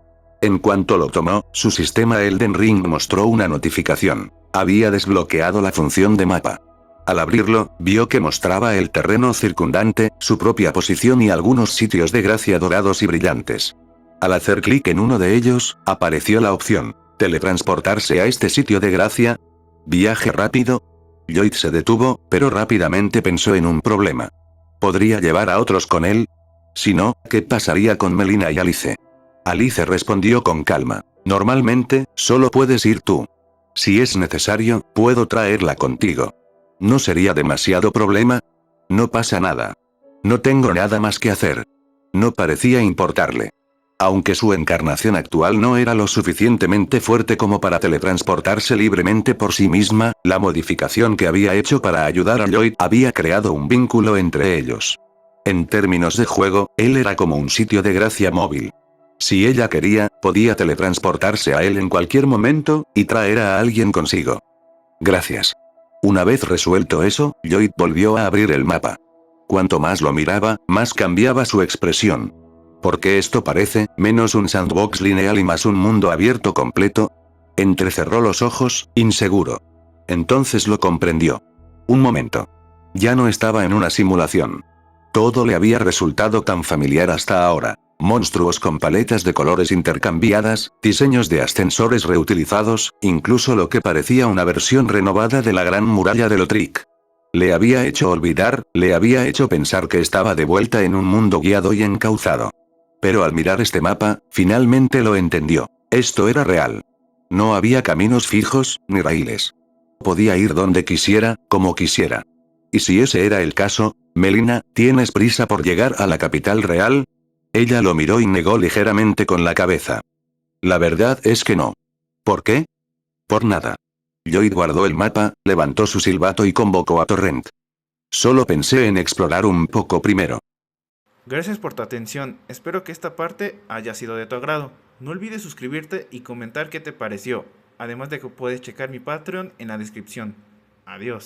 En cuanto lo tomó, su sistema Elden Ring mostró una notificación. Había desbloqueado la función de mapa. Al abrirlo, vio que mostraba el terreno circundante, su propia posición y algunos sitios de gracia dorados y brillantes. Al hacer clic en uno de ellos, apareció la opción: teletransportarse a este sitio de gracia. ¿Viaje rápido? Lloyd se detuvo, pero rápidamente pensó en un problema. ¿Podría llevar a otros con él? Si no, ¿qué pasaría con Melina y Alice? Alice respondió con calma: normalmente, solo puedes ir tú. Si es necesario, puedo traerla contigo. ¿No sería demasiado problema? No pasa nada. No tengo nada más que hacer. No parecía importarle. Aunque su encarnación actual no era lo suficientemente fuerte como para teletransportarse libremente por sí misma, la modificación que había hecho para ayudar a Lloyd había creado un vínculo entre ellos. En términos de juego, él era como un sitio de gracia móvil. Si ella quería, podía teletransportarse a él en cualquier momento, y traer a alguien consigo. Gracias. Una vez resuelto eso, Lloyd volvió a abrir el mapa. Cuanto más lo miraba, más cambiaba su expresión. ¿Por qué esto parece menos un sandbox lineal y más un mundo abierto completo? Entrecerró los ojos, inseguro. Entonces lo comprendió. Un momento. Ya no estaba en una simulación. Todo le había resultado tan familiar hasta ahora. Monstruos con paletas de colores intercambiadas, diseños de ascensores reutilizados, incluso lo que parecía una versión renovada de la Gran Muralla de Lothric. Le había hecho olvidar, le había hecho pensar que estaba de vuelta en un mundo guiado y encauzado. Pero al mirar este mapa, finalmente lo entendió. Esto era real. No había caminos fijos, ni raíles. Podía ir donde quisiera, como quisiera. Y si ese era el caso, Melina, ¿tienes prisa por llegar a la capital real? Ella lo miró y negó ligeramente con la cabeza. La verdad es que no. ¿Por qué? Por nada. Lloyd guardó el mapa, levantó su silbato y convocó a Torrent. Solo pensé en explorar un poco primero. Gracias por tu atención, espero que esta parte haya sido de tu agrado. No olvides suscribirte y comentar qué te pareció, además de que puedes checar mi Patreon en la descripción. Adiós.